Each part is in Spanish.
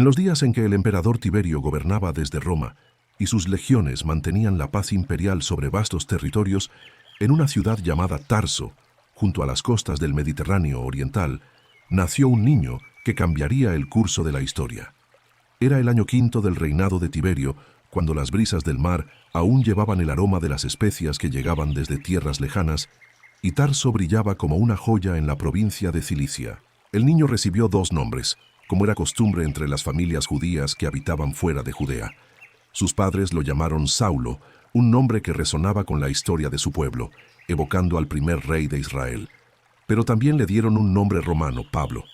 En los días en que el emperador Tiberio gobernaba desde Roma y sus legiones mantenían la paz imperial sobre vastos territorios, en una ciudad llamada Tarso, junto a las costas del Mediterráneo oriental, nació un niño que cambiaría el curso de la historia. Era el año quinto del reinado de Tiberio, cuando las brisas del mar aún llevaban el aroma de las especias que llegaban desde tierras lejanas, y Tarso brillaba como una joya en la provincia de Cilicia. El niño recibió dos nombres, como era costumbre entre las familias judías que habitaban fuera de Judea. Sus padres lo llamaron Saulo, un nombre que resonaba con la historia de su pueblo, evocando al primer rey de Israel. Pero también le dieron un nombre romano, Pablo,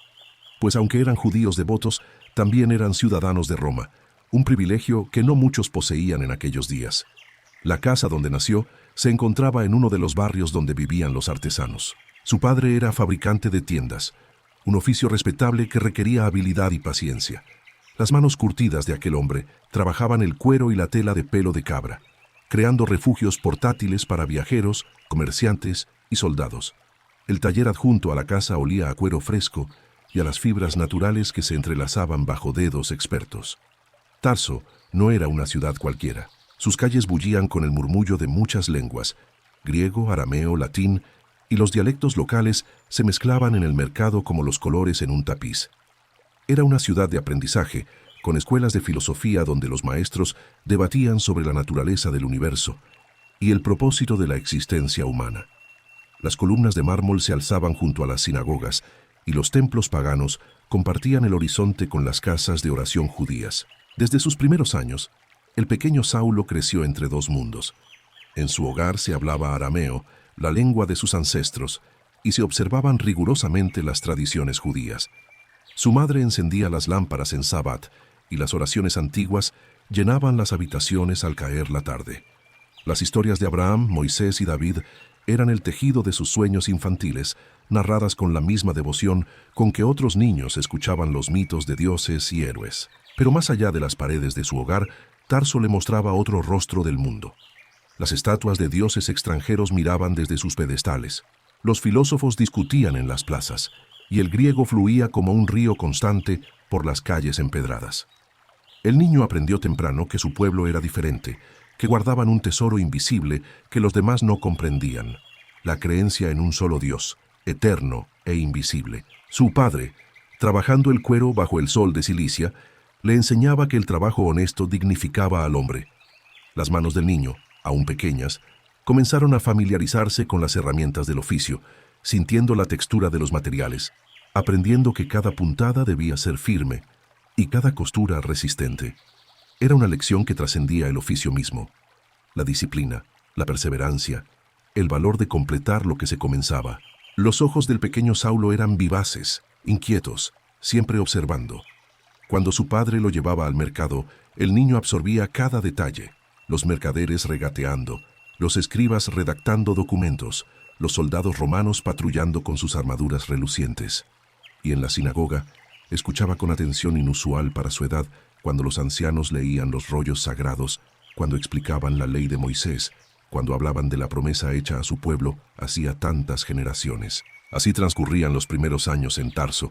pues aunque eran judíos devotos, también eran ciudadanos de Roma, un privilegio que no muchos poseían en aquellos días. La casa donde nació se encontraba en uno de los barrios donde vivían los artesanos. Su padre era fabricante de tiendas, un oficio respetable que requería habilidad y paciencia. Las manos curtidas de aquel hombre trabajaban el cuero y la tela de pelo de cabra, creando refugios portátiles para viajeros, comerciantes y soldados. El taller adjunto a la casa olía a cuero fresco y a las fibras naturales que se entrelazaban bajo dedos expertos. Tarso no era una ciudad cualquiera. Sus calles bullían con el murmullo de muchas lenguas, griego, arameo, latín, y los dialectos locales se mezclaban en el mercado como los colores en un tapiz. Era una ciudad de aprendizaje, con escuelas de filosofía donde los maestros debatían sobre la naturaleza del universo y el propósito de la existencia humana. Las columnas de mármol se alzaban junto a las sinagogas y los templos paganos compartían el horizonte con las casas de oración judías. Desde sus primeros años, el pequeño Saulo creció entre dos mundos. En su hogar se hablaba arameo, la lengua de sus ancestros, y se observaban rigurosamente las tradiciones judías. Su madre encendía las lámparas en Sabbat, y las oraciones antiguas llenaban las habitaciones al caer la tarde. Las historias de Abraham, Moisés y David eran el tejido de sus sueños infantiles, narradas con la misma devoción con que otros niños escuchaban los mitos de dioses y héroes. Pero más allá de las paredes de su hogar, Tarso le mostraba otro rostro del mundo. Las estatuas de dioses extranjeros miraban desde sus pedestales. Los filósofos discutían en las plazas, y el griego fluía como un río constante por las calles empedradas. El niño aprendió temprano que su pueblo era diferente, que guardaban un tesoro invisible que los demás no comprendían, la creencia en un solo Dios, eterno e invisible. Su padre, trabajando el cuero bajo el sol de Cilicia, le enseñaba que el trabajo honesto dignificaba al hombre. Las manos del niño, aún pequeñas, comenzaron a familiarizarse con las herramientas del oficio, sintiendo la textura de los materiales, aprendiendo que cada puntada debía ser firme y cada costura resistente. Era una lección que trascendía el oficio mismo. La disciplina, la perseverancia, el valor de completar lo que se comenzaba. Los ojos del pequeño Saulo eran vivaces, inquietos, siempre observando. Cuando su padre lo llevaba al mercado, el niño absorbía cada detalle, los mercaderes regateando, los escribas redactando documentos, los soldados romanos patrullando con sus armaduras relucientes. Y en la sinagoga, escuchaba con atención inusual para su edad cuando los ancianos leían los rollos sagrados, cuando explicaban la ley de Moisés, cuando hablaban de la promesa hecha a su pueblo hacía tantas generaciones. Así transcurrían los primeros años en Tarso,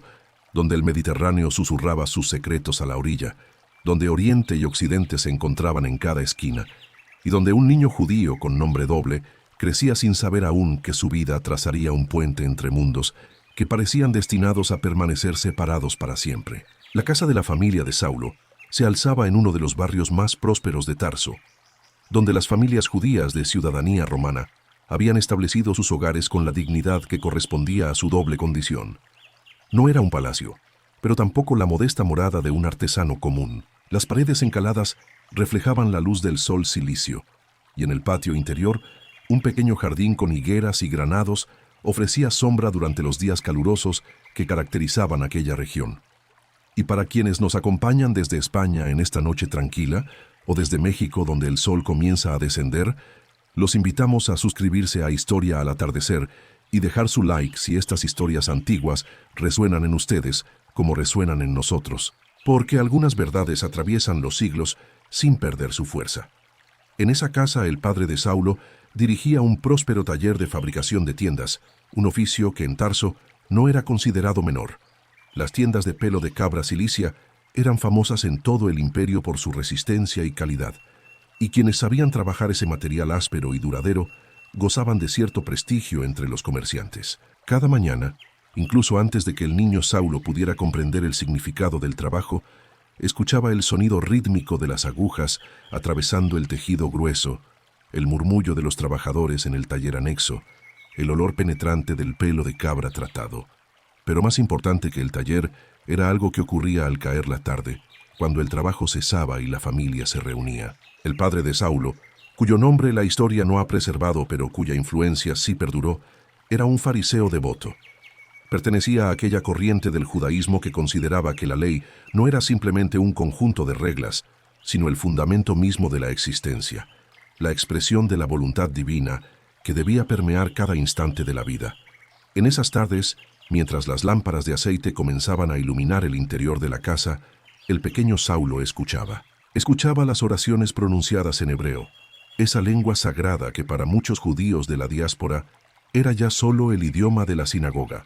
donde el Mediterráneo susurraba sus secretos a la orilla, donde Oriente y Occidente se encontraban en cada esquina, y donde un niño judío con nombre doble crecía sin saber aún que su vida trazaría un puente entre mundos que parecían destinados a permanecer separados para siempre. La casa de la familia de Saulo se alzaba en uno de los barrios más prósperos de Tarso, donde las familias judías de ciudadanía romana habían establecido sus hogares con la dignidad que correspondía a su doble condición. No era un palacio, pero tampoco la modesta morada de un artesano común. Las paredes encaladas reflejaban la luz del sol silicio, y en el patio interior, un pequeño jardín con higueras y granados ofrecía sombra durante los días calurosos que caracterizaban aquella región. Y para quienes nos acompañan desde España en esta noche tranquila, o desde México donde el sol comienza a descender, los invitamos a suscribirse a Historia al Atardecer y dejar su like si estas historias antiguas resuenan en ustedes como resuenan en nosotros, porque algunas verdades atraviesan los siglos sin perder su fuerza. En esa casa el padre de Saulo dirigía un próspero taller de fabricación de tiendas, un oficio que en Tarso no era considerado menor. Las tiendas de pelo de cabra Cilicia eran famosas en todo el imperio por su resistencia y calidad, y quienes sabían trabajar ese material áspero y duradero gozaban de cierto prestigio entre los comerciantes. Cada mañana, incluso antes de que el niño Saulo pudiera comprender el significado del trabajo, escuchaba el sonido rítmico de las agujas atravesando el tejido grueso, el murmullo de los trabajadores en el taller anexo, el olor penetrante del pelo de cabra tratado. Pero más importante que el taller era algo que ocurría al caer la tarde, cuando el trabajo cesaba y la familia se reunía. El padre de Saulo, cuyo nombre la historia no ha preservado pero cuya influencia sí perduró, era un fariseo devoto. Pertenecía a aquella corriente del judaísmo que consideraba que la ley no era simplemente un conjunto de reglas, sino el fundamento mismo de la existencia, la expresión de la voluntad divina que debía permear cada instante de la vida. En esas tardes, mientras las lámparas de aceite comenzaban a iluminar el interior de la casa, el pequeño Saulo escuchaba. Escuchaba las oraciones pronunciadas en hebreo, esa lengua sagrada que para muchos judíos de la diáspora era ya solo el idioma de la sinagoga.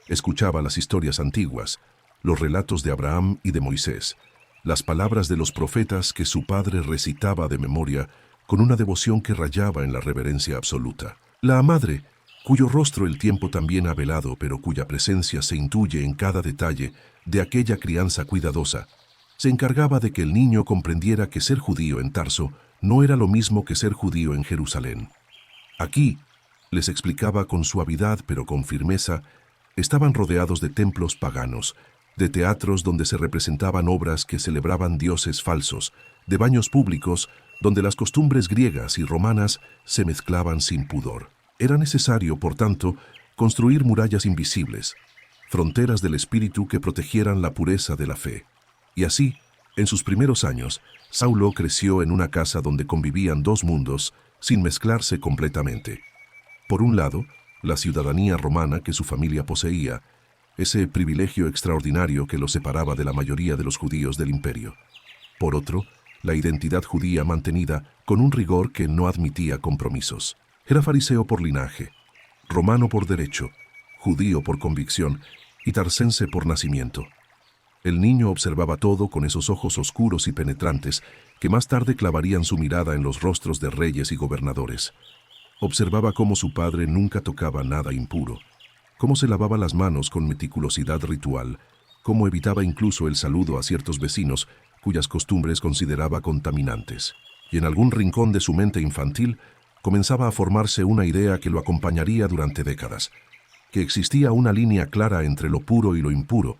Escuchaba las historias antiguas, los relatos de Abraham y de Moisés, las palabras de los profetas que su padre recitaba de memoria con una devoción que rayaba en la reverencia absoluta. La madre, cuyo rostro el tiempo también ha velado, pero cuya presencia se intuye en cada detalle de aquella crianza cuidadosa, se encargaba de que el niño comprendiera que ser judío en Tarso no era lo mismo que ser judío en Jerusalén. Aquí, les explicaba con suavidad pero con firmeza, estaban rodeados de templos paganos, de teatros donde se representaban obras que celebraban dioses falsos, de baños públicos donde las costumbres griegas y romanas se mezclaban sin pudor. Era necesario, por tanto, construir murallas invisibles, fronteras del espíritu que protegieran la pureza de la fe. Y así, en sus primeros años, Saulo creció en una casa donde convivían dos mundos sin mezclarse completamente. Por un lado, la ciudadanía romana que su familia poseía, ese privilegio extraordinario que los separaba de la mayoría de los judíos del imperio. Por otro, la identidad judía mantenida con un rigor que no admitía compromisos. Era fariseo por linaje, romano por derecho, judío por convicción y tarsense por nacimiento. El niño observaba todo con esos ojos oscuros y penetrantes que más tarde clavarían su mirada en los rostros de reyes y gobernadores. Observaba cómo su padre nunca tocaba nada impuro, cómo se lavaba las manos con meticulosidad ritual, cómo evitaba incluso el saludo a ciertos vecinos cuyas costumbres consideraba contaminantes. Y en algún rincón de su mente infantil comenzaba a formarse una idea que lo acompañaría durante décadas, que existía una línea clara entre lo puro y lo impuro,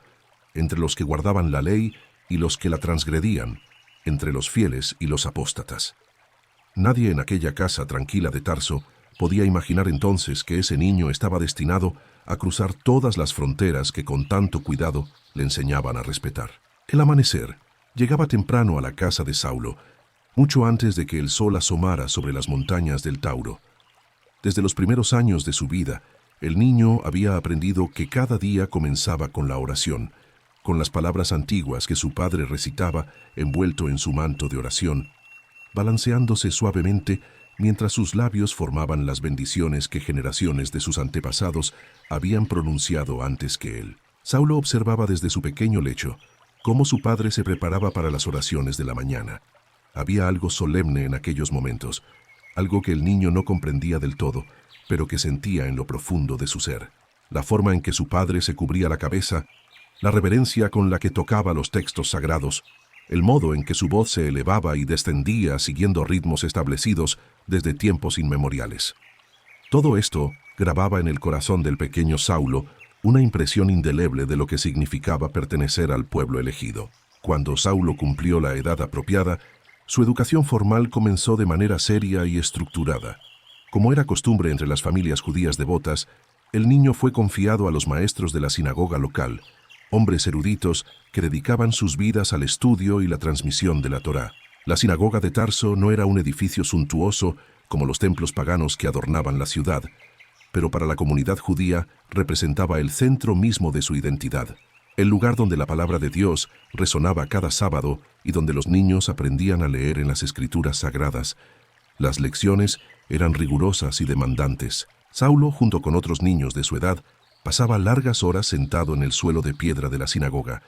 entre los que guardaban la ley y los que la transgredían, entre los fieles y los apóstatas. Nadie en aquella casa tranquila de Tarso podía imaginar entonces que ese niño estaba destinado a cruzar todas las fronteras que con tanto cuidado le enseñaban a respetar. El amanecer llegaba temprano a la casa de Saulo, mucho antes de que el sol asomara sobre las montañas del Tauro. Desde los primeros años de su vida, el niño había aprendido que cada día comenzaba con la oración, con las palabras antiguas que su padre recitaba envuelto en su manto de oración, balanceándose suavemente mientras sus labios formaban las bendiciones que generaciones de sus antepasados habían pronunciado antes que él. Saulo observaba desde su pequeño lecho cómo su padre se preparaba para las oraciones de la mañana. Había algo solemne en aquellos momentos, algo que el niño no comprendía del todo, pero que sentía en lo profundo de su ser. La forma en que su padre se cubría la cabeza, la reverencia con la que tocaba los textos sagrados, el modo en que su voz se elevaba y descendía siguiendo ritmos establecidos desde tiempos inmemoriales. Todo esto grababa en el corazón del pequeño Saulo una impresión indeleble de lo que significaba pertenecer al pueblo elegido. Cuando Saulo cumplió la edad apropiada, su educación formal comenzó de manera seria y estructurada. Como era costumbre entre las familias judías devotas, el niño fue confiado a los maestros de la sinagoga local, hombres eruditos que dedicaban sus vidas al estudio y la transmisión de la Torá. La sinagoga de Tarso no era un edificio suntuoso como los templos paganos que adornaban la ciudad, pero para la comunidad judía representaba el centro mismo de su identidad, el lugar donde la palabra de Dios resonaba cada sábado y donde los niños aprendían a leer en las escrituras sagradas. Las lecciones eran rigurosas y demandantes. Saulo, junto con otros niños de su edad, pasaba largas horas sentado en el suelo de piedra de la sinagoga,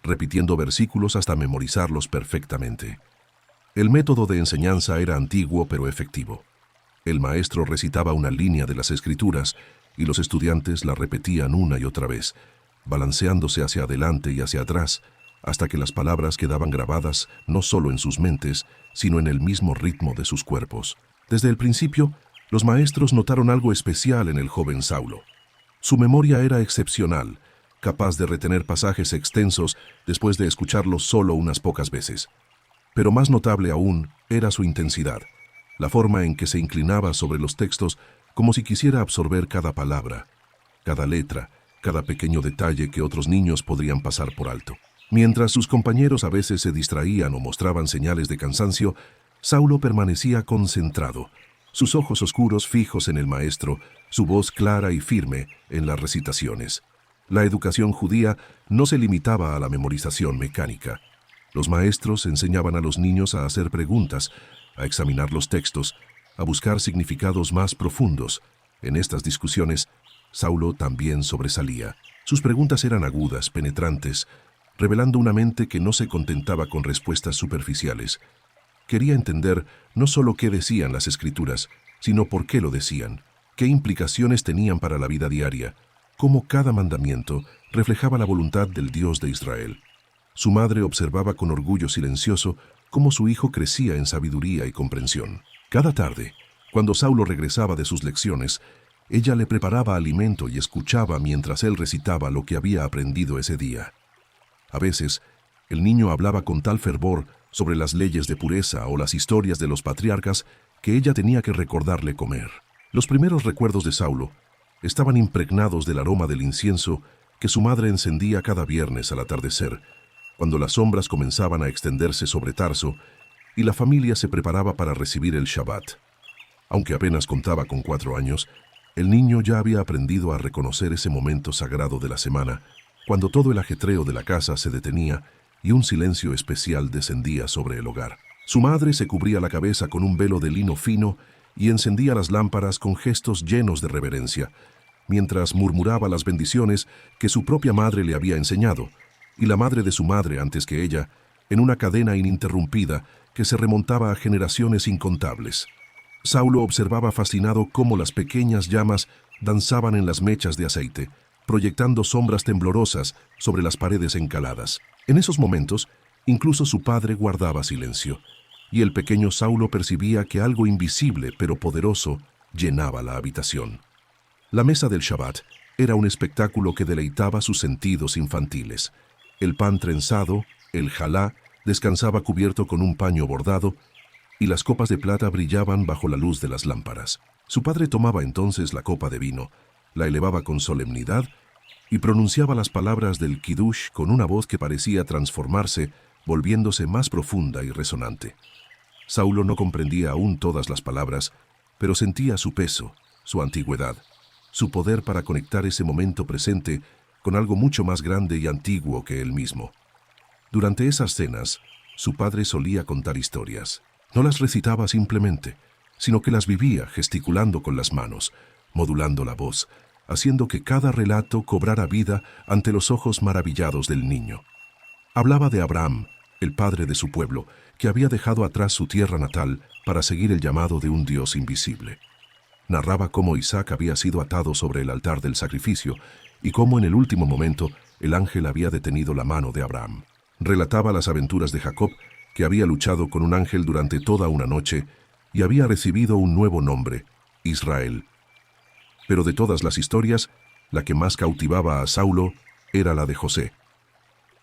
repitiendo versículos hasta memorizarlos perfectamente. El método de enseñanza era antiguo pero efectivo. El maestro recitaba una línea de las Escrituras y los estudiantes la repetían una y otra vez, balanceándose hacia adelante y hacia atrás, hasta que las palabras quedaban grabadas no solo en sus mentes, sino en el mismo ritmo de sus cuerpos. Desde el principio, los maestros notaron algo especial en el joven Saulo. Su memoria era excepcional, capaz de retener pasajes extensos después de escucharlos solo unas pocas veces. Pero más notable aún era su intensidad, la forma en que se inclinaba sobre los textos como si quisiera absorber cada palabra, cada letra, cada pequeño detalle que otros niños podrían pasar por alto. Mientras sus compañeros a veces se distraían o mostraban señales de cansancio, Saulo permanecía concentrado, sus ojos oscuros fijos en el maestro, su voz clara y firme en las recitaciones. La educación judía no se limitaba a la memorización mecánica. Los maestros enseñaban a los niños a hacer preguntas, a examinar los textos, a buscar significados más profundos. En estas discusiones, Saulo también sobresalía. Sus preguntas eran agudas, penetrantes, revelando una mente que no se contentaba con respuestas superficiales. Quería entender no solo qué decían las Escrituras, sino por qué lo decían, qué implicaciones tenían para la vida diaria, cómo cada mandamiento reflejaba la voluntad del Dios de Israel. Su madre observaba con orgullo silencioso cómo su hijo crecía en sabiduría y comprensión. Cada tarde, cuando Saulo regresaba de sus lecciones, ella le preparaba alimento y escuchaba mientras él recitaba lo que había aprendido ese día. A veces, el niño hablaba con tal fervor sobre las leyes de pureza o las historias de los patriarcas que ella tenía que recordarle comer. Los primeros recuerdos de Saulo estaban impregnados del aroma del incienso que su madre encendía cada viernes al atardecer, cuando las sombras comenzaban a extenderse sobre Tarso y la familia se preparaba para recibir el Shabbat. Aunque apenas contaba con 4 años, el niño ya había aprendido a reconocer ese momento sagrado de la semana, cuando todo el ajetreo de la casa se detenía y un silencio especial descendía sobre el hogar. Su madre se cubría la cabeza con un velo de lino fino y encendía las lámparas con gestos llenos de reverencia, mientras murmuraba las bendiciones que su propia madre le había enseñado, y la madre de su madre antes que ella, en una cadena ininterrumpida que se remontaba a generaciones incontables. Saulo observaba fascinado cómo las pequeñas llamas danzaban en las mechas de aceite, proyectando sombras temblorosas sobre las paredes encaladas. En esos momentos, incluso su padre guardaba silencio, y el pequeño Saulo percibía que algo invisible pero poderoso llenaba la habitación. La mesa del Shabbat era un espectáculo que deleitaba sus sentidos infantiles. El pan trenzado, el jalá, descansaba cubierto con un paño bordado, y las copas de plata brillaban bajo la luz de las lámparas. Su padre tomaba entonces la copa de vino, la elevaba con solemnidad y pronunciaba las palabras del Kiddush con una voz que parecía transformarse, volviéndose más profunda y resonante. Saulo no comprendía aún todas las palabras, pero sentía su peso, su antigüedad, su poder para conectar ese momento presente con algo mucho más grande y antiguo que él mismo. Durante esas cenas, su padre solía contar historias. No las recitaba simplemente, sino que las vivía gesticulando con las manos, modulando la voz, haciendo que cada relato cobrara vida ante los ojos maravillados del niño. Hablaba de Abraham, el padre de su pueblo, que había dejado atrás su tierra natal para seguir el llamado de un Dios invisible. Narraba cómo Isaac había sido atado sobre el altar del sacrificio y cómo en el último momento el ángel había detenido la mano de Abraham. Relataba las aventuras de Jacob, que había luchado con un ángel durante toda una noche y había recibido un nuevo nombre, Israel. Pero de todas las historias, la que más cautivaba a Saulo era la de José.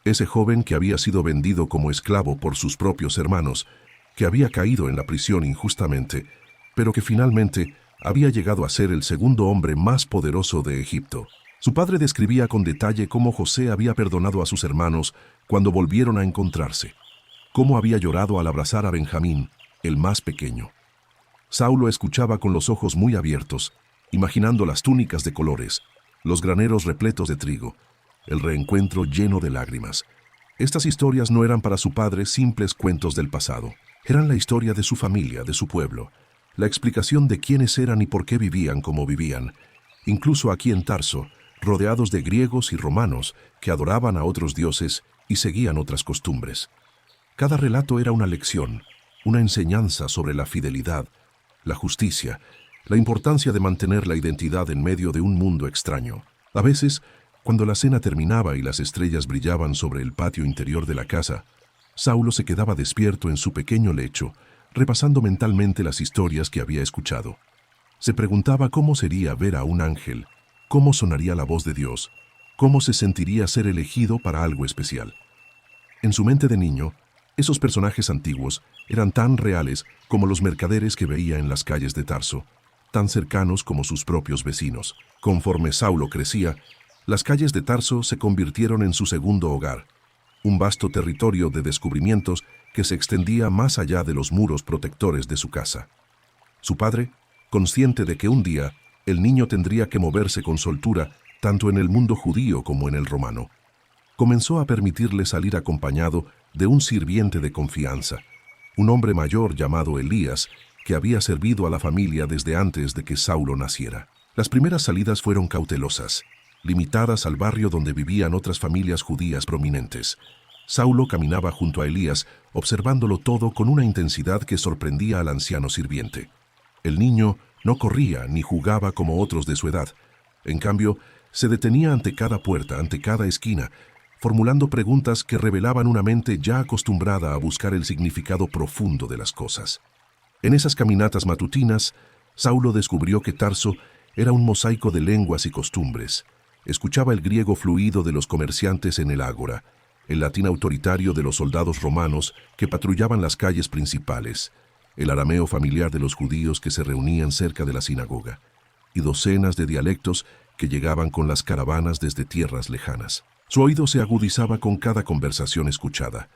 Ese joven que había sido vendido como esclavo por sus propios hermanos, que había caído en la prisión injustamente, pero que finalmente había llegado a ser el segundo hombre más poderoso de Egipto. Su padre describía con detalle cómo José había perdonado a sus hermanos cuando volvieron a encontrarse, cómo había llorado al abrazar a Benjamín, el más pequeño. Saulo escuchaba con los ojos muy abiertos, imaginando las túnicas de colores, los graneros repletos de trigo, el reencuentro lleno de lágrimas. Estas historias no eran para su padre simples cuentos del pasado, eran la historia de su familia, de su pueblo, la explicación de quiénes eran y por qué vivían como vivían, incluso aquí en Tarso, rodeados de griegos y romanos que adoraban a otros dioses y seguían otras costumbres. Cada relato era una lección, una enseñanza sobre la fidelidad, la justicia, la importancia de mantener la identidad en medio de un mundo extraño. A veces, cuando la cena terminaba y las estrellas brillaban sobre el patio interior de la casa, Saulo se quedaba despierto en su pequeño lecho, repasando mentalmente las historias que había escuchado. Se preguntaba cómo sería ver a un ángel, cómo sonaría la voz de Dios, cómo se sentiría ser elegido para algo especial. En su mente de niño, esos personajes antiguos eran tan reales como los mercaderes que veía en las calles de Tarso, tan cercanos como sus propios vecinos. Conforme Saulo crecía, las calles de Tarso se convirtieron en su segundo hogar, un vasto territorio de descubrimientos que se extendía más allá de los muros protectores de su casa. Su padre, consciente de que un día el niño tendría que moverse con soltura tanto en el mundo judío como en el romano, comenzó a permitirle salir acompañado de un sirviente de confianza, un hombre mayor llamado Elías, que había servido a la familia desde antes de que Saulo naciera. Las primeras salidas fueron cautelosas, limitadas al barrio donde vivían otras familias judías prominentes. Saulo caminaba junto a Elías, observándolo todo con una intensidad que sorprendía al anciano sirviente. El niño no corría ni jugaba como otros de su edad. En cambio, se detenía ante cada puerta, ante cada esquina, formulando preguntas que revelaban una mente ya acostumbrada a buscar el significado profundo de las cosas. En esas caminatas matutinas, Saulo descubrió que Tarso era un mosaico de lenguas y costumbres. Escuchaba el griego fluido de los comerciantes en el ágora, el latín autoritario de los soldados romanos que patrullaban las calles principales, el arameo familiar de los judíos que se reunían cerca de la sinagoga, y docenas de dialectos que llegaban con las caravanas desde tierras lejanas. Su oído se agudizaba con cada conversación escuchada,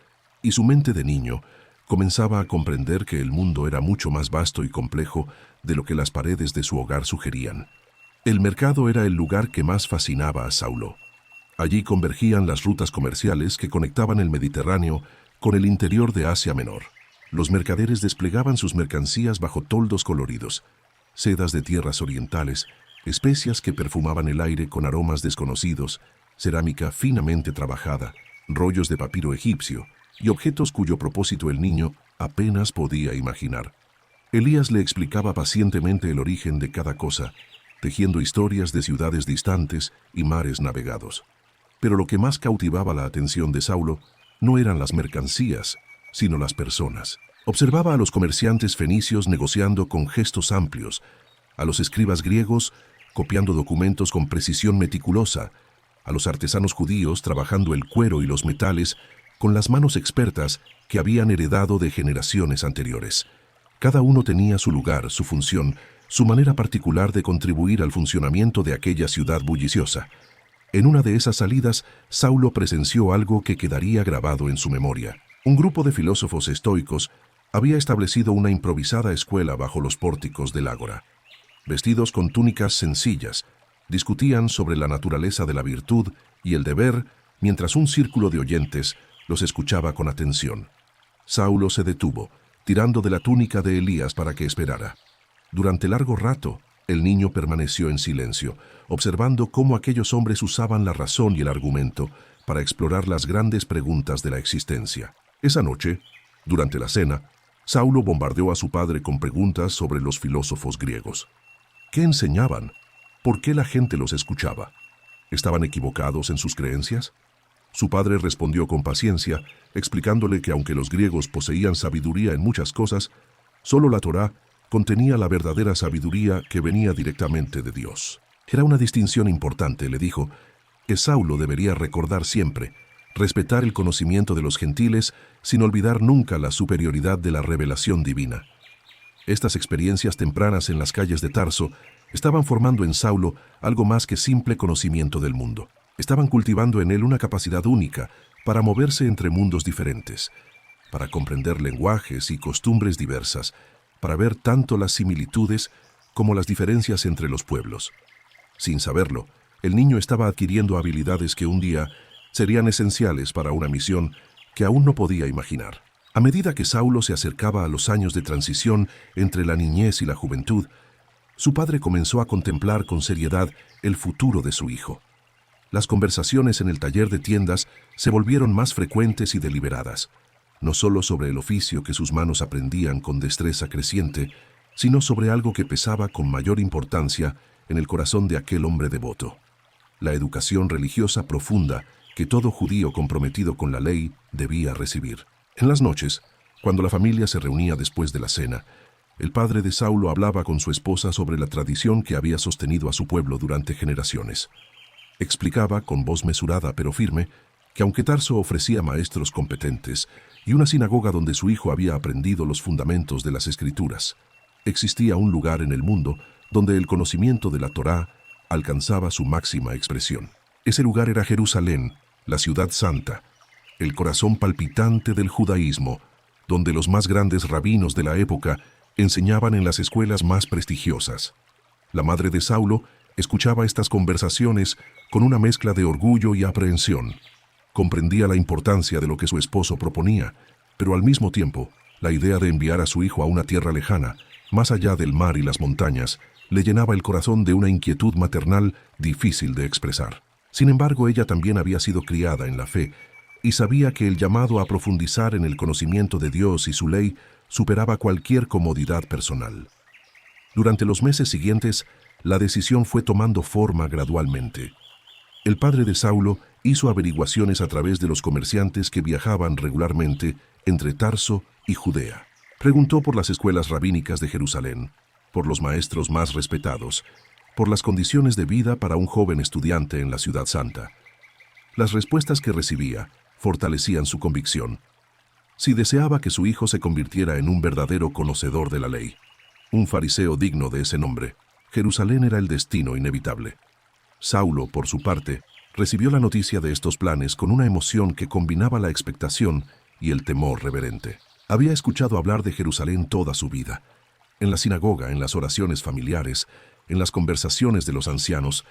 y su mente de niño comenzaba a comprender que el mundo era mucho más vasto y complejo de lo que las paredes de su hogar sugerían. El mercado era el lugar que más fascinaba a Saulo. Allí convergían las rutas comerciales que conectaban el Mediterráneo con el interior de Asia Menor. Los mercaderes desplegaban sus mercancías bajo toldos coloridos, sedas de tierras orientales, especias que perfumaban el aire con aromas desconocidos, cerámica finamente trabajada, rollos de papiro egipcio y objetos cuyo propósito el niño apenas podía imaginar. Elías le explicaba pacientemente el origen de cada cosa, tejiendo historias de ciudades distantes y mares navegados. Pero lo que más cautivaba la atención de Saulo no eran las mercancías, sino las personas. Observaba a los comerciantes fenicios negociando con gestos amplios, a los escribas griegos copiando documentos con precisión meticulosa, a los artesanos judíos trabajando el cuero y los metales con las manos expertas que habían heredado de generaciones anteriores. Cada uno tenía su lugar, su función, su manera particular de contribuir al funcionamiento de aquella ciudad bulliciosa. En una de esas salidas, Saulo presenció algo que quedaría grabado en su memoria. Un grupo de filósofos estoicos había establecido una improvisada escuela bajo los pórticos del ágora. Vestidos con túnicas sencillas, discutían sobre la naturaleza de la virtud y el deber, mientras un círculo de oyentes los escuchaba con atención. Saulo se detuvo, tirando de la túnica de Elías para que esperara. Durante largo rato, el niño permaneció en silencio, observando cómo aquellos hombres usaban la razón y el argumento para explorar las grandes preguntas de la existencia. Esa noche, durante la cena, Saulo bombardeó a su padre con preguntas sobre los filósofos griegos. ¿Qué enseñaban? ¿Por qué la gente los escuchaba? ¿Estaban equivocados en sus creencias? Su padre respondió con paciencia, explicándole que aunque los griegos poseían sabiduría en muchas cosas, solo la Torá contenía la verdadera sabiduría que venía directamente de Dios. Era una distinción importante, le dijo, que Saulo debería recordar siempre, respetar el conocimiento de los gentiles sin olvidar nunca la superioridad de la revelación divina. Estas experiencias tempranas en las calles de Tarso estaban formando en Saulo algo más que simple conocimiento del mundo. Estaban cultivando en él una capacidad única para moverse entre mundos diferentes, para comprender lenguajes y costumbres diversas, para ver tanto las similitudes como las diferencias entre los pueblos. Sin saberlo, el niño estaba adquiriendo habilidades que un día serían esenciales para una misión que aún no podía imaginar. A medida que Saulo se acercaba a los años de transición entre la niñez y la juventud, su padre comenzó a contemplar con seriedad el futuro de su hijo. Las conversaciones en el taller de tiendas se volvieron más frecuentes y deliberadas, no solo sobre el oficio que sus manos aprendían con destreza creciente, sino sobre algo que pesaba con mayor importancia en el corazón de aquel hombre devoto: la educación religiosa profunda que todo judío comprometido con la ley debía recibir. En las noches, cuando la familia se reunía después de la cena, el padre de Saulo hablaba con su esposa sobre la tradición que había sostenido a su pueblo durante generaciones. Explicaba, con voz mesurada pero firme, que aunque Tarso ofrecía maestros competentes y una sinagoga donde su hijo había aprendido los fundamentos de las Escrituras, existía un lugar en el mundo donde el conocimiento de la Torá alcanzaba su máxima expresión. Ese lugar era Jerusalén, la ciudad santa, el corazón palpitante del judaísmo, donde los más grandes rabinos de la época enseñaban en las escuelas más prestigiosas. La madre de Saulo escuchaba estas conversaciones con una mezcla de orgullo y aprehensión. Comprendía la importancia de lo que su esposo proponía, pero al mismo tiempo, la idea de enviar a su hijo a una tierra lejana, más allá del mar y las montañas, le llenaba el corazón de una inquietud maternal difícil de expresar. Sin embargo, ella también había sido criada en la fe y sabía que el llamado a profundizar en el conocimiento de Dios y su ley superaba cualquier comodidad personal. Durante los meses siguientes, la decisión fue tomando forma gradualmente. El padre de Saulo hizo averiguaciones a través de los comerciantes que viajaban regularmente entre Tarso y Judea. Preguntó por las escuelas rabínicas de Jerusalén, por los maestros más respetados, por las condiciones de vida para un joven estudiante en la ciudad santa. Las respuestas que recibía fortalecían su convicción. Si deseaba que su hijo se convirtiera en un verdadero conocedor de la ley, un fariseo digno de ese nombre, Jerusalén era el destino inevitable. Saulo, por su parte, recibió la noticia de estos planes con una emoción que combinaba la expectación y el temor reverente. Había escuchado hablar de Jerusalén toda su vida. En la sinagoga, en las oraciones familiares, en las conversaciones de los ancianos,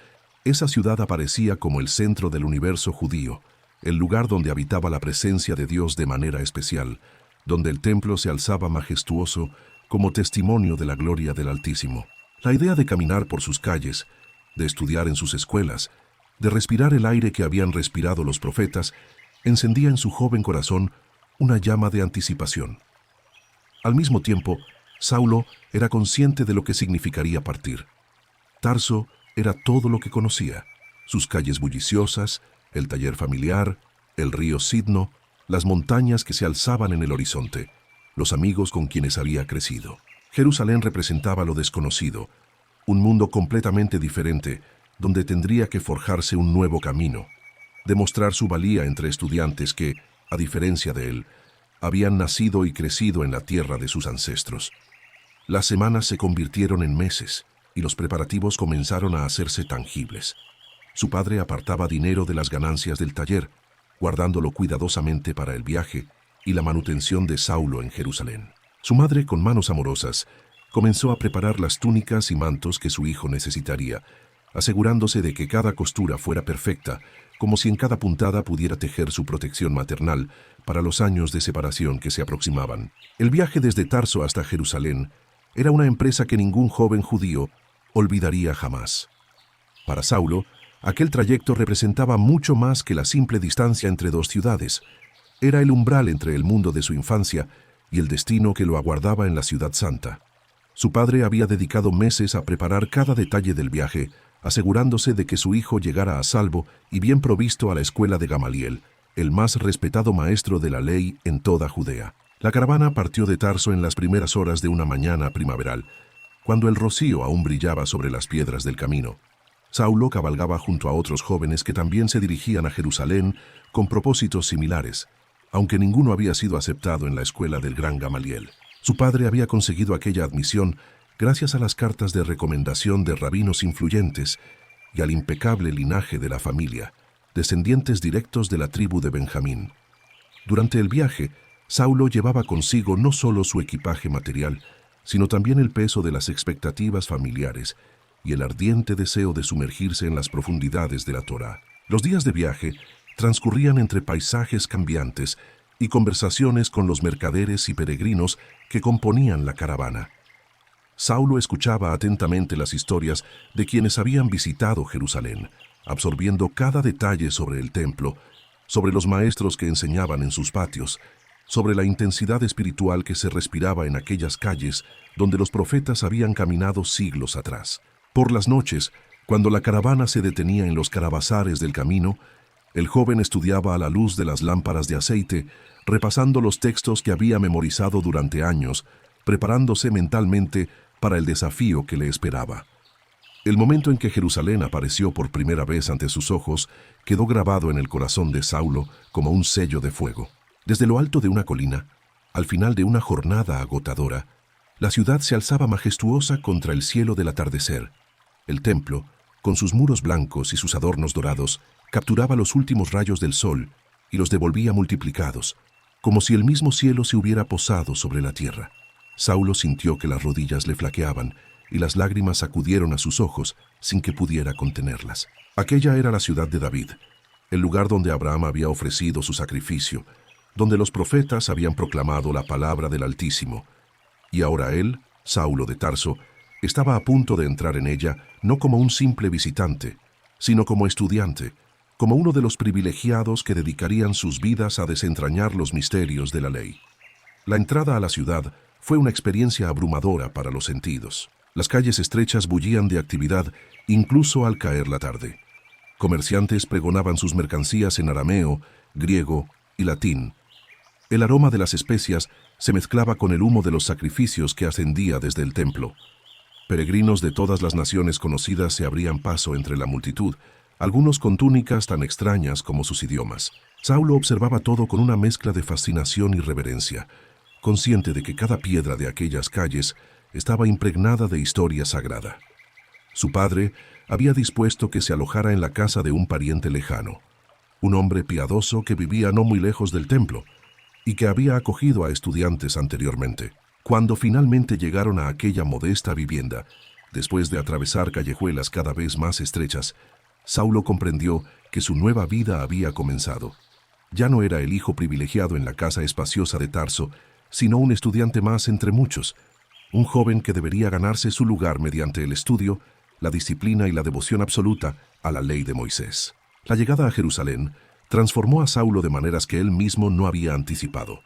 esa ciudad aparecía como el centro del universo judío, el lugar donde habitaba la presencia de Dios de manera especial, donde el templo se alzaba majestuoso como testimonio de la gloria del Altísimo. La idea de caminar por sus calles, de estudiar en sus escuelas, de respirar el aire que habían respirado los profetas, encendía en su joven corazón una llama de anticipación. Al mismo tiempo, Saulo era consciente de lo que significaría partir. Tarso era todo lo que conocía: sus calles bulliciosas, el taller familiar, el río Sidno, las montañas que se alzaban en el horizonte, los amigos con quienes había crecido. Jerusalén representaba lo desconocido, un mundo completamente diferente, donde tendría que forjarse un nuevo camino, demostrar su valía entre estudiantes que, a diferencia de él, habían nacido y crecido en la tierra de sus ancestros. Las semanas se convirtieron en meses y los preparativos comenzaron a hacerse tangibles. Su padre apartaba dinero de las ganancias del taller, guardándolo cuidadosamente para el viaje y la manutención de Saulo en Jerusalén. Su madre, con manos amorosas, comenzó a preparar las túnicas y mantos que su hijo necesitaría, asegurándose de que cada costura fuera perfecta, como si en cada puntada pudiera tejer su protección maternal para los años de separación que se aproximaban. El viaje desde Tarso hasta Jerusalén era una empresa que ningún joven judío olvidaría jamás. Para Saulo, aquel trayecto representaba mucho más que la simple distancia entre dos ciudades. Era el umbral entre el mundo de su infancia y el destino que lo aguardaba en la ciudad santa. Su padre había dedicado meses a preparar cada detalle del viaje, asegurándose de que su hijo llegara a salvo y bien provisto a la escuela de Gamaliel, el más respetado maestro de la ley en toda Judea. La caravana partió de Tarso en las primeras horas de una mañana primaveral, cuando el rocío aún brillaba sobre las piedras del camino. Saulo cabalgaba junto a otros jóvenes que también se dirigían a Jerusalén con propósitos similares, aunque ninguno había sido aceptado en la escuela del gran Gamaliel. Su padre había conseguido aquella admisión gracias a las cartas de recomendación de rabinos influyentes y al impecable linaje de la familia, descendientes directos de la tribu de Benjamín. Durante el viaje, Saulo llevaba consigo no solo su equipaje material, sino también el peso de las expectativas familiares y el ardiente deseo de sumergirse en las profundidades de la Torá. Los días de viaje transcurrían entre paisajes cambiantes y conversaciones con los mercaderes y peregrinos que componían la caravana. Saulo escuchaba atentamente las historias de quienes habían visitado Jerusalén, absorbiendo cada detalle sobre el templo, sobre los maestros que enseñaban en sus patios, sobre la intensidad espiritual que se respiraba en aquellas calles donde los profetas habían caminado siglos atrás. Por las noches, cuando la caravana se detenía en los carabazares del camino, el joven estudiaba a la luz de las lámparas de aceite, repasando los textos que había memorizado durante años, preparándose mentalmente para el desafío que le esperaba. El momento en que Jerusalén apareció por primera vez ante sus ojos quedó grabado en el corazón de Saulo como un sello de fuego. Desde lo alto de una colina, al final de una jornada agotadora, la ciudad se alzaba majestuosa contra el cielo del atardecer. El templo, con sus muros blancos y sus adornos dorados, capturaba los últimos rayos del sol y los devolvía multiplicados, como si el mismo cielo se hubiera posado sobre la tierra. Saulo sintió que las rodillas le flaqueaban y las lágrimas acudieron a sus ojos sin que pudiera contenerlas. Aquella era la ciudad de David, el lugar donde Abraham había ofrecido su sacrificio, donde los profetas habían proclamado la palabra del Altísimo. Y ahora él, Saulo de Tarso, estaba a punto de entrar en ella no como un simple visitante, sino como estudiante, como uno de los privilegiados que dedicarían sus vidas a desentrañar los misterios de la ley. La entrada a la ciudad fue una experiencia abrumadora para los sentidos. Las calles estrechas bullían de actividad incluso al caer la tarde. Comerciantes pregonaban sus mercancías en arameo, griego y latín. El aroma de las especias se mezclaba con el humo de los sacrificios que ascendía desde el templo. Peregrinos de todas las naciones conocidas se abrían paso entre la multitud, algunos con túnicas tan extrañas como sus idiomas. Saulo observaba todo con una mezcla de fascinación y reverencia, consciente de que cada piedra de aquellas calles estaba impregnada de historia sagrada. Su padre había dispuesto que se alojara en la casa de un pariente lejano, un hombre piadoso que vivía no muy lejos del templo y que había acogido a estudiantes anteriormente. Cuando finalmente llegaron a aquella modesta vivienda, después de atravesar callejuelas cada vez más estrechas, Saulo comprendió que su nueva vida había comenzado. Ya no era el hijo privilegiado en la casa espaciosa de Tarso, sino un estudiante más entre muchos, un joven que debería ganarse su lugar mediante el estudio, la disciplina y la devoción absoluta a la ley de Moisés. La llegada a Jerusalén transformó a Saulo de maneras que él mismo no había anticipado.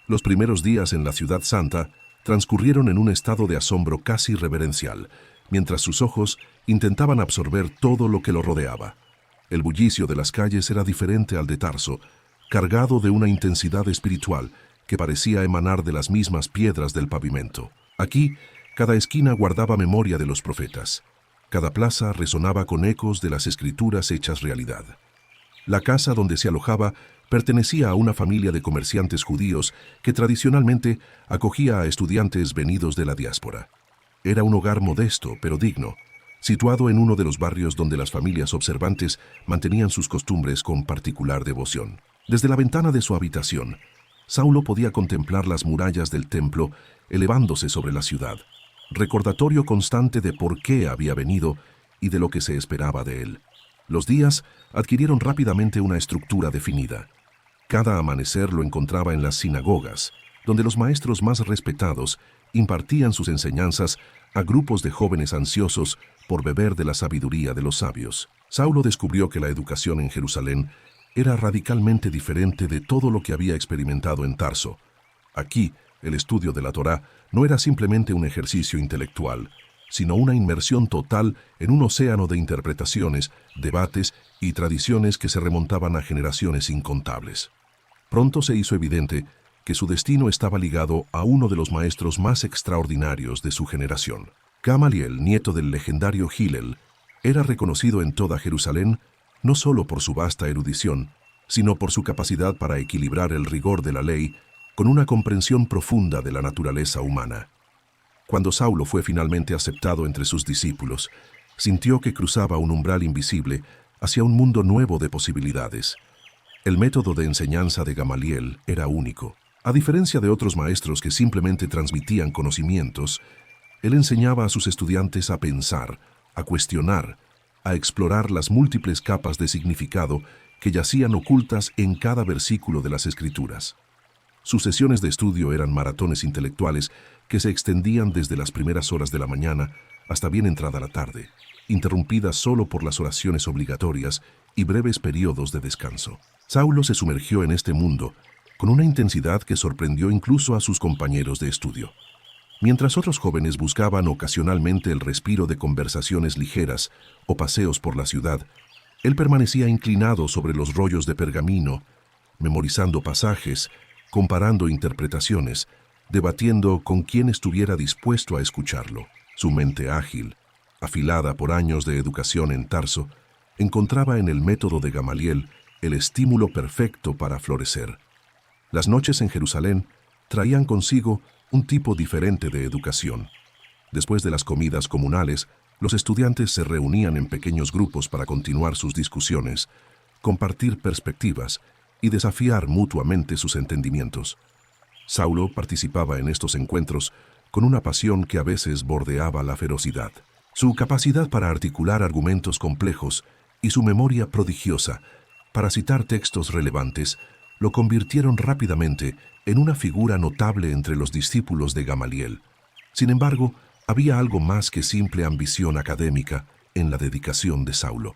Los primeros días en la ciudad santa transcurrieron en un estado de asombro casi reverencial, mientras sus ojos intentaban absorber todo lo que lo rodeaba. El bullicio de las calles era diferente al de Tarso, cargado de una intensidad espiritual que parecía emanar de las mismas piedras del pavimento. Aquí, cada esquina guardaba memoria de los profetas. Cada plaza resonaba con ecos de las escrituras hechas realidad. La casa donde se alojaba pertenecía a una familia de comerciantes judíos que tradicionalmente acogía a estudiantes venidos de la diáspora. Era un hogar modesto, pero digno, situado en uno de los barrios donde las familias observantes mantenían sus costumbres con particular devoción. Desde la ventana de su habitación, Saulo podía contemplar las murallas del templo elevándose sobre la ciudad, recordatorio constante de por qué había venido y de lo que se esperaba de él. Los días adquirieron rápidamente una estructura definida. Cada amanecer lo encontraba en las sinagogas, donde los maestros más respetados impartían sus enseñanzas a grupos de jóvenes ansiosos por beber de la sabiduría de los sabios. Saulo descubrió que la educación en Jerusalén era radicalmente diferente de todo lo que había experimentado en Tarso. Aquí, el estudio de la Torá no era simplemente un ejercicio intelectual, sino una inmersión total en un océano de interpretaciones, debates y tradiciones que se remontaban a generaciones incontables. Pronto se hizo evidente que su destino estaba ligado a uno de los maestros más extraordinarios de su generación. Gamaliel, nieto del legendario Hillel, era reconocido en toda Jerusalén no solo por su vasta erudición, sino por su capacidad para equilibrar el rigor de la ley con una comprensión profunda de la naturaleza humana. Cuando Saulo fue finalmente aceptado entre sus discípulos, sintió que cruzaba un umbral invisible hacia un mundo nuevo de posibilidades. El método de enseñanza de Gamaliel era único. A diferencia de otros maestros que simplemente transmitían conocimientos, él enseñaba a sus estudiantes a pensar, a cuestionar, a explorar las múltiples capas de significado que yacían ocultas en cada versículo de las Escrituras. Sus sesiones de estudio eran maratones intelectuales que se extendían desde las primeras horas de la mañana hasta bien entrada la tarde, interrumpida solo por las oraciones obligatorias y breves periodos de descanso. Saulo se sumergió en este mundo con una intensidad que sorprendió incluso a sus compañeros de estudio. Mientras otros jóvenes buscaban ocasionalmente el respiro de conversaciones ligeras o paseos por la ciudad, él permanecía inclinado sobre los rollos de pergamino, memorizando pasajes, comparando interpretaciones, debatiendo con quien estuviera dispuesto a escucharlo. Su mente ágil, afilada por años de educación en Tarso, encontraba en el método de Gamaliel el estímulo perfecto para florecer. Las noches en Jerusalén traían consigo un tipo diferente de educación. Después de las comidas comunales, los estudiantes se reunían en pequeños grupos para continuar sus discusiones, compartir perspectivas y desafiar mutuamente sus entendimientos. Saulo participaba en estos encuentros con una pasión que a veces bordeaba la ferocidad. Su capacidad para articular argumentos complejos y su memoria prodigiosa para citar textos relevantes lo convirtieron rápidamente en una figura notable entre los discípulos de Gamaliel. Sin embargo, había algo más que simple ambición académica en la dedicación de Saulo.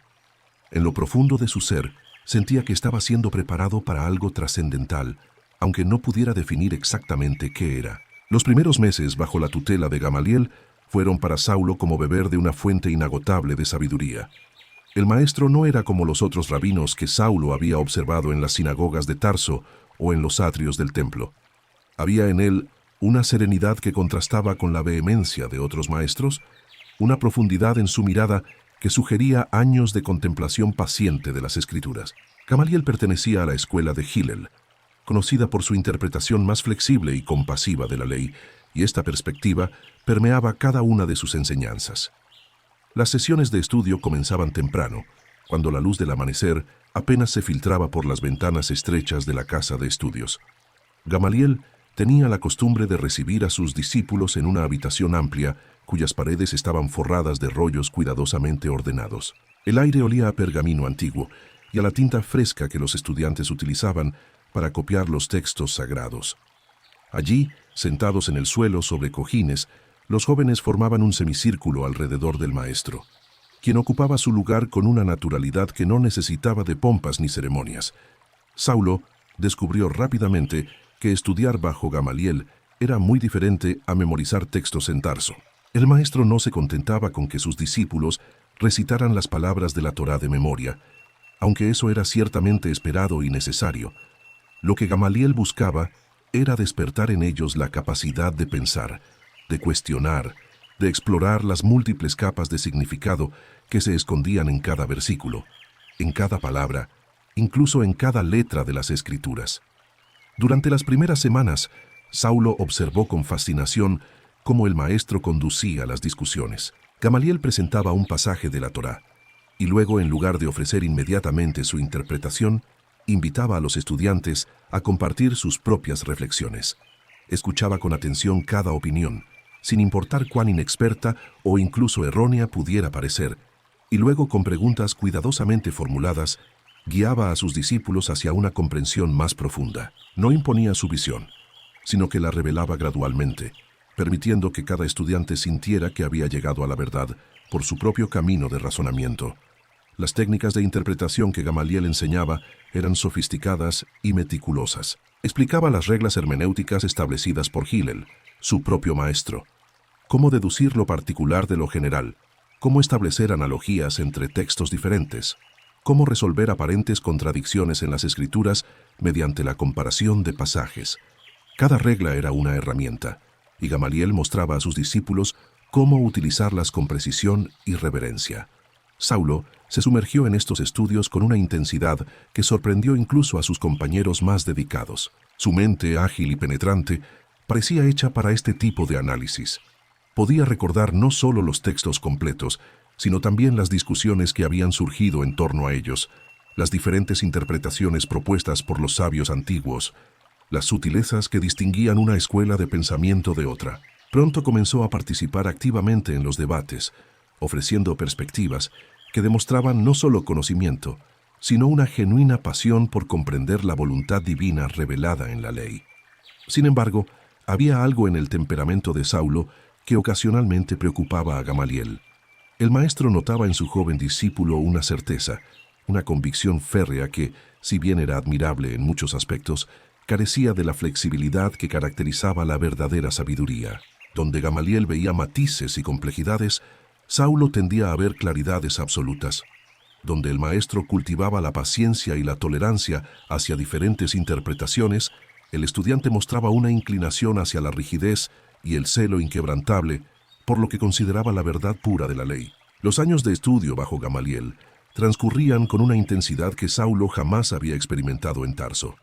En lo profundo de su ser, sentía que estaba siendo preparado para algo trascendental, aunque no pudiera definir exactamente qué era. Los primeros meses bajo la tutela de Gamaliel fueron para Saulo como beber de una fuente inagotable de sabiduría. El maestro no era como los otros rabinos que Saulo había observado en las sinagogas de Tarso o en los atrios del templo. Había en él una serenidad que contrastaba con la vehemencia de otros maestros, una profundidad en su mirada que sugería años de contemplación paciente de las Escrituras. Gamaliel pertenecía a la escuela de Hillel, conocida por su interpretación más flexible y compasiva de la ley, y esta perspectiva permeaba cada una de sus enseñanzas. Las sesiones de estudio comenzaban temprano, cuando la luz del amanecer apenas se filtraba por las ventanas estrechas de la casa de estudios. Gamaliel tenía la costumbre de recibir a sus discípulos en una habitación amplia, cuyas paredes estaban forradas de rollos cuidadosamente ordenados. El aire olía a pergamino antiguo y a la tinta fresca que los estudiantes utilizaban para copiar los textos sagrados. Allí, sentados en el suelo sobre cojines, los jóvenes formaban un semicírculo alrededor del maestro, quien ocupaba su lugar con una naturalidad que no necesitaba de pompas ni ceremonias. Saulo descubrió rápidamente que estudiar bajo Gamaliel era muy diferente a memorizar textos en Tarso. El maestro no se contentaba con que sus discípulos recitaran las palabras de la Torá de memoria, aunque eso era ciertamente esperado y necesario. Lo que Gamaliel buscaba era despertar en ellos la capacidad de pensar, de cuestionar, de explorar las múltiples capas de significado que se escondían en cada versículo, en cada palabra, incluso en cada letra de las Escrituras. Durante las primeras semanas, Saulo observó con fascinación cómo el maestro conducía las discusiones. Gamaliel presentaba un pasaje de la Torá, y luego, en lugar de ofrecer inmediatamente su interpretación, invitaba a los estudiantes a compartir sus propias reflexiones. Escuchaba con atención cada opinión, sin importar cuán inexperta o incluso errónea pudiera parecer, y luego, con preguntas cuidadosamente formuladas, guiaba a sus discípulos hacia una comprensión más profunda. No imponía su visión, sino que la revelaba gradualmente, permitiendo que cada estudiante sintiera que había llegado a la verdad por su propio camino de razonamiento. Las técnicas de interpretación que Gamaliel enseñaba eran sofisticadas y meticulosas. Explicaba las reglas hermenéuticas establecidas por Hillel, su propio maestro. Cómo deducir lo particular de lo general, cómo establecer analogías entre textos diferentes, cómo resolver aparentes contradicciones en las Escrituras mediante la comparación de pasajes. Cada regla era una herramienta, y Gamaliel mostraba a sus discípulos cómo utilizarlas con precisión y reverencia. Saulo se sumergió en estos estudios con una intensidad que sorprendió incluso a sus compañeros más dedicados. Su mente, ágil y penetrante, parecía hecha para este tipo de análisis. Podía recordar no solo los textos completos, sino también las discusiones que habían surgido en torno a ellos, las diferentes interpretaciones propuestas por los sabios antiguos, las sutilezas que distinguían una escuela de pensamiento de otra. Pronto comenzó a participar activamente en los debates, ofreciendo perspectivas que demostraban no solo conocimiento, sino una genuina pasión por comprender la voluntad divina revelada en la ley. Sin embargo, había algo en el temperamento de Saulo que ocasionalmente preocupaba a Gamaliel. El maestro notaba en su joven discípulo una certeza, una convicción férrea que, si bien era admirable en muchos aspectos, carecía de la flexibilidad que caracterizaba la verdadera sabiduría. Donde Gamaliel veía matices y complejidades, Saulo tendía a ver claridades absolutas. Donde el maestro cultivaba la paciencia y la tolerancia hacia diferentes interpretaciones, el estudiante mostraba una inclinación hacia la rigidez y el celo inquebrantable por lo que consideraba la verdad pura de la ley. Los años de estudio bajo Gamaliel transcurrían con una intensidad que Saulo jamás había experimentado en Tarso.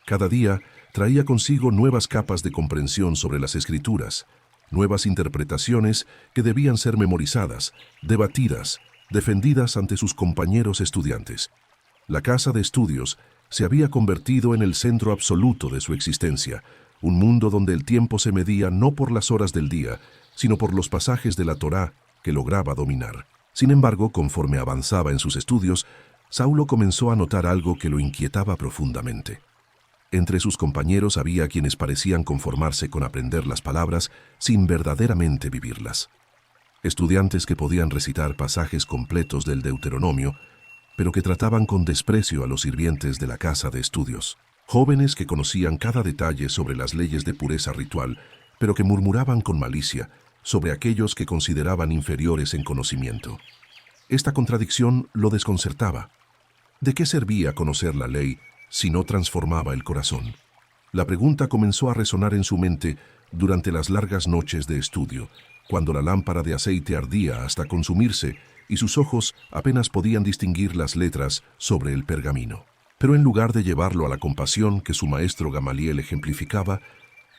Cada día traía consigo nuevas capas de comprensión sobre las Escrituras, nuevas interpretaciones que debían ser memorizadas, debatidas, defendidas ante sus compañeros estudiantes. La casa de estudios se había convertido en el centro absoluto de su existencia, un mundo donde el tiempo se medía no por las horas del día, sino por los pasajes de la Torá que lograba dominar. Sin embargo, conforme avanzaba en sus estudios, Saulo comenzó a notar algo que lo inquietaba profundamente. Entre sus compañeros había quienes parecían conformarse con aprender las palabras sin verdaderamente vivirlas. Estudiantes que podían recitar pasajes completos del Deuteronomio, pero que trataban con desprecio a los sirvientes de la casa de estudios. Jóvenes que conocían cada detalle sobre las leyes de pureza ritual, pero que murmuraban con malicia sobre aquellos que consideraban inferiores en conocimiento. Esta contradicción lo desconcertaba. ¿De qué servía conocer la ley si no transformaba el corazón? La pregunta comenzó a resonar en su mente durante las largas noches de estudio, cuando la lámpara de aceite ardía hasta consumirse y sus ojos apenas podían distinguir las letras sobre el pergamino. Pero en lugar de llevarlo a la compasión que su maestro Gamaliel ejemplificaba,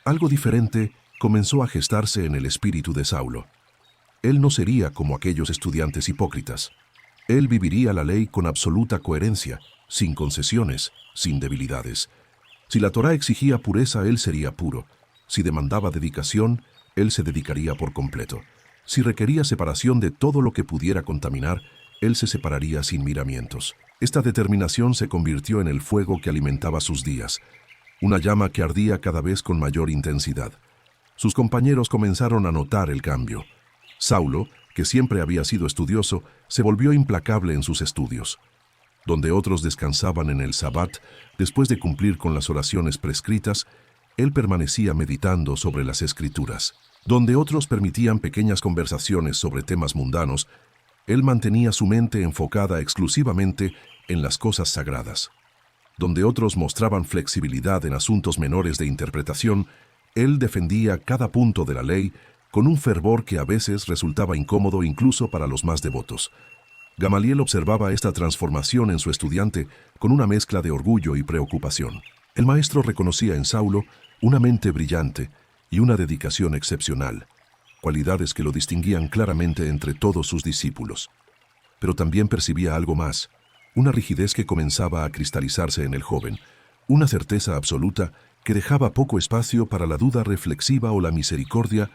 algo diferente comenzó a gestarse en el espíritu de Saulo. Él no sería como aquellos estudiantes hipócritas. Él viviría la ley con absoluta coherencia, sin concesiones, sin debilidades. Si la Torá exigía pureza, él sería puro. Si demandaba dedicación, él se dedicaría por completo. Si requería separación de todo lo que pudiera contaminar, él se separaría sin miramientos. Esta determinación se convirtió en el fuego que alimentaba sus días, una llama que ardía cada vez con mayor intensidad. Sus compañeros comenzaron a notar el cambio. Saulo, que siempre había sido estudioso, se volvió implacable en sus estudios. Donde otros descansaban en el Sabbat, después de cumplir con las oraciones prescritas, él permanecía meditando sobre las Escrituras. Donde otros permitían pequeñas conversaciones sobre temas mundanos, él mantenía su mente enfocada exclusivamente en las cosas sagradas. Donde otros mostraban flexibilidad en asuntos menores de interpretación, él defendía cada punto de la ley con un fervor que a veces resultaba incómodo incluso para los más devotos. Gamaliel observaba esta transformación en su estudiante con una mezcla de orgullo y preocupación. El maestro reconocía en Saulo una mente brillante y una dedicación excepcional, cualidades que lo distinguían claramente entre todos sus discípulos. Pero también percibía algo más, una rigidez que comenzaba a cristalizarse en el joven, una certeza absoluta que dejaba poco espacio para la duda reflexiva o la misericordia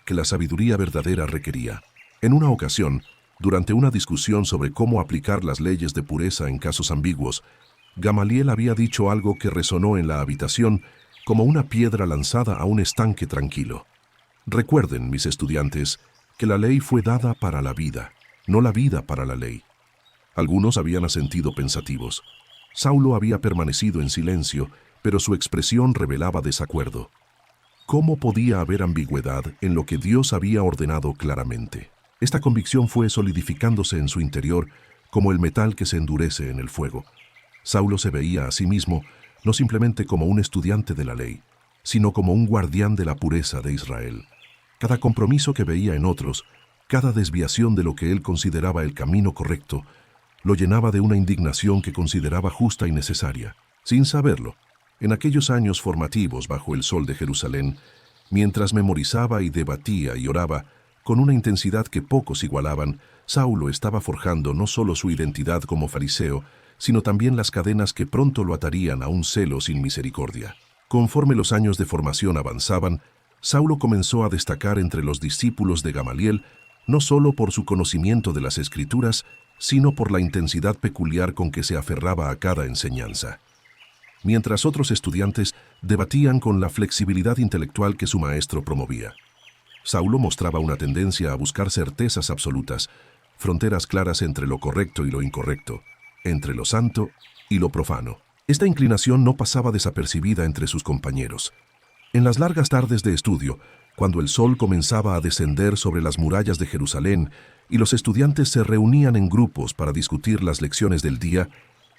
que la sabiduría verdadera requería. En una ocasión, durante una discusión sobre cómo aplicar las leyes de pureza en casos ambiguos, Gamaliel había dicho algo que resonó en la habitación como una piedra lanzada a un estanque tranquilo. Recuerden, mis estudiantes, que la ley fue dada para la vida, no la vida para la ley. Algunos habían asentido pensativos. Saulo había permanecido en silencio, pero su expresión revelaba desacuerdo. ¿Cómo podía haber ambigüedad en lo que Dios había ordenado claramente? Esta convicción fue solidificándose en su interior como el metal que se endurece en el fuego. Saulo se veía a sí mismo no simplemente como un estudiante de la ley, sino como un guardián de la pureza de Israel. Cada compromiso que veía en otros, cada desviación de lo que él consideraba el camino correcto, lo llenaba de una indignación que consideraba justa y necesaria. Sin saberlo, en aquellos años formativos bajo el sol de Jerusalén, mientras memorizaba y debatía y oraba, con una intensidad que pocos igualaban, Saulo estaba forjando no solo su identidad como fariseo, sino también las cadenas que pronto lo atarían a un celo sin misericordia. Conforme los años de formación avanzaban, Saulo comenzó a destacar entre los discípulos de Gamaliel, no solo por su conocimiento de las Escrituras, sino por la intensidad peculiar con que se aferraba a cada enseñanza. Mientras otros estudiantes debatían con la flexibilidad intelectual que su maestro promovía. Saulo mostraba una tendencia a buscar certezas absolutas, fronteras claras entre lo correcto y lo incorrecto, entre lo santo y lo profano. Esta inclinación no pasaba desapercibida entre sus compañeros. En las largas tardes de estudio, cuando el sol comenzaba a descender sobre las murallas de Jerusalén y los estudiantes se reunían en grupos para discutir las lecciones del día,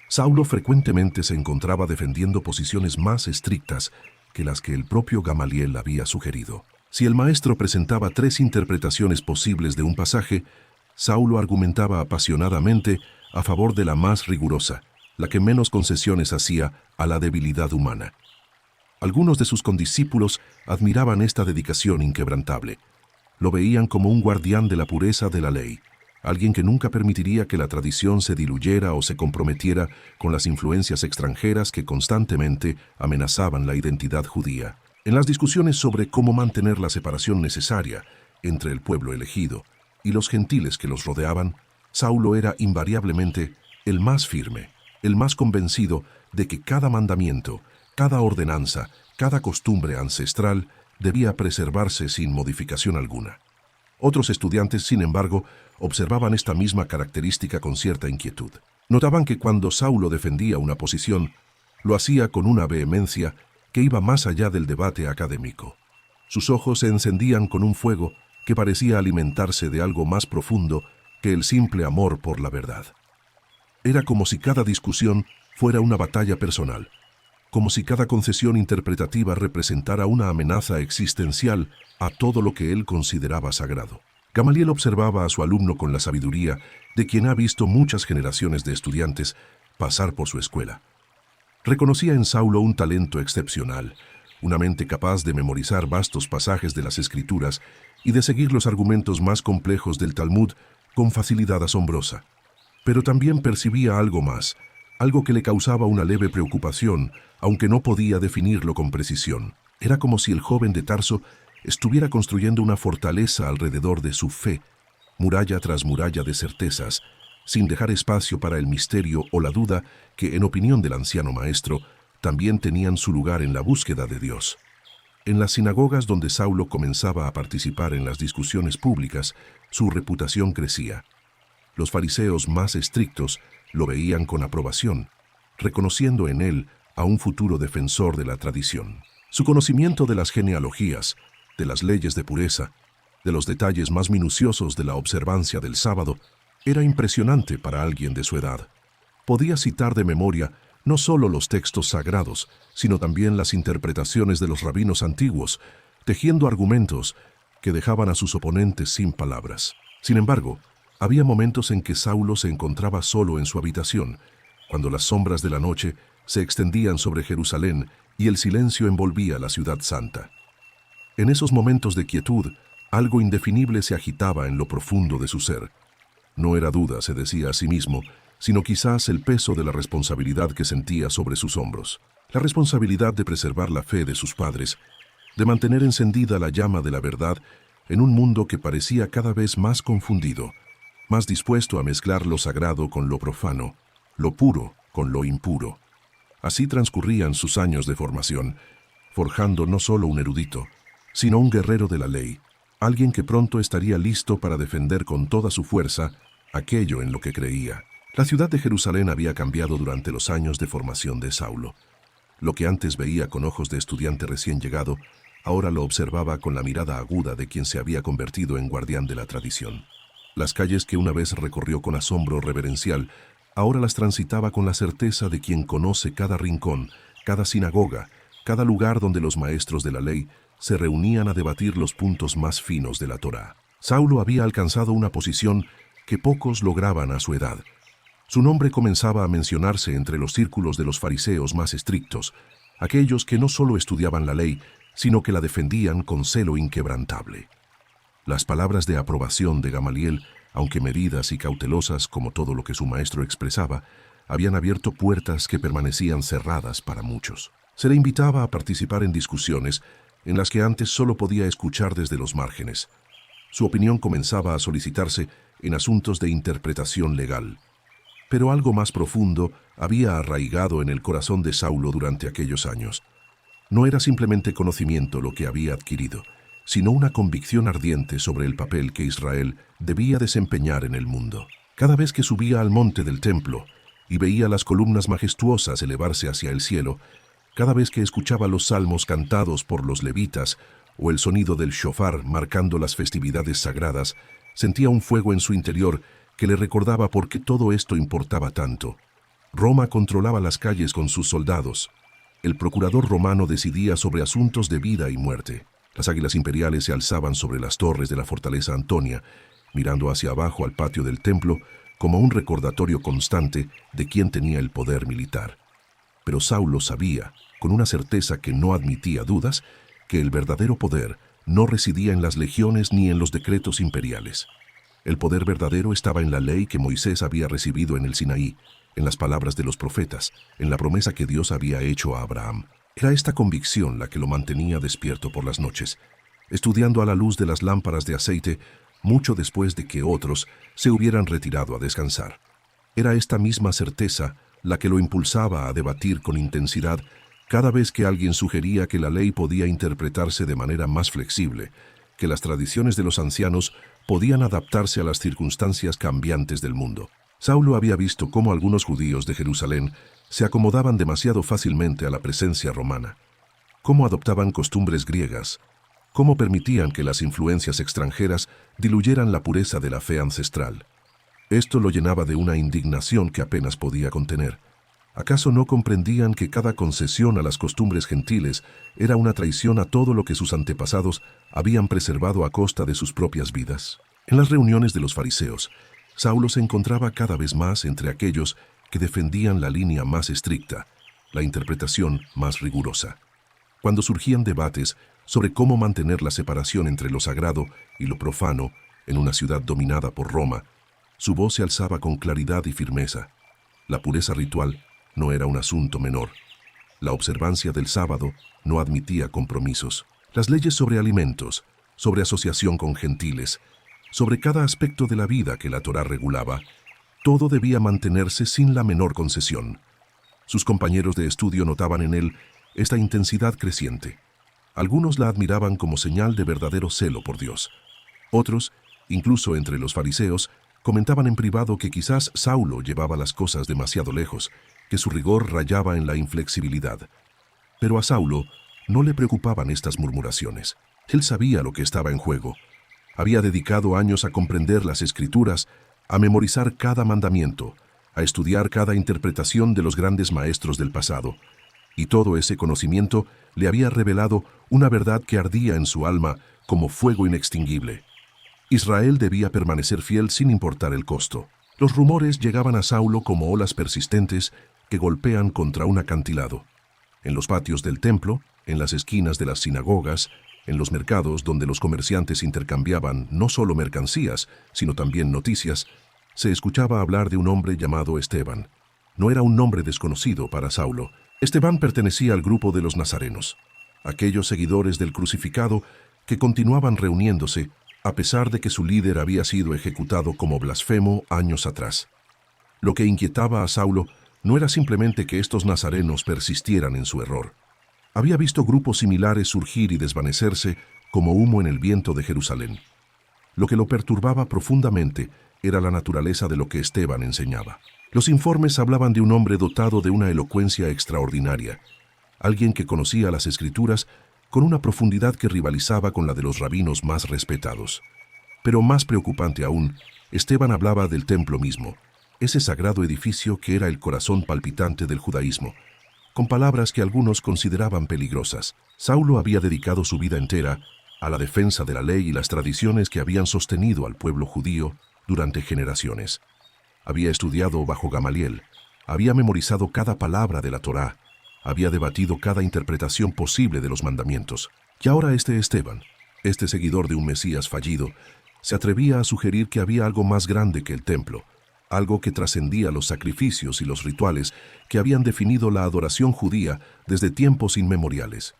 Saulo frecuentemente se encontraba defendiendo posiciones más estrictas que las que el propio Gamaliel había sugerido. Si el maestro presentaba 3 interpretaciones posibles de un pasaje, Saulo argumentaba apasionadamente a favor de la más rigurosa, la que menos concesiones hacía a la debilidad humana. Algunos de sus condiscípulos admiraban esta dedicación inquebrantable. Lo veían como un guardián de la pureza de la ley, alguien que nunca permitiría que la tradición se diluyera o se comprometiera con las influencias extranjeras que constantemente amenazaban la identidad judía. En las discusiones sobre cómo mantener la separación necesaria entre el pueblo elegido y los gentiles que los rodeaban, Saulo era invariablemente el más firme, el más convencido de que cada mandamiento, cada ordenanza, cada costumbre ancestral debía preservarse sin modificación alguna. Otros estudiantes, sin embargo, observaban esta misma característica con cierta inquietud. Notaban que cuando Saulo defendía una posición, lo hacía con una vehemencia que iba más allá del debate académico. Sus ojos se encendían con un fuego que parecía alimentarse de algo más profundo que el simple amor por la verdad. Era como si cada discusión fuera una batalla personal, como si cada concesión interpretativa representara una amenaza existencial a todo lo que él consideraba sagrado. Gamaliel observaba a su alumno con la sabiduría de quien ha visto muchas generaciones de estudiantes pasar por su escuela. Reconocía en Saulo un talento excepcional, una mente capaz de memorizar vastos pasajes de las Escrituras y de seguir los argumentos más complejos del Talmud con facilidad asombrosa. Pero también percibía algo más, algo que le causaba una leve preocupación, aunque no podía definirlo con precisión. Era como si el joven de Tarso estuviera construyendo una fortaleza alrededor de su fe, muralla tras muralla de certezas, sin dejar espacio para el misterio o la duda que, en opinión del anciano maestro, también tenían su lugar en la búsqueda de Dios. En las sinagogas donde Saulo comenzaba a participar en las discusiones públicas, su reputación crecía. Los fariseos más estrictos lo veían con aprobación, reconociendo en él a un futuro defensor de la tradición. Su conocimiento de las genealogías, de las leyes de pureza, de los detalles más minuciosos de la observancia del sábado, era impresionante para alguien de su edad. Podía citar de memoria no solo los textos sagrados, sino también las interpretaciones de los rabinos antiguos, tejiendo argumentos que dejaban a sus oponentes sin palabras. Sin embargo, había momentos en que Saulo se encontraba solo en su habitación, cuando las sombras de la noche se extendían sobre Jerusalén y el silencio envolvía la ciudad santa. En esos momentos de quietud, algo indefinible se agitaba en lo profundo de su ser. No era duda, se decía a sí mismo, sino quizás el peso de la responsabilidad que sentía sobre sus hombros. La responsabilidad de preservar la fe de sus padres, de mantener encendida la llama de la verdad en un mundo que parecía cada vez más confundido, más dispuesto a mezclar lo sagrado con lo profano, lo puro con lo impuro. Así transcurrían sus años de formación, forjando no solo un erudito, sino un guerrero de la ley, alguien que pronto estaría listo para defender con toda su fuerza aquello en lo que creía. La ciudad de Jerusalén había cambiado durante los años de formación de Saulo. Lo que antes veía con ojos de estudiante recién llegado, ahora lo observaba con la mirada aguda de quien se había convertido en guardián de la tradición. Las calles que una vez recorrió con asombro reverencial, ahora las transitaba con la certeza de quien conoce cada rincón, cada sinagoga, cada lugar donde los maestros de la ley se reunían a debatir los puntos más finos de la Torá. Saulo había alcanzado una posición que pocos lograban a su edad. Su nombre comenzaba a mencionarse entre los círculos de los fariseos más estrictos, aquellos que no solo estudiaban la ley, sino que la defendían con celo inquebrantable. Las palabras de aprobación de Gamaliel, aunque medidas y cautelosas como todo lo que su maestro expresaba, habían abierto puertas que permanecían cerradas para muchos. Se le invitaba a participar en discusiones en las que antes solo podía escuchar desde los márgenes. Su opinión comenzaba a solicitarse en asuntos de interpretación legal. Pero algo más profundo había arraigado en el corazón de Saulo durante aquellos años. No era simplemente conocimiento lo que había adquirido, sino una convicción ardiente sobre el papel que Israel debía desempeñar en el mundo. Cada vez que subía al monte del templo y veía las columnas majestuosas elevarse hacia el cielo, cada vez que escuchaba los salmos cantados por los levitas o el sonido del shofar marcando las festividades sagradas, sentía un fuego en su interior que le recordaba por qué todo esto importaba tanto. Roma controlaba las calles con sus soldados. El procurador romano decidía sobre asuntos de vida y muerte. Las águilas imperiales se alzaban sobre las torres de la fortaleza Antonia, mirando hacia abajo al patio del templo como un recordatorio constante de quién tenía el poder militar. Pero Saulo sabía, con una certeza que no admitía dudas, que el verdadero poder no residía en las legiones ni en los decretos imperiales. El poder verdadero estaba en la ley que Moisés había recibido en el Sinaí, en las palabras de los profetas, en la promesa que Dios había hecho a Abraham. Era esta convicción la que lo mantenía despierto por las noches, estudiando a la luz de las lámparas de aceite mucho después de que otros se hubieran retirado a descansar. Era esta misma certeza la que lo impulsaba a debatir con intensidad cada vez que alguien sugería que la ley podía interpretarse de manera más flexible, que las tradiciones de los ancianos podían adaptarse a las circunstancias cambiantes del mundo. Saulo había visto cómo algunos judíos de Jerusalén se acomodaban demasiado fácilmente a la presencia romana, cómo adoptaban costumbres griegas, cómo permitían que las influencias extranjeras diluyeran la pureza de la fe ancestral. Esto lo llenaba de una indignación que apenas podía contener. ¿Acaso no comprendían que cada concesión a las costumbres gentiles era una traición a todo lo que sus antepasados habían preservado a costa de sus propias vidas? En las reuniones de los fariseos, Saulo se encontraba cada vez más entre aquellos que defendían la línea más estricta, la interpretación más rigurosa. Cuando surgían debates sobre cómo mantener la separación entre lo sagrado y lo profano en una ciudad dominada por Roma, su voz se alzaba con claridad y firmeza. La pureza ritual no era un asunto menor. La observancia del sábado no admitía compromisos. Las leyes sobre alimentos, sobre asociación con gentiles, sobre cada aspecto de la vida que la Torá regulaba, todo debía mantenerse sin la menor concesión. Sus compañeros de estudio notaban en él esta intensidad creciente. Algunos la admiraban como señal de verdadero celo por Dios. Otros, incluso entre los fariseos, comentaban en privado que quizás Saulo llevaba las cosas demasiado lejos, que su rigor rayaba en la inflexibilidad. Pero a Saulo no le preocupaban estas murmuraciones. Él sabía lo que estaba en juego. Había dedicado años a comprender las Escrituras, a memorizar cada mandamiento, a estudiar cada interpretación de los grandes maestros del pasado. Y todo ese conocimiento le había revelado una verdad que ardía en su alma como fuego inextinguible. Israel debía permanecer fiel sin importar el costo. Los rumores llegaban a Saulo como olas persistentes que golpean contra un acantilado. En los patios del templo, en las esquinas de las sinagogas, en los mercados donde los comerciantes intercambiaban no solo mercancías, sino también noticias, se escuchaba hablar de un hombre llamado Esteban. No era un nombre desconocido para Saulo. Esteban pertenecía al grupo de los nazarenos, aquellos seguidores del crucificado que continuaban reuniéndose a pesar de que su líder había sido ejecutado como blasfemo años atrás. Lo que inquietaba a Saulo no era simplemente que estos nazarenos persistieran en su error. Había visto grupos similares surgir y desvanecerse como humo en el viento de Jerusalén. Lo que lo perturbaba profundamente era la naturaleza de lo que Esteban enseñaba. Los informes hablaban de un hombre dotado de una elocuencia extraordinaria, alguien que conocía las Escrituras con una profundidad que rivalizaba con la de los rabinos más respetados. Pero más preocupante aún, Esteban hablaba del templo mismo, ese sagrado edificio que era el corazón palpitante del judaísmo, con palabras que algunos consideraban peligrosas. Saulo había dedicado su vida entera a la defensa de la ley y las tradiciones que habían sostenido al pueblo judío durante generaciones. Había estudiado bajo Gamaliel, había memorizado cada palabra de la Torá, había debatido cada interpretación posible de los mandamientos. Y ahora este Esteban, este seguidor de un Mesías fallido, se atrevía a sugerir que había algo más grande que el templo, algo que trascendía los sacrificios y los rituales que habían definido la adoración judía desde tiempos inmemoriales.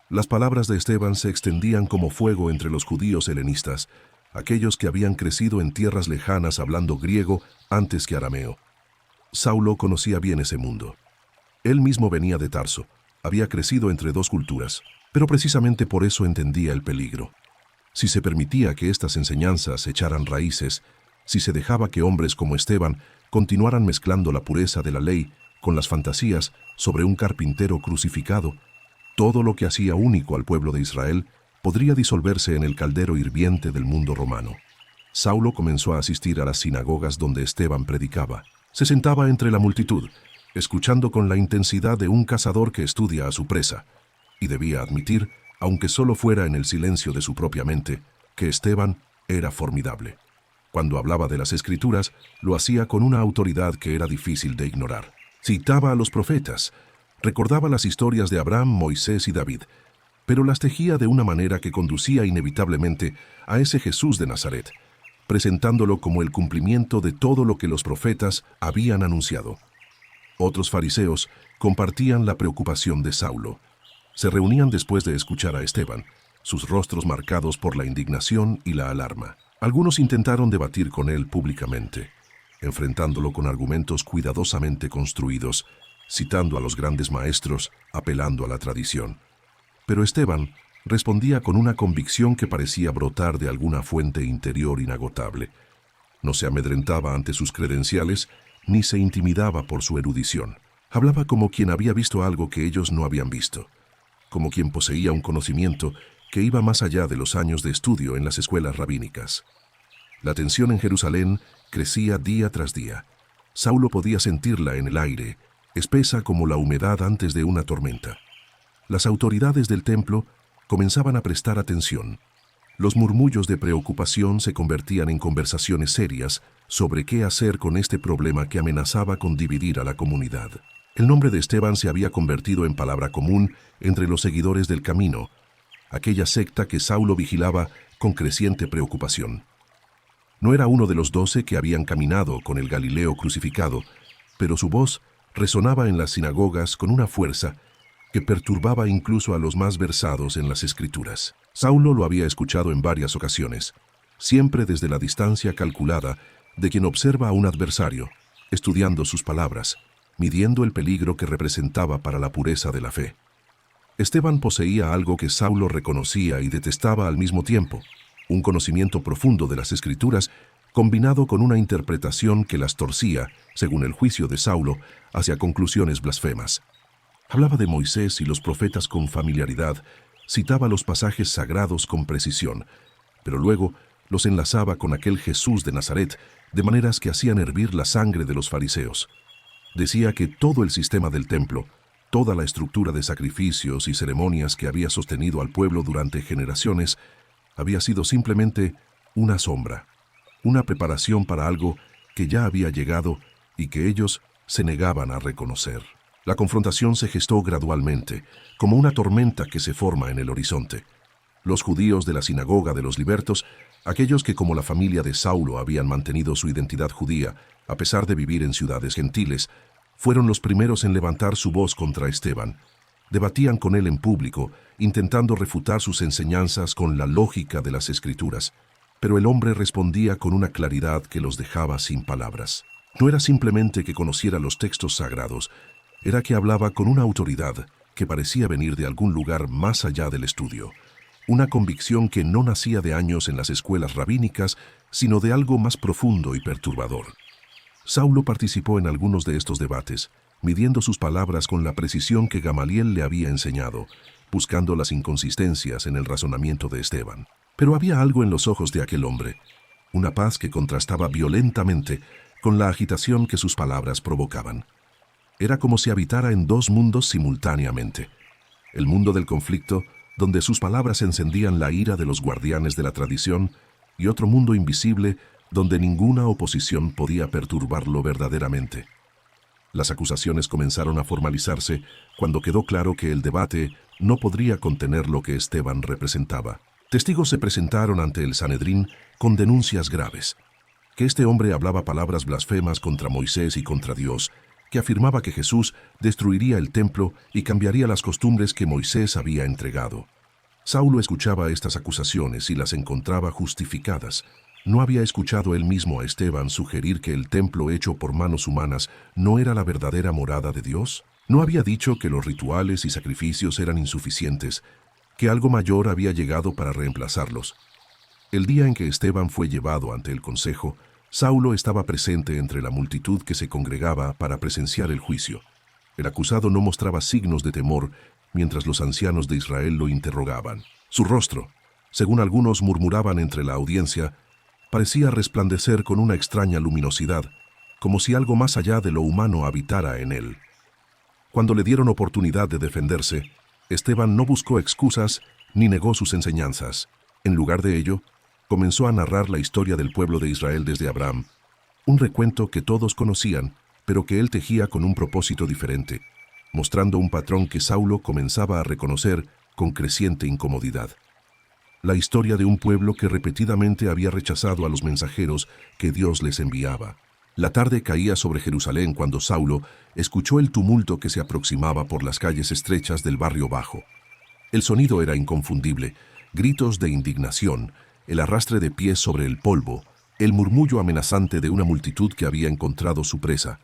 Las palabras de Esteban se extendían como fuego entre los judíos helenistas, aquellos que habían crecido en tierras lejanas hablando griego antes que arameo. Saulo conocía bien ese mundo. Él mismo venía de Tarso, había crecido entre dos culturas, pero precisamente por eso entendía el peligro. Si se permitía que estas enseñanzas echaran raíces, si se dejaba que hombres como Esteban continuaran mezclando la pureza de la ley con las fantasías sobre un carpintero crucificado, todo lo que hacía único al pueblo de Israel podría disolverse en el caldero hirviente del mundo romano. Saulo comenzó a asistir a las sinagogas donde Esteban predicaba. Se sentaba entre la multitud, escuchando con la intensidad de un cazador que estudia a su presa, y debía admitir, aunque solo fuera en el silencio de su propia mente, que Esteban era formidable. Cuando hablaba de las Escrituras, lo hacía con una autoridad que era difícil de ignorar. Citaba a los profetas, recordaba las historias de Abraham, Moisés y David, pero las tejía de una manera que conducía inevitablemente a ese Jesús de Nazaret, presentándolo como el cumplimiento de todo lo que los profetas habían anunciado. Otros fariseos compartían la preocupación de Saulo. Se reunían después de escuchar a Esteban, sus rostros marcados por la indignación y la alarma. Algunos intentaron debatir con él públicamente, enfrentándolo con argumentos cuidadosamente construidos, citando a los grandes maestros, apelando a la tradición. Pero Esteban respondía con una convicción que parecía brotar de alguna fuente interior inagotable. No se amedrentaba ante sus credenciales, ni se intimidaba por su erudición. Hablaba como quien había visto algo que ellos no habían visto, como quien poseía un conocimiento que iba más allá de los años de estudio en las escuelas rabínicas. La tensión en Jerusalén crecía día tras día. Saulo podía sentirla en el aire, espesa como la humedad antes de una tormenta. Las autoridades del templo comenzaban a prestar atención. Los murmullos de preocupación se convertían en conversaciones serias sobre qué hacer con este problema que amenazaba con dividir a la comunidad. El nombre de Esteban se había convertido en palabra común entre los seguidores del camino, aquella secta que Saulo vigilaba con creciente preocupación. No era uno de los 12 que habían caminado con el Galileo crucificado, pero su voz resonaba en las sinagogas con una fuerza que perturbaba incluso a los más versados en las Escrituras. Saulo lo había escuchado en varias ocasiones, siempre desde la distancia calculada de quien observa a un adversario, estudiando sus palabras, midiendo el peligro que representaba para la pureza de la fe. Esteban poseía algo que Saulo reconocía y detestaba al mismo tiempo, un conocimiento profundo de las Escrituras combinado con una interpretación que las torcía, según el juicio de Saulo, hacia conclusiones blasfemas. Hablaba de Moisés y los profetas con familiaridad, citaba los pasajes sagrados con precisión, pero luego los enlazaba con aquel Jesús de Nazaret, de maneras que hacían hervir la sangre de los fariseos. Decía que todo el sistema del templo, toda la estructura de sacrificios y ceremonias que había sostenido al pueblo durante generaciones, había sido simplemente una sombra, una preparación para algo que ya había llegado y que ellos se negaban a reconocer. La confrontación se gestó gradualmente, como una tormenta que se forma en el horizonte. Los judíos de la sinagoga de los libertos, aquellos que como la familia de Saulo habían mantenido su identidad judía, a pesar de vivir en ciudades gentiles, fueron los primeros en levantar su voz contra Esteban. Debatían con él en público, intentando refutar sus enseñanzas con la lógica de las Escrituras, pero el hombre respondía con una claridad que los dejaba sin palabras. No era simplemente que conociera los textos sagrados, era que hablaba con una autoridad que parecía venir de algún lugar más allá del estudio, una convicción que no nacía de años en las escuelas rabínicas, sino de algo más profundo y perturbador. Saulo participó en algunos de estos debates, midiendo sus palabras con la precisión que Gamaliel le había enseñado, buscando las inconsistencias en el razonamiento de Esteban. Pero había algo en los ojos de aquel hombre, una paz que contrastaba violentamente con la agitación que sus palabras provocaban. Era como si habitara en dos mundos simultáneamente. El mundo del conflicto, donde sus palabras encendían la ira de los guardianes de la tradición, y otro mundo invisible, donde ninguna oposición podía perturbarlo verdaderamente. Las acusaciones comenzaron a formalizarse cuando quedó claro que el debate no podría contener lo que Esteban representaba. Testigos se presentaron ante el Sanedrín con denuncias graves, que este hombre hablaba palabras blasfemas contra Moisés y contra Dios, que afirmaba que Jesús destruiría el templo y cambiaría las costumbres que Moisés había entregado. Saulo escuchaba estas acusaciones y las encontraba justificadas. ¿No había escuchado él mismo a Esteban sugerir que el templo hecho por manos humanas no era la verdadera morada de Dios? ¿No había dicho que los rituales y sacrificios eran insuficientes, que algo mayor había llegado para reemplazarlos? El día en que Esteban fue llevado ante el consejo, Saulo estaba presente entre la multitud que se congregaba para presenciar el juicio. El acusado no mostraba signos de temor mientras los ancianos de Israel lo interrogaban. Su rostro, según algunos murmuraban entre la audiencia, parecía resplandecer con una extraña luminosidad, como si algo más allá de lo humano habitara en él. Cuando le dieron oportunidad de defenderse, Esteban no buscó excusas ni negó sus enseñanzas. En lugar de ello, comenzó a narrar la historia del pueblo de Israel desde Abraham, un recuento que todos conocían, pero que él tejía con un propósito diferente, mostrando un patrón que Saulo comenzaba a reconocer con creciente incomodidad. La historia de un pueblo que repetidamente había rechazado a los mensajeros que Dios les enviaba. La tarde caía sobre Jerusalén cuando Saulo escuchó el tumulto que se aproximaba por las calles estrechas del barrio bajo. El sonido era inconfundible, gritos de indignación, el arrastre de pies sobre el polvo, el murmullo amenazante de una multitud que había encontrado su presa.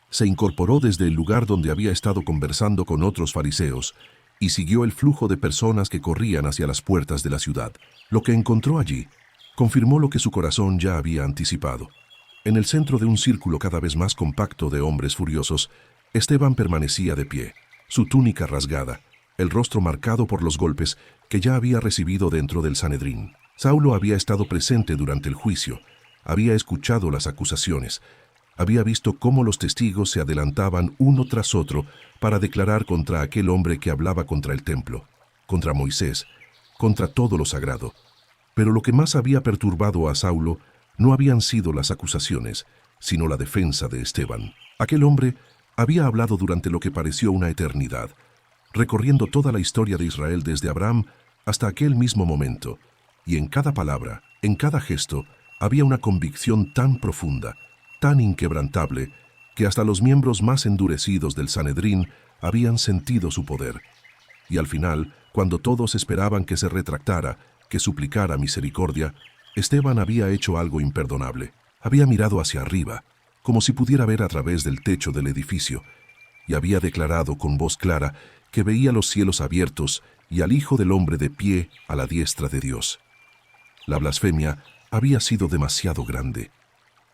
Se incorporó desde el lugar donde había estado conversando con otros fariseos y siguió el flujo de personas que corrían hacia las puertas de la ciudad. Lo que encontró allí confirmó lo que su corazón ya había anticipado. En el centro de un círculo cada vez más compacto de hombres furiosos, Esteban permanecía de pie, su túnica rasgada, el rostro marcado por los golpes que ya había recibido dentro del Sanedrín. Saulo había estado presente durante el juicio, había escuchado las acusaciones, había visto cómo los testigos se adelantaban uno tras otro para declarar contra aquel hombre que hablaba contra el templo, contra Moisés, contra todo lo sagrado. Pero lo que más había perturbado a Saulo no habían sido las acusaciones, sino la defensa de Esteban. Aquel hombre había hablado durante lo que pareció una eternidad, recorriendo toda la historia de Israel desde Abraham hasta aquel mismo momento, y en cada palabra, en cada gesto, había una convicción tan profunda, tan inquebrantable, que hasta los miembros más endurecidos del Sanedrín habían sentido su poder. Y al final, cuando todos esperaban que se retractara, que suplicara misericordia, Esteban había hecho algo imperdonable. Había mirado hacia arriba, como si pudiera ver a través del techo del edificio, y había declarado con voz clara que veía los cielos abiertos y al Hijo del Hombre de pie a la diestra de Dios. La blasfemia había sido demasiado grande.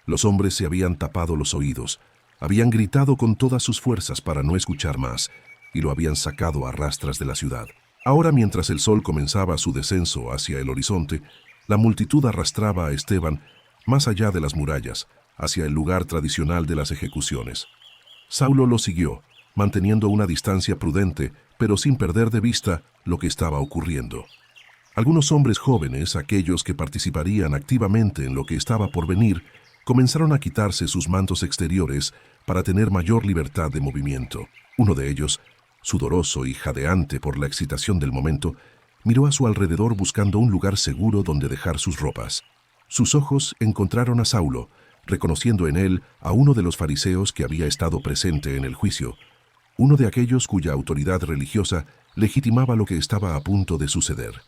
Los hombres se habían tapado los oídos, habían gritado con todas sus fuerzas para no escuchar más, y lo habían sacado a rastras de la ciudad. Ahora, mientras el sol comenzaba su descenso hacia el horizonte, la multitud arrastraba a Esteban más allá de las murallas, hacia el lugar tradicional de las ejecuciones. Saulo lo siguió, manteniendo una distancia prudente, pero sin perder de vista lo que estaba ocurriendo. Algunos hombres jóvenes, aquellos que participarían activamente en lo que estaba por venir, comenzaron a quitarse sus mantos exteriores para tener mayor libertad de movimiento. Uno de ellos, sudoroso y jadeante por la excitación del momento, miró a su alrededor buscando un lugar seguro donde dejar sus ropas. Sus ojos encontraron a Saulo, reconociendo en él a uno de los fariseos que había estado presente en el juicio, uno de aquellos cuya autoridad religiosa legitimaba lo que estaba a punto de suceder.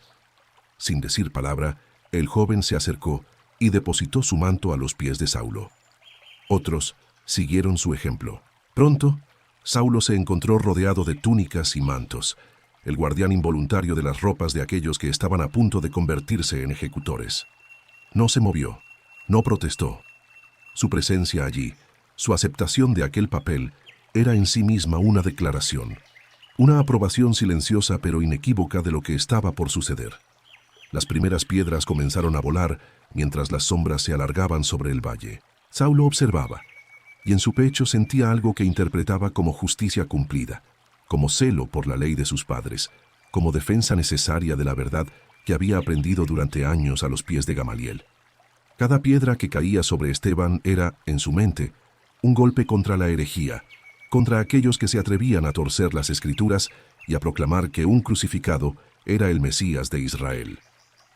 Sin decir palabra, el joven se acercó y depositó su manto a los pies de Saulo. Otros siguieron su ejemplo. Pronto, Saulo se encontró rodeado de túnicas y mantos, el guardián involuntario de las ropas de aquellos que estaban a punto de convertirse en ejecutores. No se movió, no protestó. Su presencia allí, su aceptación de aquel papel, era en sí misma una declaración, una aprobación silenciosa pero inequívoca de lo que estaba por suceder. Las primeras piedras comenzaron a volar mientras las sombras se alargaban sobre el valle. Saulo observaba, y en su pecho sentía algo que interpretaba como justicia cumplida, como celo por la ley de sus padres, como defensa necesaria de la verdad que había aprendido durante años a los pies de Gamaliel. Cada piedra que caía sobre Esteban era, en su mente, un golpe contra la herejía, contra aquellos que se atrevían a torcer las Escrituras y a proclamar que un crucificado era el Mesías de Israel.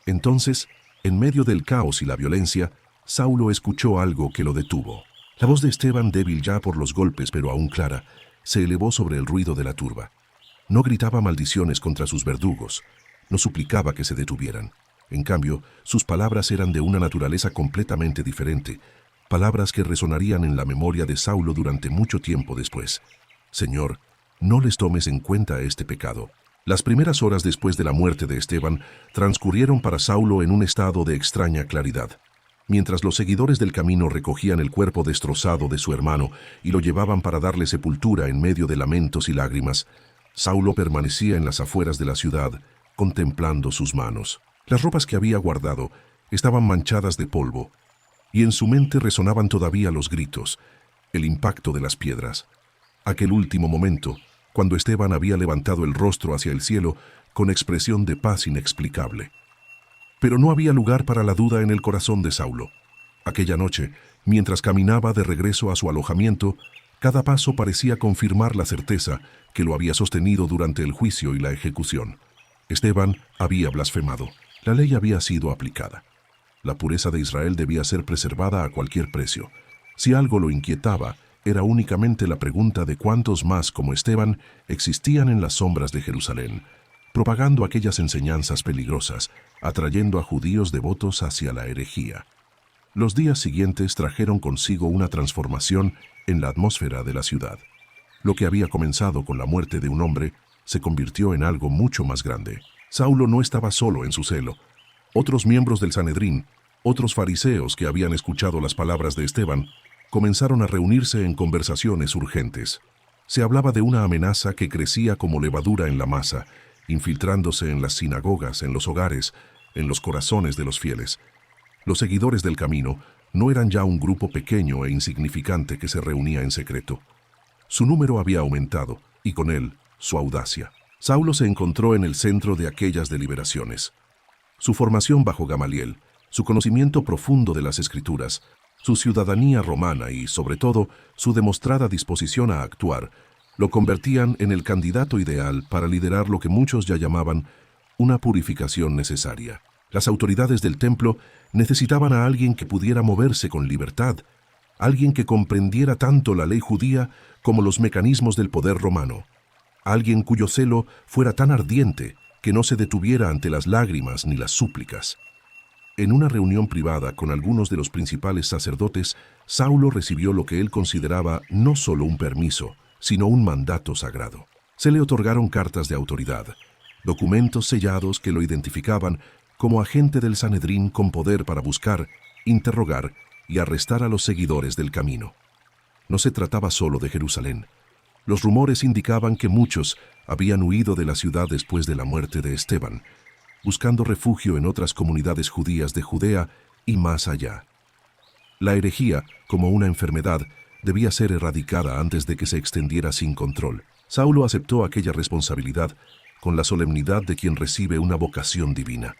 Entonces, en medio del caos y la violencia, Saulo escuchó algo que lo detuvo. La voz de Esteban, débil ya por los golpes pero aún clara, se elevó sobre el ruido de la turba. No gritaba maldiciones contra sus verdugos, no suplicaba que se detuvieran. En cambio, sus palabras eran de una naturaleza completamente diferente, palabras que resonarían en la memoria de Saulo durante mucho tiempo después. Señor, no les tomes en cuenta este pecado. Las primeras horas después de la muerte de Esteban transcurrieron para Saulo en un estado de extraña claridad. Mientras los seguidores del camino recogían el cuerpo destrozado de su hermano y lo llevaban para darle sepultura en medio de lamentos y lágrimas, Saulo permanecía en las afueras de la ciudad, contemplando sus manos. Las ropas que había guardado estaban manchadas de polvo, y en su mente resonaban todavía los gritos, el impacto de las piedras. Aquel último momento, cuando Esteban había levantado el rostro hacia el cielo con expresión de paz inexplicable. Pero no había lugar para la duda en el corazón de Saulo. Aquella noche, mientras caminaba de regreso a su alojamiento, cada paso parecía confirmar la certeza que lo había sostenido durante el juicio y la ejecución. Esteban había blasfemado. La ley había sido aplicada. La pureza de Israel debía ser preservada a cualquier precio. Si algo lo inquietaba, era únicamente la pregunta de cuántos más como Esteban existían en las sombras de Jerusalén, propagando aquellas enseñanzas peligrosas, atrayendo a judíos devotos hacia la herejía. Los días siguientes trajeron consigo una transformación en la atmósfera de la ciudad. Lo que había comenzado con la muerte de un hombre se convirtió en algo mucho más grande. Saulo no estaba solo en su celo. Otros miembros del Sanedrín, otros fariseos que habían escuchado las palabras de Esteban, comenzaron a reunirse en conversaciones urgentes. Se hablaba de una amenaza que crecía como levadura en la masa, infiltrándose en las sinagogas, en los hogares, en los corazones de los fieles. Los seguidores del camino no eran ya un grupo pequeño e insignificante que se reunía en secreto. Su número había aumentado, y con él, su audacia. Saulo se encontró en el centro de aquellas deliberaciones. Su formación bajo Gamaliel, su conocimiento profundo de las Escrituras, su ciudadanía romana y, sobre todo, su demostrada disposición a actuar, lo convertían en el candidato ideal para liderar lo que muchos ya llamaban una purificación necesaria. Las autoridades del templo necesitaban a alguien que pudiera moverse con libertad, alguien que comprendiera tanto la ley judía como los mecanismos del poder romano, alguien cuyo celo fuera tan ardiente que no se detuviera ante las lágrimas ni las súplicas. En una reunión privada con algunos de los principales sacerdotes, Saulo recibió lo que él consideraba no solo un permiso, sino un mandato sagrado. Se le otorgaron cartas de autoridad, documentos sellados que lo identificaban como agente del Sanedrín con poder para buscar, interrogar y arrestar a los seguidores del camino. No se trataba solo de Jerusalén. Los rumores indicaban que muchos habían huido de la ciudad después de la muerte de Esteban, buscando refugio en otras comunidades judías de Judea y más allá. La herejía, como una enfermedad, debía ser erradicada antes de que se extendiera sin control. Saulo aceptó aquella responsabilidad con la solemnidad de quien recibe una vocación divina.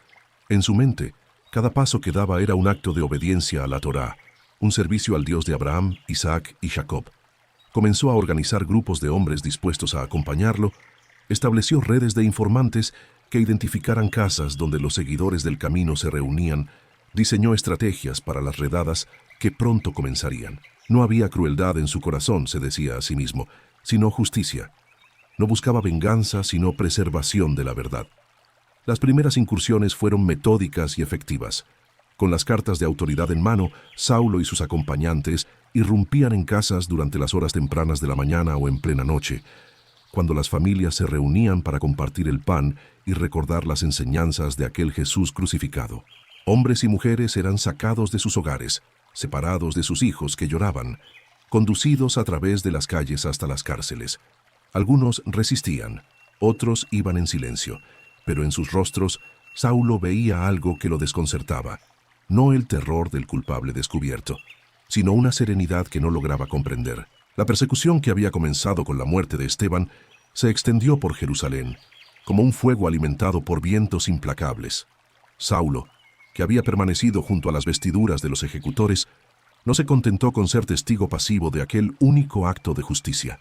En su mente, cada paso que daba era un acto de obediencia a la Torá, un servicio al Dios de Abraham, Isaac y Jacob. Comenzó a organizar grupos de hombres dispuestos a acompañarlo, estableció redes de informantes que identificaran casas donde los seguidores del camino se reunían, diseñó estrategias para las redadas que pronto comenzarían. No había crueldad en su corazón, se decía a sí mismo, sino justicia. No buscaba venganza, sino preservación de la verdad. Las primeras incursiones fueron metódicas y efectivas. Con las cartas de autoridad en mano, Saulo y sus acompañantes irrumpían en casas durante las horas tempranas de la mañana o en plena noche, cuando las familias se reunían para compartir el pan y recordar las enseñanzas de aquel Jesús crucificado. Hombres y mujeres eran sacados de sus hogares, separados de sus hijos que lloraban, conducidos a través de las calles hasta las cárceles. Algunos resistían, otros iban en silencio, pero en sus rostros Saulo veía algo que lo desconcertaba, no el terror del culpable descubierto, sino una serenidad que no lograba comprender. La persecución que había comenzado con la muerte de Esteban se extendió por Jerusalén, como un fuego alimentado por vientos implacables. Saulo, que había permanecido junto a las vestiduras de los ejecutores, no se contentó con ser testigo pasivo de aquel único acto de justicia.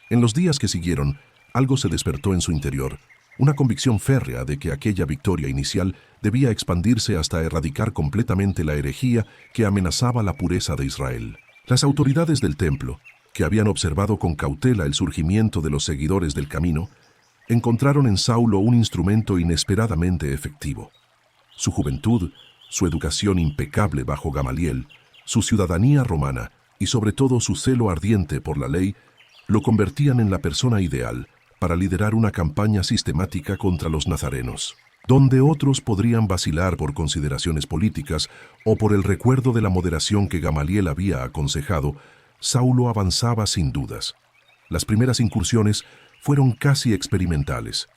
En los días que siguieron, algo se despertó en su interior, una convicción férrea de que aquella victoria inicial debía expandirse hasta erradicar completamente la herejía que amenazaba la pureza de Israel. Las autoridades del templo, que habían observado con cautela el surgimiento de los seguidores del camino, encontraron en Saulo un instrumento inesperadamente efectivo. Su juventud, su educación impecable bajo Gamaliel, su ciudadanía romana y sobre todo su celo ardiente por la ley, lo convertían en la persona ideal para liderar una campaña sistemática contra los nazarenos. Donde otros podrían vacilar por consideraciones políticas o por el recuerdo de la moderación que Gamaliel había aconsejado, Saulo avanzaba sin dudas. Las primeras incursiones fueron casi experimentales.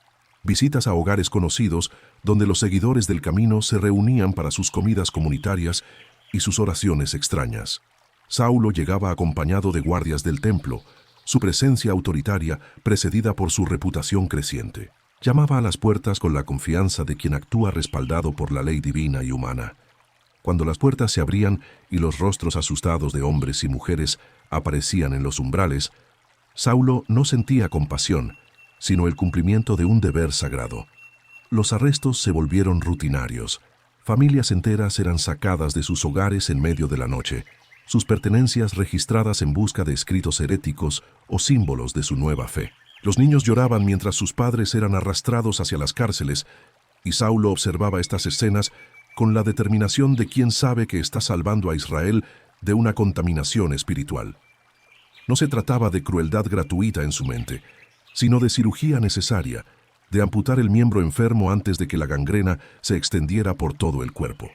Visitas a hogares conocidos donde los seguidores del camino se reunían para sus comidas comunitarias y sus oraciones extrañas. Saulo llegaba acompañado de guardias del templo, su presencia autoritaria precedida por su reputación creciente. Llamaba a las puertas con la confianza de quien actúa respaldado por la ley divina y humana. Cuando las puertas se abrían y los rostros asustados de hombres y mujeres aparecían en los umbrales, Saulo no sentía compasión, sino el cumplimiento de un deber sagrado. Los arrestos se volvieron rutinarios. Familias enteras eran sacadas de sus hogares en medio de la noche, sus pertenencias registradas en busca de escritos heréticos o símbolos de su nueva fe. Los niños lloraban mientras sus padres eran arrastrados hacia las cárceles, y Saulo observaba estas escenas con la determinación de quien sabe que está salvando a Israel de una contaminación espiritual. No se trataba de crueldad gratuita en su mente, sino de cirugía necesaria, de amputar el miembro enfermo antes de que la gangrena se extendiera por todo el cuerpo.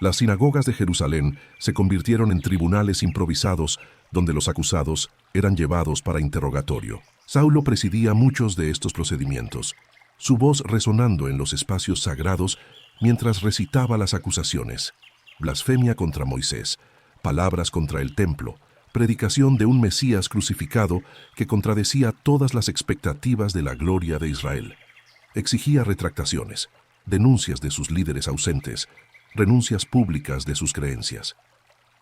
Las sinagogas de Jerusalén se convirtieron en tribunales improvisados donde los acusados eran llevados para interrogatorio. Saulo presidía muchos de estos procedimientos, su voz resonando en los espacios sagrados mientras recitaba las acusaciones: blasfemia contra Moisés, palabras contra el templo, predicación de un Mesías crucificado que contradecía todas las expectativas de la gloria de Israel. Exigía retractaciones, denuncias de sus líderes ausentes, renuncias públicas de sus creencias.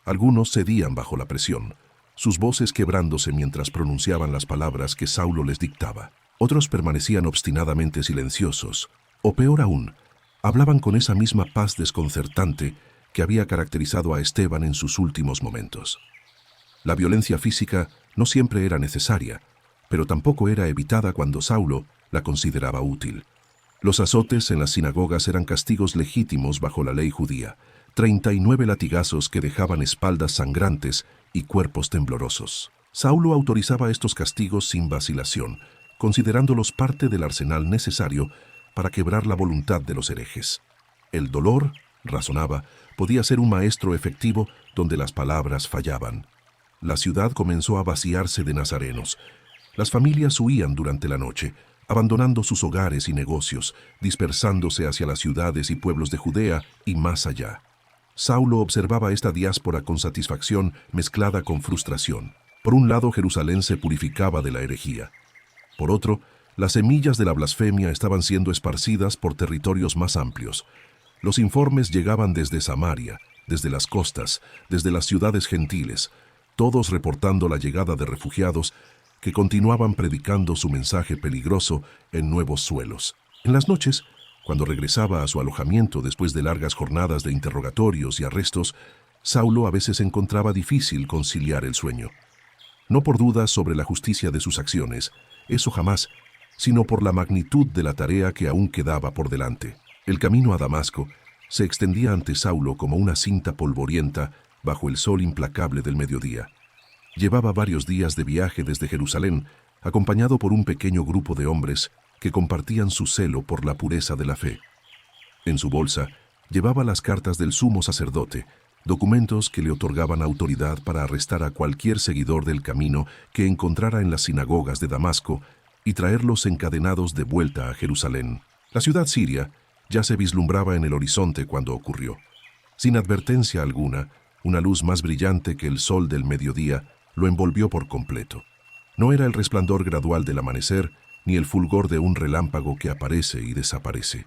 Algunos cedían bajo la presión, sus voces quebrándose mientras pronunciaban las palabras que Saulo les dictaba. Otros permanecían obstinadamente silenciosos, o peor aún, hablaban con esa misma paz desconcertante que había caracterizado a Esteban en sus últimos momentos. La violencia física no siempre era necesaria, pero tampoco era evitada cuando Saulo la consideraba útil. Los azotes en las sinagogas eran castigos legítimos bajo la ley judía, 39 latigazos que dejaban espaldas sangrantes y cuerpos temblorosos. Saulo autorizaba estos castigos sin vacilación, considerándolos parte del arsenal necesario para quebrar la voluntad de los herejes. El dolor, razonaba, podía ser un maestro efectivo donde las palabras fallaban. La ciudad comenzó a vaciarse de nazarenos. Las familias huían durante la noche, abandonando sus hogares y negocios, dispersándose hacia las ciudades y pueblos de Judea y más allá. Saulo observaba esta diáspora con satisfacción mezclada con frustración. Por un lado, Jerusalén se purificaba de la herejía. Por otro, las semillas de la blasfemia estaban siendo esparcidas por territorios más amplios. Los informes llegaban desde Samaria, desde las costas, desde las ciudades gentiles, todos reportando la llegada de refugiados que continuaban predicando su mensaje peligroso en nuevos suelos. En las noches, cuando regresaba a su alojamiento después de largas jornadas de interrogatorios y arrestos, Saulo a veces encontraba difícil conciliar el sueño. No por dudas sobre la justicia de sus acciones, eso jamás, sino por la magnitud de la tarea que aún quedaba por delante. El camino a Damasco se extendía ante Saulo como una cinta polvorienta bajo el sol implacable del mediodía. Llevaba varios días de viaje desde Jerusalén, acompañado por un pequeño grupo de hombres que compartían su celo por la pureza de la fe. En su bolsa llevaba las cartas del sumo sacerdote, documentos que le otorgaban autoridad para arrestar a cualquier seguidor del camino que encontrara en las sinagogas de Damasco y traerlos encadenados de vuelta a Jerusalén. La ciudad siria ya se vislumbraba en el horizonte cuando ocurrió. Sin advertencia alguna, una luz más brillante que el sol del mediodía lo envolvió por completo. No era el resplandor gradual del amanecer, ni el fulgor de un relámpago que aparece y desaparece.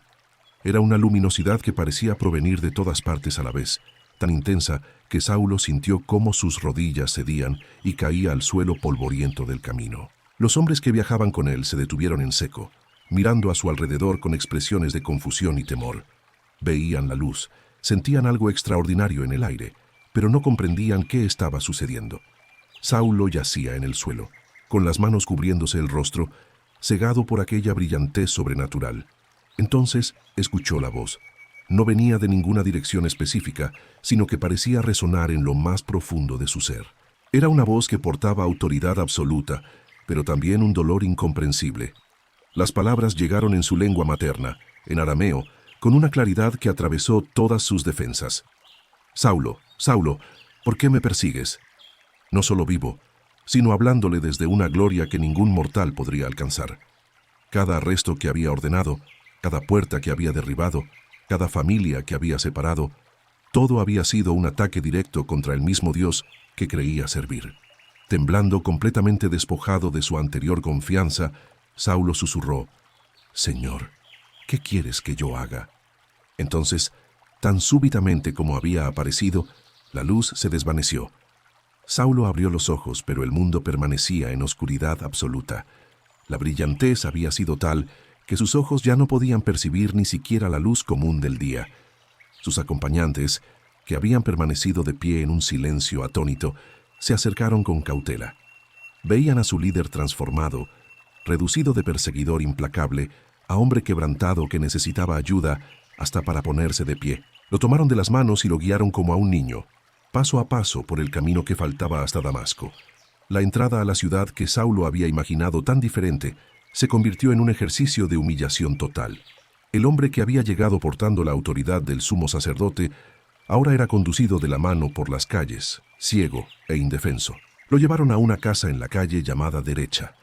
Era una luminosidad que parecía provenir de todas partes a la vez, tan intensa que Saulo sintió cómo sus rodillas cedían y caía al suelo polvoriento del camino. Los hombres que viajaban con él se detuvieron en seco, mirando a su alrededor con expresiones de confusión y temor. Veían la luz, sentían algo extraordinario en el aire, pero no comprendían qué estaba sucediendo. Saulo yacía en el suelo, con las manos cubriéndose el rostro, cegado por aquella brillantez sobrenatural. Entonces escuchó la voz. No venía de ninguna dirección específica, sino que parecía resonar en lo más profundo de su ser. Era una voz que portaba autoridad absoluta, pero también un dolor incomprensible. Las palabras llegaron en su lengua materna, en arameo, con una claridad que atravesó todas sus defensas. «Saulo, Saulo, ¿por qué me persigues?» No solo vivo, sino hablándole desde una gloria que ningún mortal podría alcanzar. Cada arresto que había ordenado, cada puerta que había derribado, cada familia que había separado, todo había sido un ataque directo contra el mismo Dios que creía servir. Temblando, completamente despojado de su anterior confianza, Saulo susurró: «Señor, ¿qué quieres que yo haga?» Entonces, tan súbitamente como había aparecido, la luz se desvaneció. Saulo abrió los ojos, pero el mundo permanecía en oscuridad absoluta. La brillantez había sido tal que sus ojos ya no podían percibir ni siquiera la luz común del día. Sus acompañantes, que habían permanecido de pie en un silencio atónito, se acercaron con cautela. Veían a su líder transformado, reducido de perseguidor implacable a hombre quebrantado que necesitaba ayuda hasta para ponerse de pie. Lo tomaron de las manos y lo guiaron como a un niño, paso a paso por el camino que faltaba hasta Damasco. La entrada a la ciudad que Saulo había imaginado tan diferente se convirtió en un ejercicio de humillación total. El hombre que había llegado portando la autoridad del sumo sacerdote ahora era conducido de la mano por las calles, ciego e indefenso. Lo llevaron a una casa en la calle llamada Derecha,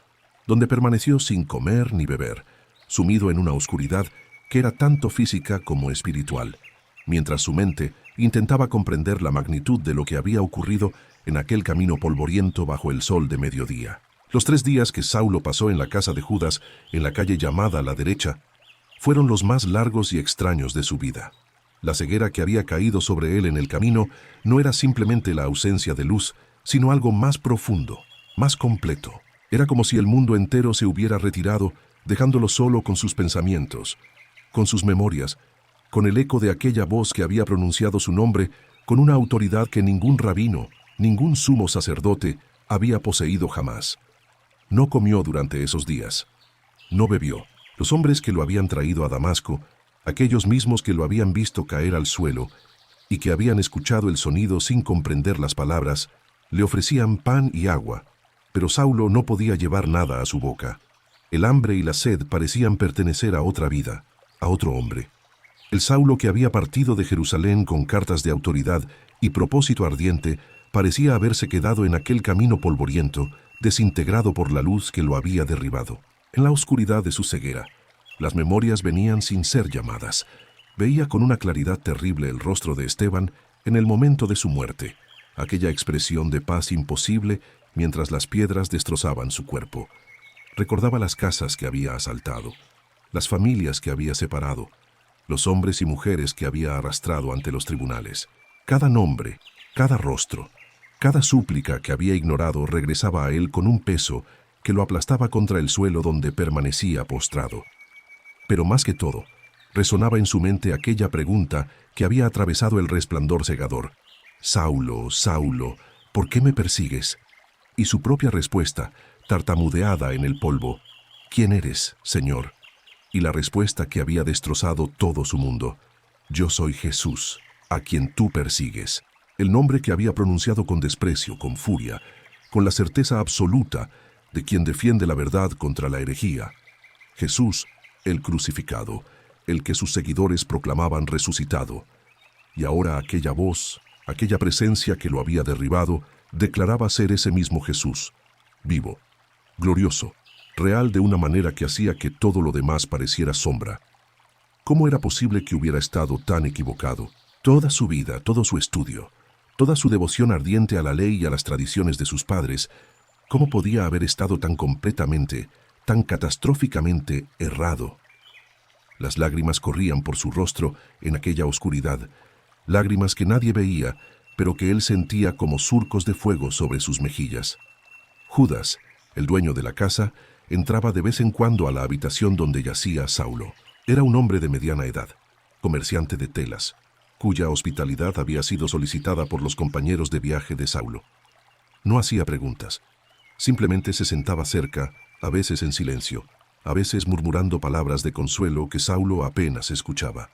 donde permaneció sin comer ni beber, sumido en una oscuridad que era tanto física como espiritual, mientras su mente intentaba comprender la magnitud de lo que había ocurrido en aquel camino polvoriento bajo el sol de mediodía. Los 3 días que Saulo pasó en la casa de Judas, en la calle llamada La Derecha, fueron los más largos y extraños de su vida. La ceguera que había caído sobre él en el camino no era simplemente la ausencia de luz, sino algo más profundo, más completo. Era como si el mundo entero se hubiera retirado, dejándolo solo con sus pensamientos, con sus memorias, con el eco de aquella voz que había pronunciado su nombre con una autoridad que ningún rabino, ningún sumo sacerdote había poseído jamás. No comió durante esos días. No bebió. Los hombres que lo habían traído a Damasco, aquellos mismos que lo habían visto caer al suelo y que habían escuchado el sonido sin comprender las palabras, le ofrecían pan y agua, pero Saulo no podía llevar nada a su boca. El hambre y la sed parecían pertenecer a otra vida, a otro hombre. El Saulo que había partido de Jerusalén con cartas de autoridad y propósito ardiente parecía haberse quedado en aquel camino polvoriento, desintegrado por la luz que lo había derribado. En la oscuridad de su ceguera, las memorias venían sin ser llamadas. Veía con una claridad terrible el rostro de Esteban en el momento de su muerte, aquella expresión de paz imposible mientras las piedras destrozaban su cuerpo. Recordaba las casas que había asaltado, las familias que había separado, los hombres y mujeres que había arrastrado ante los tribunales. Cada nombre, cada rostro, cada súplica que había ignorado regresaba a él con un peso que lo aplastaba contra el suelo donde permanecía postrado. Pero más que todo, resonaba en su mente aquella pregunta que había atravesado el resplandor cegador: «Saulo, Saulo, ¿por qué me persigues?» Y su propia respuesta, tartamudeada en el polvo: «¿Quién eres, Señor?» Y la respuesta que había destrozado todo su mundo: «Yo soy Jesús, a quien tú persigues». El nombre que había pronunciado con desprecio, con furia, con la certeza absoluta de quien defiende la verdad contra la herejía. Jesús, el crucificado, el que sus seguidores proclamaban resucitado. Y ahora aquella voz, aquella presencia que lo había derribado, declaraba ser ese mismo Jesús, vivo, glorioso, real de una manera que hacía que todo lo demás pareciera sombra. ¿Cómo era posible que hubiera estado tan equivocado? Toda su vida, todo su estudio, toda su devoción ardiente a la ley y a las tradiciones de sus padres, ¿cómo podía haber estado tan completamente, tan catastróficamente errado? Las lágrimas corrían por su rostro en aquella oscuridad, lágrimas que nadie veía, pero que él sentía como surcos de fuego sobre sus mejillas. Judas, el dueño de la casa, entraba de vez en cuando a la habitación donde yacía Saulo. Era un hombre de mediana edad, comerciante de telas, cuya hospitalidad había sido solicitada por los compañeros de viaje de Saulo. No hacía preguntas. Simplemente se sentaba cerca, a veces en silencio, a veces murmurando palabras de consuelo que Saulo apenas escuchaba.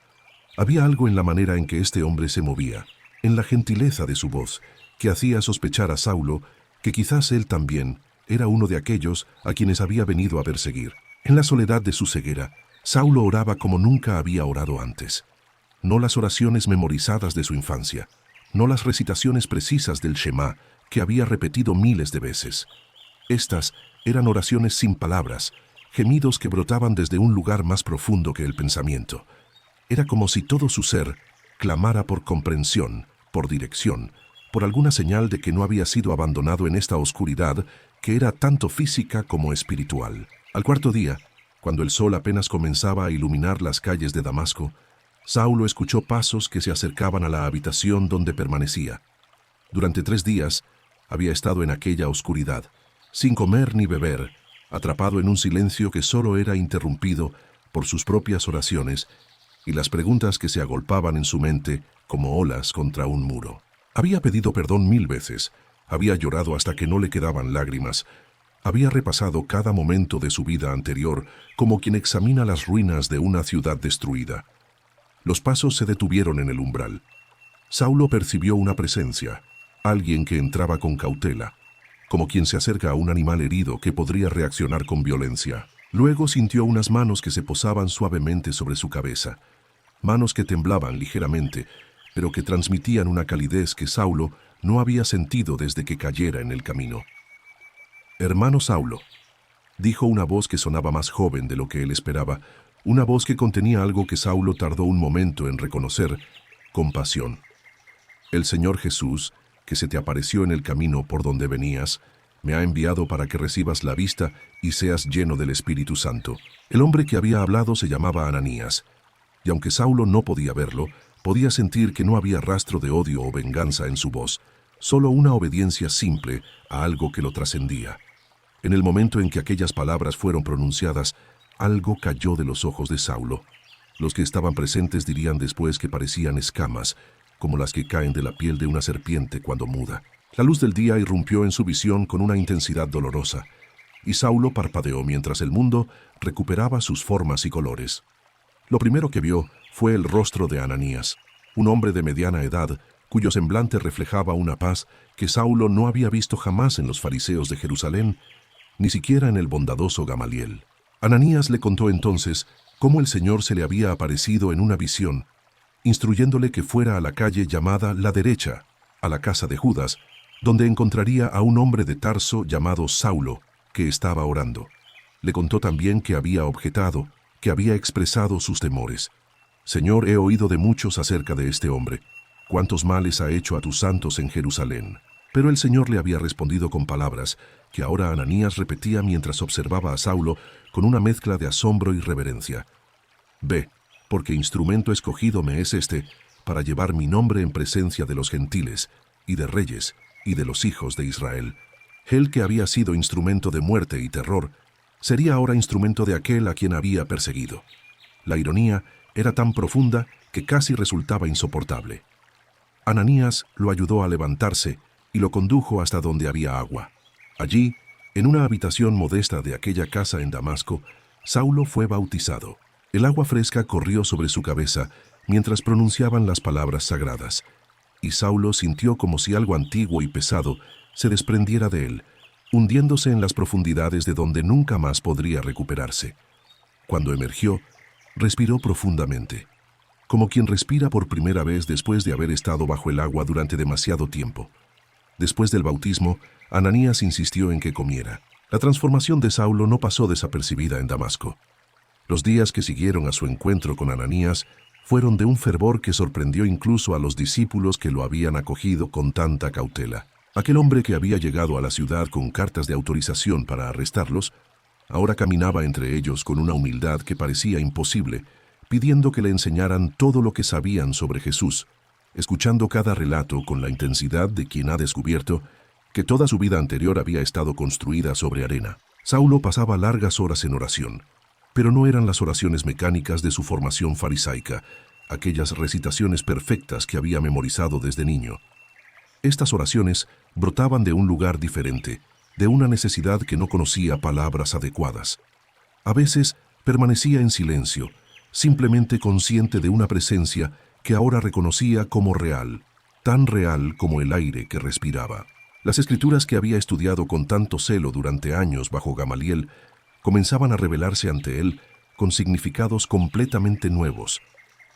Había algo en la manera en que este hombre se movía, en la gentileza de su voz, que hacía sospechar a Saulo que quizás él también era uno de aquellos a quienes había venido a perseguir. En la soledad de su ceguera, Saulo oraba como nunca había orado antes. No las oraciones memorizadas de su infancia, no las recitaciones precisas del Shema que había repetido miles de veces. Estas eran oraciones sin palabras, gemidos que brotaban desde un lugar más profundo que el pensamiento. Era como si todo su ser clamara por comprensión, por dirección, por alguna señal de que no había sido abandonado en esta oscuridad que era tanto física como espiritual. Al cuarto día, cuando el sol apenas comenzaba a iluminar las calles de Damasco, Saulo escuchó pasos que se acercaban a la habitación donde permanecía. Durante 3 días había estado en aquella oscuridad, sin comer ni beber, atrapado en un silencio que solo era interrumpido por sus propias oraciones y las preguntas que se agolpaban en su mente como olas contra un muro. Había pedido perdón 1000 veces, había llorado hasta que no le quedaban lágrimas, había repasado cada momento de su vida anterior como quien examina las ruinas de una ciudad destruida. Los pasos se detuvieron en el umbral. Saulo percibió una presencia, alguien que entraba con cautela, como quien se acerca a un animal herido que podría reaccionar con violencia. Luego sintió unas manos que se posaban suavemente sobre su cabeza, manos que temblaban ligeramente, pero que transmitían una calidez que Saulo no había sentido desde que cayera en el camino. «Hermano Saulo», dijo una voz que sonaba más joven de lo que él esperaba, una voz que contenía algo que Saulo tardó un momento en reconocer: compasión. «El Señor Jesús, que se te apareció en el camino por donde venías, me ha enviado para que recibas la vista y seas lleno del Espíritu Santo». El hombre que había hablado se llamaba Ananías, y aunque Saulo no podía verlo, podía sentir que no había rastro de odio o venganza en su voz, solo una obediencia simple a algo que lo trascendía. En el momento en que aquellas palabras fueron pronunciadas, algo cayó de los ojos de Saulo. Los que estaban presentes dirían después que parecían escamas, como las que caen de la piel de una serpiente cuando muda. La luz del día irrumpió en su visión con una intensidad dolorosa, y Saulo parpadeó mientras el mundo recuperaba sus formas y colores. Lo primero que vio fue el rostro de Ananías, un hombre de mediana edad, cuyo semblante reflejaba una paz que Saulo no había visto jamás en los fariseos de Jerusalén, ni siquiera en el bondadoso Gamaliel. Ananías le contó entonces cómo el Señor se le había aparecido en una visión, instruyéndole que fuera a la calle llamada La Derecha, a la casa de Judas, donde encontraría a un hombre de Tarso llamado Saulo, que estaba orando. Le contó también que había objetado, que había expresado sus temores. «Señor, he oído de muchos acerca de este hombre. ¿Cuántos males ha hecho a tus santos en Jerusalén?» Pero el Señor le había respondido con palabras que ahora Ananías repetía mientras observaba a Saulo con una mezcla de asombro y reverencia. «Ve, porque instrumento escogido me es este para llevar mi nombre en presencia de los gentiles, y de reyes, y de los hijos de Israel». Él, que había sido instrumento de muerte y terror, sería ahora instrumento de aquel a quien había perseguido. La ironía era tan profunda que casi resultaba insoportable. Ananías lo ayudó a levantarse y lo condujo hasta donde había agua. Allí, en una habitación modesta de aquella casa en Damasco, Saulo fue bautizado. El agua fresca corrió sobre su cabeza mientras pronunciaban las palabras sagradas, y Saulo sintió como si algo antiguo y pesado se desprendiera de él, hundiéndose en las profundidades de donde nunca más podría recuperarse. Cuando emergió, respiró profundamente, como quien respira por primera vez después de haber estado bajo el agua durante demasiado tiempo. Después del bautismo, Ananías insistió en que comiera. La transformación de Saulo no pasó desapercibida en Damasco. Los días que siguieron a su encuentro con Ananías fueron de un fervor que sorprendió incluso a los discípulos que lo habían acogido con tanta cautela. Aquel hombre que había llegado a la ciudad con cartas de autorización para arrestarlos, ahora caminaba entre ellos con una humildad que parecía imposible, pidiendo que le enseñaran todo lo que sabían sobre Jesús, escuchando cada relato con la intensidad de quien ha descubierto que toda su vida anterior había estado construida sobre arena. Saulo pasaba largas horas en oración, pero no eran las oraciones mecánicas de su formación farisaica, aquellas recitaciones perfectas que había memorizado desde niño. Estas oraciones brotaban de un lugar diferente, de una necesidad que no conocía palabras adecuadas. A veces permanecía en silencio, simplemente consciente de una presencia que ahora reconocía como real, tan real como el aire que respiraba. Las escrituras que había estudiado con tanto celo durante años bajo Gamaliel comenzaban a revelarse ante él con significados completamente nuevos,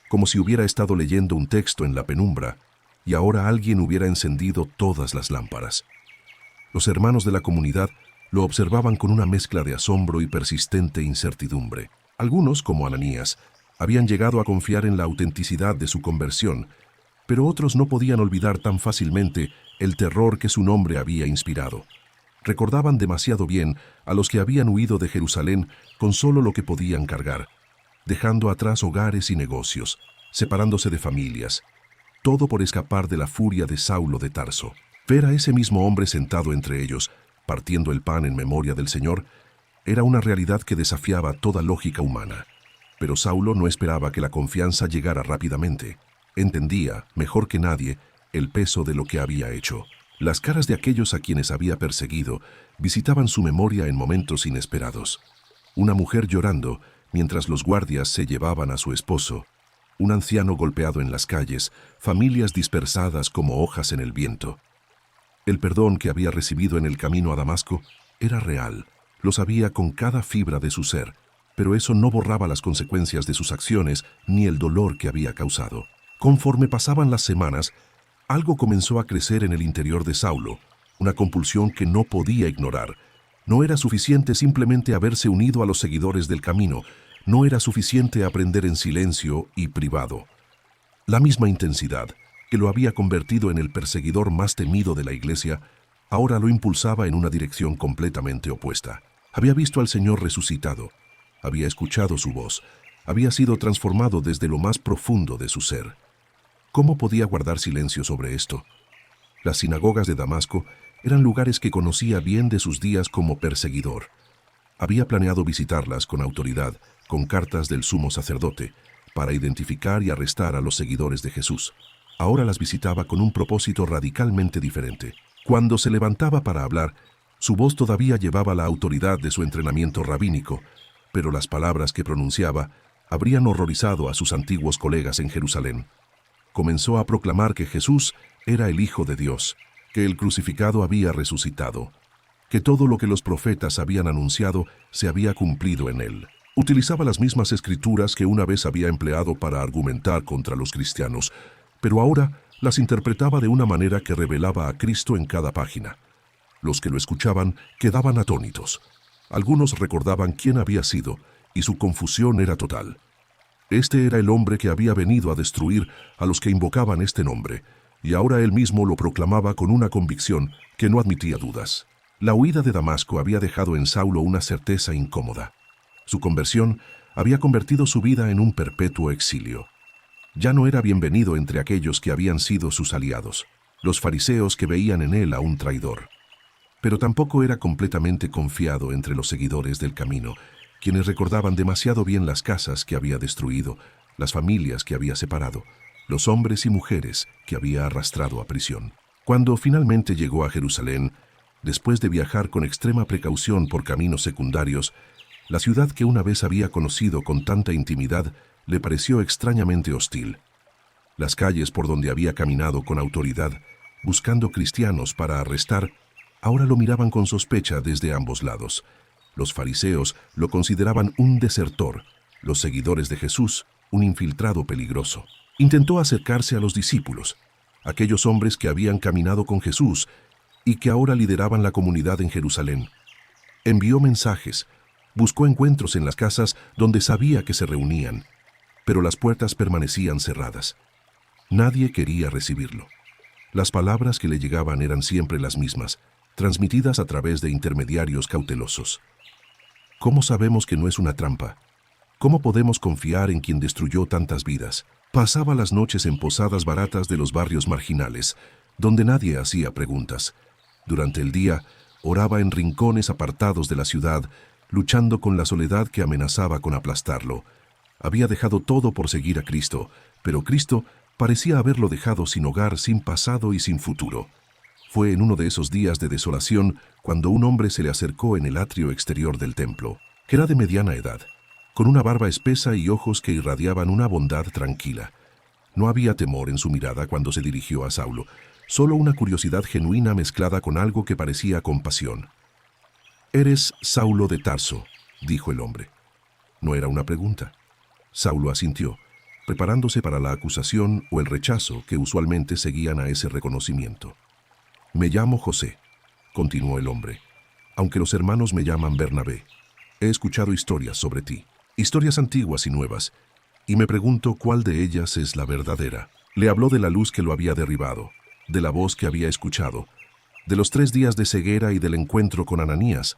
como si hubiera estado leyendo un texto en la penumbra y ahora alguien hubiera encendido todas las lámparas. Los hermanos de la comunidad lo observaban con una mezcla de asombro y persistente incertidumbre. Algunos, como Ananías, habían llegado a confiar en la autenticidad de su conversión, pero otros no podían olvidar tan fácilmente el terror que su nombre había inspirado. Recordaban demasiado bien a los que habían huido de Jerusalén con solo lo que podían cargar, dejando atrás hogares y negocios, separándose de familias, todo por escapar de la furia de Saulo de Tarso. Ver a ese mismo hombre sentado entre ellos, partiendo el pan en memoria del Señor, era una realidad que desafiaba toda lógica humana. Pero Saulo no esperaba que la confianza llegara rápidamente. Entendía, mejor que nadie, el peso de lo que había hecho. Las caras de aquellos a quienes había perseguido visitaban su memoria en momentos inesperados. Una mujer llorando mientras los guardias se llevaban a su esposo, un anciano golpeado en las calles, familias dispersadas como hojas en el viento. El perdón que había recibido en el camino a Damasco era real, lo sabía con cada fibra de su ser, pero eso no borraba las consecuencias de sus acciones ni el dolor que había causado. Conforme pasaban las semanas, algo comenzó a crecer en el interior de Saulo, una compulsión que no podía ignorar. No era suficiente simplemente haberse unido a los seguidores del camino, no era suficiente aprender en silencio y privado. La misma intensidad que lo había convertido en el perseguidor más temido de la iglesia, ahora lo impulsaba en una dirección completamente opuesta. Había visto al Señor resucitado, había escuchado su voz, había sido transformado desde lo más profundo de su ser. ¿Cómo podía guardar silencio sobre esto? Las sinagogas de Damasco eran lugares que conocía bien de sus días como perseguidor. Había planeado visitarlas con autoridad, con cartas del sumo sacerdote, para identificar y arrestar a los seguidores de Jesús. Ahora las visitaba con un propósito radicalmente diferente. Cuando se levantaba para hablar, su voz todavía llevaba la autoridad de su entrenamiento rabínico, pero las palabras que pronunciaba habrían horrorizado a sus antiguos colegas en Jerusalén. Comenzó a proclamar que Jesús era el Hijo de Dios, que el crucificado había resucitado, que todo lo que los profetas habían anunciado se había cumplido en él. Utilizaba las mismas escrituras que una vez había empleado para argumentar contra los cristianos, pero ahora las interpretaba de una manera que revelaba a Cristo en cada página. Los que lo escuchaban quedaban atónitos. Algunos recordaban quién había sido, y su confusión era total. Este era el hombre que había venido a destruir a los que invocaban este nombre, y ahora él mismo lo proclamaba con una convicción que no admitía dudas. La huida de Damasco había dejado en Saulo una certeza incómoda. Su conversión había convertido su vida en un perpetuo exilio. Ya no era bienvenido entre aquellos que habían sido sus aliados, los fariseos que veían en él a un traidor. Pero tampoco era completamente confiado entre los seguidores del camino, quienes recordaban demasiado bien las casas que había destruido, las familias que había separado, los hombres y mujeres que había arrastrado a prisión. Cuando finalmente llegó a Jerusalén, después de viajar con extrema precaución por caminos secundarios, la ciudad que una vez había conocido con tanta intimidad le pareció extrañamente hostil. Las calles por donde había caminado con autoridad, buscando cristianos para arrestar, ahora lo miraban con sospecha desde ambos lados. Los fariseos lo consideraban un desertor, los seguidores de Jesús un infiltrado peligroso. Intentó acercarse a los discípulos, aquellos hombres que habían caminado con Jesús y que ahora lideraban la comunidad en Jerusalén. Envió mensajes, buscó encuentros en las casas donde sabía que se reunían, pero las puertas permanecían cerradas. Nadie quería recibirlo. Las palabras que le llegaban eran siempre las mismas, transmitidas a través de intermediarios cautelosos. ¿Cómo sabemos que no es una trampa? ¿Cómo podemos confiar en quien destruyó tantas vidas? Pasaba las noches en posadas baratas de los barrios marginales, donde nadie hacía preguntas. Durante el día, oraba en rincones apartados de la ciudad, luchando con la soledad que amenazaba con aplastarlo. Había dejado todo por seguir a Cristo, pero Cristo parecía haberlo dejado sin hogar, sin pasado y sin futuro. Fue en uno de esos días de desolación cuando un hombre se le acercó en el atrio exterior del templo. Era de mediana edad, con una barba espesa y ojos que irradiaban una bondad tranquila. No había temor en su mirada cuando se dirigió a Saulo, solo una curiosidad genuina mezclada con algo que parecía compasión. «Eres Saulo de Tarso», dijo el hombre. No era una pregunta. Saulo asintió, preparándose para la acusación o el rechazo que usualmente seguían a ese reconocimiento. Me llamo José, continuó el hombre, aunque los hermanos me llaman Bernabé. He escuchado historias sobre ti, historias antiguas y nuevas, y me pregunto cuál de ellas es la verdadera. Le habló de la luz que lo había derribado, de la voz que había escuchado, de los 3 días de ceguera y del encuentro con Ananías.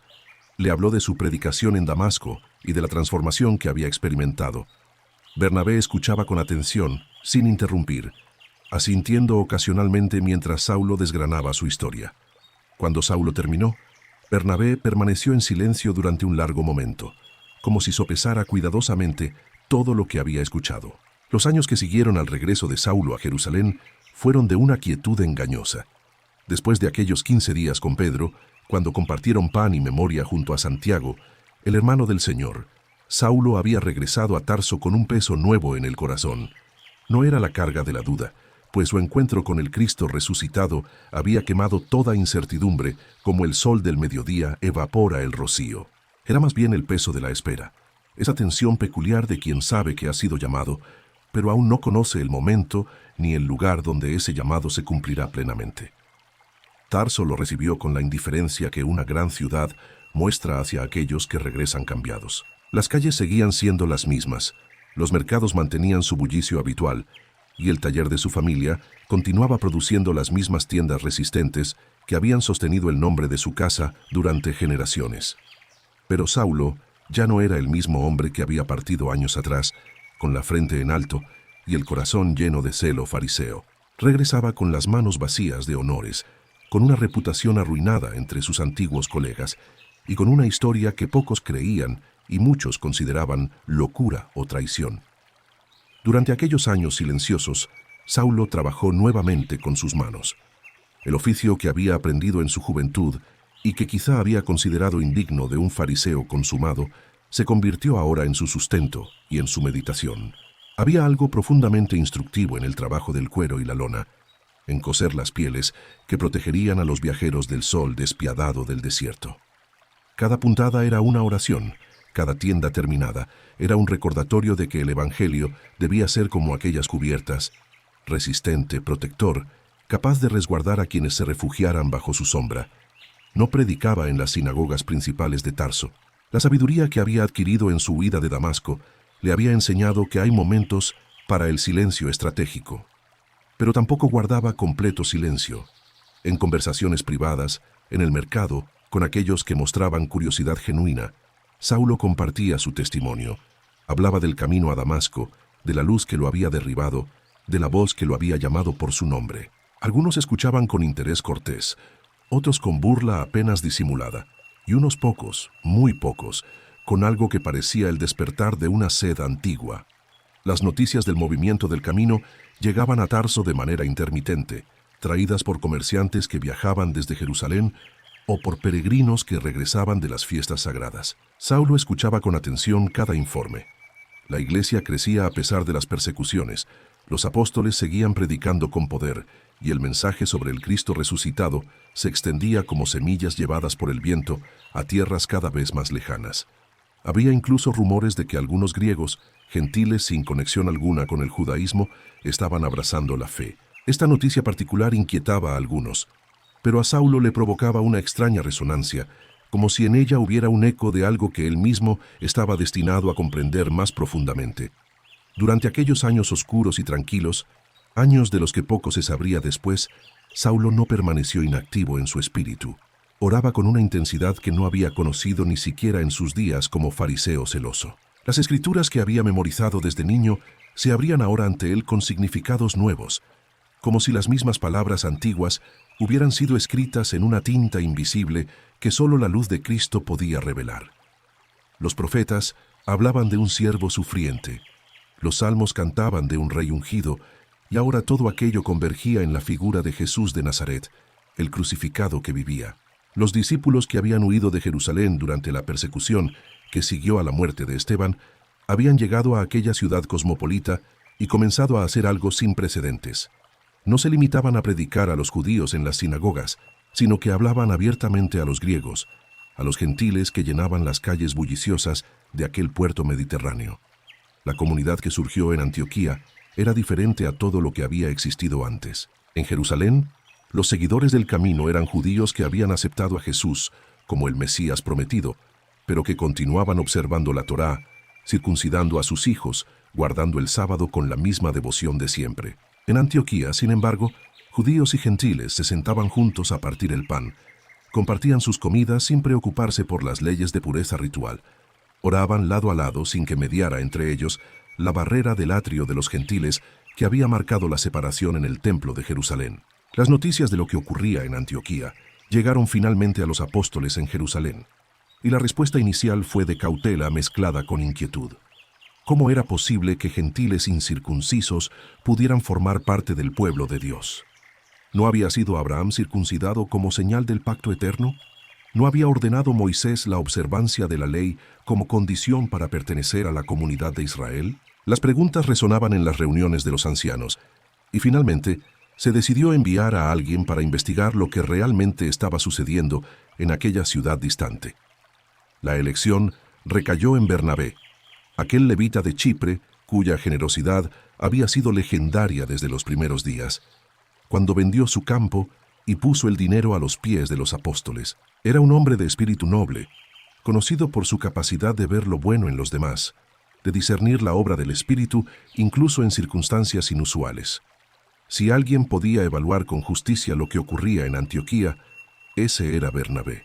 Le habló de su predicación en Damasco y de la transformación que había experimentado. Bernabé escuchaba con atención, sin interrumpir, asintiendo ocasionalmente mientras Saulo desgranaba su historia. Cuando Saulo terminó, Bernabé permaneció en silencio durante un largo momento, como si sopesara cuidadosamente todo lo que había escuchado. Los años que siguieron al regreso de Saulo a Jerusalén fueron de una quietud engañosa. Después de aquellos 15 días con Pedro, cuando compartieron pan y memoria junto a Santiago, el hermano del Señor, Saulo había regresado a Tarso con un peso nuevo en el corazón. No era la carga de la duda, pues su encuentro con el Cristo resucitado había quemado toda incertidumbre, como el sol del mediodía evapora el rocío. Era más bien el peso de la espera, esa tensión peculiar de quien sabe que ha sido llamado, pero aún no conoce el momento ni el lugar donde ese llamado se cumplirá plenamente. Tarso lo recibió con la indiferencia que una gran ciudad muestra hacia aquellos que regresan cambiados. Las calles seguían siendo las mismas, los mercados mantenían su bullicio habitual, y el taller de su familia continuaba produciendo las mismas tiendas resistentes que habían sostenido el nombre de su casa durante generaciones. Pero Saulo ya no era el mismo hombre que había partido años atrás, con la frente en alto y el corazón lleno de celo fariseo. Regresaba con las manos vacías de honores, con una reputación arruinada entre sus antiguos colegas y con una historia que pocos creían y muchos consideraban locura o traición. Durante aquellos años silenciosos, Saulo trabajó nuevamente con sus manos. El oficio que había aprendido en su juventud y que quizá había considerado indigno de un fariseo consumado, se convirtió ahora en su sustento y en su meditación. Había algo profundamente instructivo en el trabajo del cuero y la lona, en coser las pieles que protegerían a los viajeros del sol despiadado del desierto. Cada puntada era una oración, cada tienda terminada era un recordatorio de que el Evangelio debía ser como aquellas cubiertas, resistente, protector, capaz de resguardar a quienes se refugiaran bajo su sombra. No predicaba en las sinagogas principales de Tarso. La sabiduría que había adquirido en su huida de Damasco le había enseñado que hay momentos para el silencio estratégico. Pero tampoco guardaba completo silencio. En conversaciones privadas, en el mercado, con aquellos que mostraban curiosidad genuina, Saulo compartía su testimonio. Hablaba del camino a Damasco, de la luz que lo había derribado, de la voz que lo había llamado por su nombre. Algunos escuchaban con interés cortés, otros con burla apenas disimulada, y unos pocos, muy pocos, con algo que parecía el despertar de una sed antigua. Las noticias del movimiento del camino llegaban a Tarso de manera intermitente, traídas por comerciantes que viajaban desde Jerusalén o por peregrinos que regresaban de las fiestas sagradas. Saulo escuchaba con atención cada informe. La iglesia crecía a pesar de las persecuciones, los apóstoles seguían predicando con poder, y el mensaje sobre el Cristo resucitado se extendía como semillas llevadas por el viento a tierras cada vez más lejanas. Había incluso rumores de que algunos griegos, gentiles sin conexión alguna con el judaísmo, estaban abrazando la fe. Esta noticia particular inquietaba a algunos, pero a Saulo le provocaba una extraña resonancia, como si en ella hubiera un eco de algo que él mismo estaba destinado a comprender más profundamente. Durante aquellos años oscuros y tranquilos, años de los que poco se sabría después, Saulo no permaneció inactivo en su espíritu. Oraba con una intensidad que no había conocido ni siquiera en sus días como fariseo celoso. Las escrituras que había memorizado desde niño se abrían ahora ante él con significados nuevos, como si las mismas palabras antiguas hubieran sido escritas en una tinta invisible que solo la luz de Cristo podía revelar. Los profetas hablaban de un siervo sufriente, los salmos cantaban de un rey ungido, y ahora todo aquello convergía en la figura de Jesús de Nazaret, el crucificado que vivía. Los discípulos que habían huido de Jerusalén durante la persecución que siguió a la muerte de Esteban, habían llegado a aquella ciudad cosmopolita y comenzado a hacer algo sin precedentes. No se limitaban a predicar a los judíos en las sinagogas, sino que hablaban abiertamente a los griegos, a los gentiles que llenaban las calles bulliciosas de aquel puerto mediterráneo. La comunidad que surgió en Antioquía era diferente a todo lo que había existido antes. En Jerusalén, los seguidores del camino eran judíos que habían aceptado a Jesús como el Mesías prometido, pero que continuaban observando la Torá, circuncidando a sus hijos, guardando el sábado con la misma devoción de siempre. En Antioquía, sin embargo, judíos y gentiles se sentaban juntos a partir el pan, compartían sus comidas sin preocuparse por las leyes de pureza ritual, oraban lado a lado sin que mediara entre ellos la barrera del atrio de los gentiles que había marcado la separación en el templo de Jerusalén. Las noticias de lo que ocurría en Antioquía llegaron finalmente a los apóstoles en Jerusalén, y la respuesta inicial fue de cautela mezclada con inquietud. ¿Cómo era posible que gentiles incircuncisos pudieran formar parte del pueblo de Dios? ¿No había sido Abraham circuncidado como señal del pacto eterno? ¿No había ordenado Moisés la observancia de la ley como condición para pertenecer a la comunidad de Israel? Las preguntas resonaban en las reuniones de los ancianos, y finalmente se decidió enviar a alguien para investigar lo que realmente estaba sucediendo en aquella ciudad distante. La elección recayó en Bernabé, aquel levita de Chipre cuya generosidad había sido legendaria desde los primeros días, cuando vendió su campo y puso el dinero a los pies de los apóstoles. Era un hombre de espíritu noble, conocido por su capacidad de ver lo bueno en los demás, de discernir la obra del Espíritu incluso en circunstancias inusuales. Si alguien podía evaluar con justicia lo que ocurría en Antioquía, ese era Bernabé.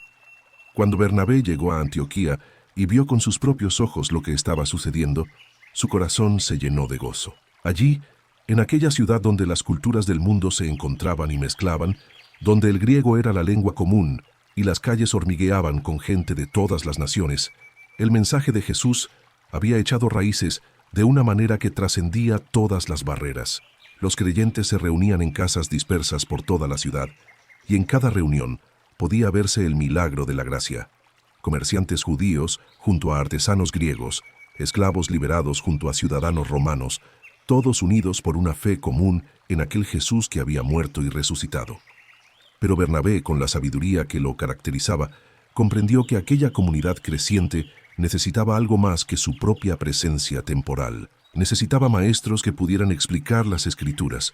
Cuando Bernabé llegó a Antioquía y vio con sus propios ojos lo que estaba sucediendo, su corazón se llenó de gozo. Allí, en aquella ciudad donde las culturas del mundo se encontraban y mezclaban, donde el griego era la lengua común y las calles hormigueaban con gente de todas las naciones, el mensaje de Jesús había echado raíces de una manera que trascendía todas las barreras. Los creyentes se reunían en casas dispersas por toda la ciudad, y en cada reunión podía verse el milagro de la gracia. Comerciantes judíos junto a artesanos griegos, esclavos liberados junto a ciudadanos romanos, todos unidos por una fe común en aquel Jesús que había muerto y resucitado. Pero Bernabé, con la sabiduría que lo caracterizaba, comprendió que aquella comunidad creciente necesitaba algo más que su propia presencia temporal. Necesitaba maestros que pudieran explicar las Escrituras,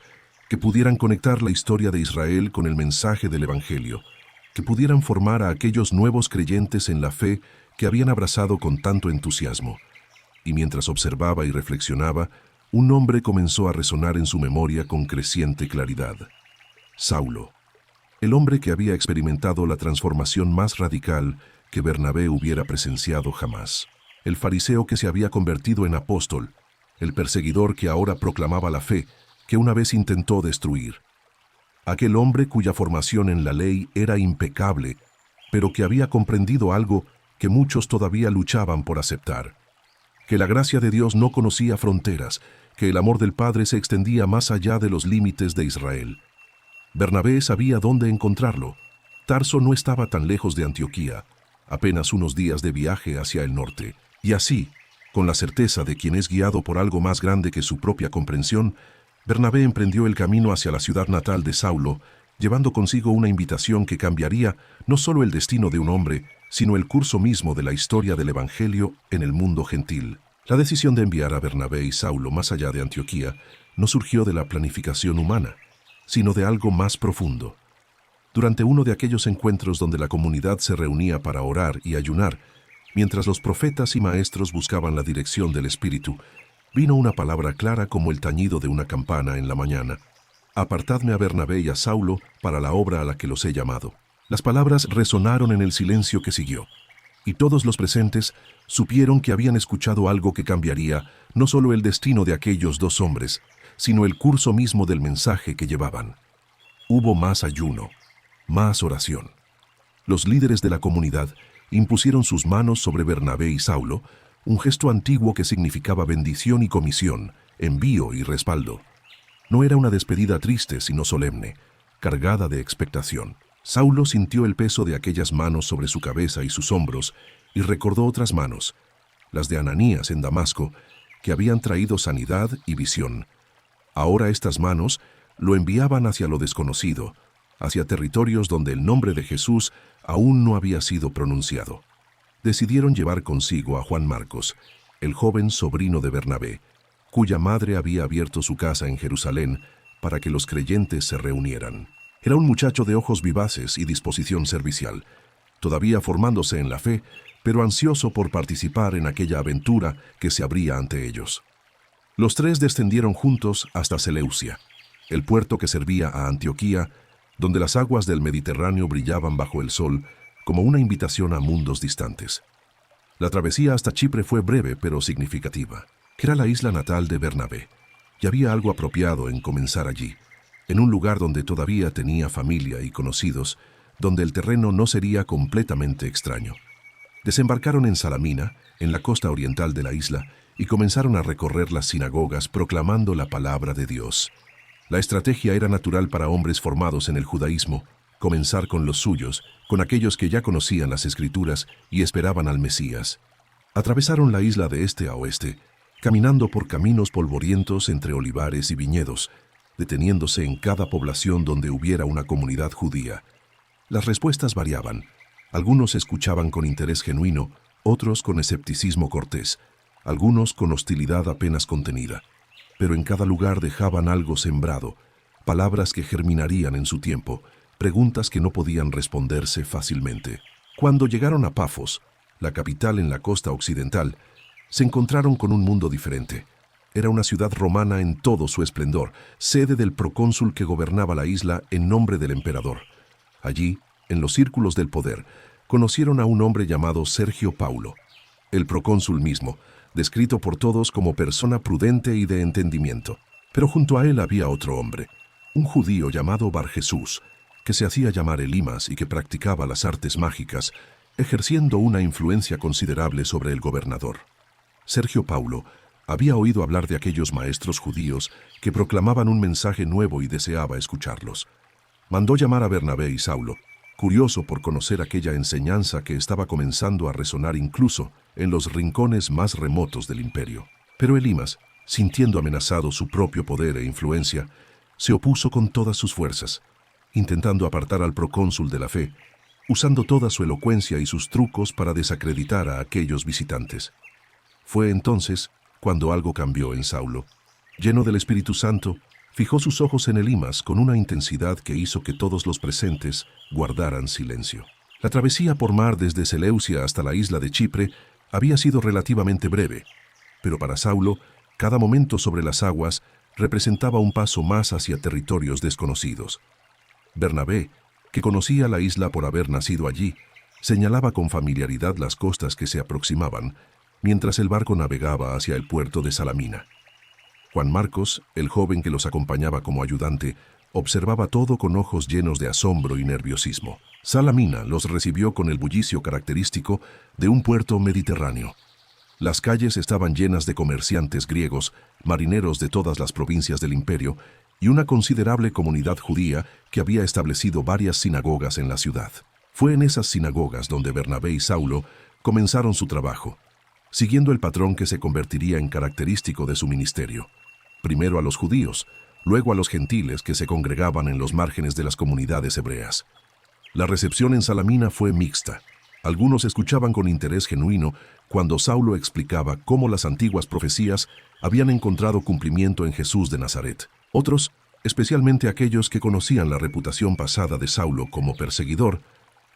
que pudieran conectar la historia de Israel con el mensaje del Evangelio, que pudieran formar a aquellos nuevos creyentes en la fe que habían abrazado con tanto entusiasmo. Y mientras observaba y reflexionaba, un nombre comenzó a resonar en su memoria con creciente claridad. Saulo, el hombre que había experimentado la transformación más radical que Bernabé hubiera presenciado jamás. El fariseo que se había convertido en apóstol, el perseguidor que ahora proclamaba la fe que una vez intentó destruir. Aquel hombre cuya formación en la ley era impecable, pero que había comprendido algo que muchos todavía luchaban por aceptar: que la gracia de Dios no conocía fronteras, que el amor del Padre se extendía más allá de los límites de Israel. Bernabé sabía dónde encontrarlo. Tarso no estaba tan lejos de Antioquía, apenas unos días de viaje hacia el norte, y así, con la certeza de quien es guiado por algo más grande que su propia comprensión, Bernabé emprendió el camino hacia la ciudad natal de Saulo, llevando consigo una invitación que cambiaría no solo el destino de un hombre, sino el curso mismo de la historia del Evangelio en el mundo gentil. La decisión de enviar a Bernabé y Saulo más allá de Antioquía no surgió de la planificación humana, sino de algo más profundo. Durante uno de aquellos encuentros donde la comunidad se reunía para orar y ayunar, mientras los profetas y maestros buscaban la dirección del Espíritu, vino una palabra clara como el tañido de una campana en la mañana: «Apartadme a Bernabé y a Saulo para la obra a la que los he llamado». Las palabras resonaron en el silencio que siguió, y todos los presentes supieron que habían escuchado algo que cambiaría no solo el destino de aquellos dos hombres, sino el curso mismo del mensaje que llevaban. Hubo más ayuno, más oración. Los líderes de la comunidad impusieron sus manos sobre Bernabé y Saulo, un gesto antiguo que significaba bendición y comisión, envío y respaldo. No era una despedida triste, sino solemne, cargada de expectación. Saulo sintió el peso de aquellas manos sobre su cabeza y sus hombros, y recordó otras manos, las de Ananías en Damasco, que habían traído sanidad y visión. Ahora estas manos lo enviaban hacia lo desconocido, hacia territorios donde el nombre de Jesús aún no había sido pronunciado. Decidieron llevar consigo a Juan Marcos, el joven sobrino de Bernabé, cuya madre había abierto su casa en Jerusalén para que los creyentes se reunieran. Era un muchacho de ojos vivaces y disposición servicial, todavía formándose en la fe, pero ansioso por participar en aquella aventura que se abría ante ellos. Los tres descendieron juntos hasta Seleucia, el puerto que servía a Antioquía, donde las aguas del Mediterráneo brillaban bajo el sol como una invitación a mundos distantes. La travesía hasta Chipre fue breve pero significativa. Era la isla natal de Bernabé, y había algo apropiado en comenzar allí, en un lugar donde todavía tenía familia y conocidos, donde el terreno no sería completamente extraño. Desembarcaron en Salamina, en la costa oriental de la isla, y comenzaron a recorrer las sinagogas proclamando la palabra de Dios. La estrategia era natural para hombres formados en el judaísmo, comenzar con los suyos, con aquellos que ya conocían las Escrituras y esperaban al Mesías. Atravesaron la isla de este a oeste, caminando por caminos polvorientos entre olivares y viñedos, deteniéndose en cada población donde hubiera una comunidad judía. Las respuestas variaban. Algunos escuchaban con interés genuino, otros con escepticismo cortés, algunos con hostilidad apenas contenida. Pero en cada lugar dejaban algo sembrado, palabras que germinarían en su tiempo, preguntas que no podían responderse fácilmente. Cuando llegaron a Pafos, la capital en la costa occidental, se encontraron con un mundo diferente. Era una ciudad romana en todo su esplendor, sede del procónsul que gobernaba la isla en nombre del emperador. Allí, en los círculos del poder, conocieron a un hombre llamado Sergio Paulo, el procónsul mismo, descrito por todos como persona prudente y de entendimiento. Pero junto a él había otro hombre, un judío llamado Barjesús, que se hacía llamar Elimas y que practicaba las artes mágicas, ejerciendo una influencia considerable sobre el gobernador. Sergio Paulo había oído hablar de aquellos maestros judíos que proclamaban un mensaje nuevo y deseaba escucharlos. Mandó llamar a Bernabé y Saulo, curioso por conocer aquella enseñanza que estaba comenzando a resonar incluso en los rincones más remotos del imperio. Pero Elimas, sintiendo amenazado su propio poder e influencia, se opuso con todas sus fuerzas, intentando apartar al procónsul de la fe, usando toda su elocuencia y sus trucos para desacreditar a aquellos visitantes. Fue entonces cuando algo cambió en Saulo. Lleno del Espíritu Santo, fijó sus ojos en Elimas con una intensidad que hizo que todos los presentes guardaran silencio. La travesía por mar desde Seleucia hasta la isla de Chipre había sido relativamente breve, pero para Saulo, cada momento sobre las aguas representaba un paso más hacia territorios desconocidos. Bernabé, que conocía la isla por haber nacido allí, señalaba con familiaridad las costas que se aproximaban, mientras el barco navegaba hacia el puerto de Salamina. Juan Marcos, el joven que los acompañaba como ayudante, observaba todo con ojos llenos de asombro y nerviosismo. Salamina los recibió con el bullicio característico de un puerto mediterráneo. Las calles estaban llenas de comerciantes griegos, marineros de todas las provincias del imperio y una considerable comunidad judía que había establecido varias sinagogas en la ciudad. Fue en esas sinagogas donde Bernabé y Saulo comenzaron su trabajo, siguiendo el patrón que se convertiría en característico de su ministerio. Primero a los judíos, luego a los gentiles que se congregaban en los márgenes de las comunidades hebreas. La recepción en Salamina fue mixta. Algunos escuchaban con interés genuino cuando Saulo explicaba cómo las antiguas profecías habían encontrado cumplimiento en Jesús de Nazaret. Otros, especialmente aquellos que conocían la reputación pasada de Saulo como perseguidor,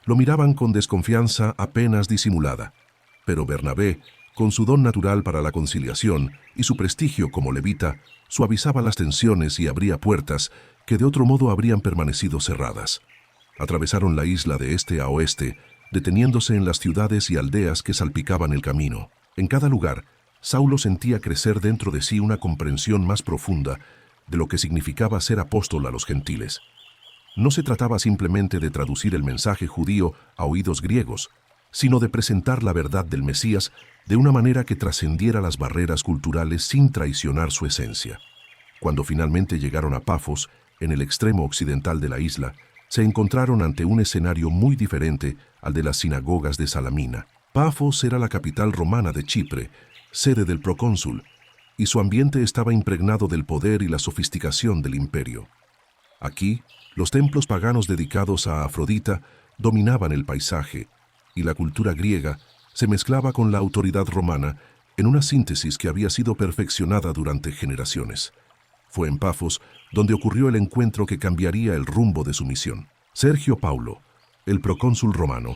lo miraban con desconfianza apenas disimulada. Pero Bernabé, con su don natural para la conciliación y su prestigio como levita, suavizaba las tensiones y abría puertas que de otro modo habrían permanecido cerradas. Atravesaron la isla de este a oeste, deteniéndose en las ciudades y aldeas que salpicaban el camino. En cada lugar, Saulo sentía crecer dentro de sí una comprensión más profunda de lo que significaba ser apóstol a los gentiles. No se trataba simplemente de traducir el mensaje judío a oídos griegos, sino de presentar la verdad del Mesías de una manera que trascendiera las barreras culturales sin traicionar su esencia. Cuando finalmente llegaron a Pafos, en el extremo occidental de la isla, se encontraron ante un escenario muy diferente al de las sinagogas de Salamina. Pafos era la capital romana de Chipre, sede del procónsul, y su ambiente estaba impregnado del poder y la sofisticación del imperio. Aquí, los templos paganos dedicados a Afrodita dominaban el paisaje, y la cultura griega se mezclaba con la autoridad romana en una síntesis que había sido perfeccionada durante generaciones. Fue en Pafos donde ocurrió el encuentro que cambiaría el rumbo de su misión. Sergio Paulo, el procónsul romano,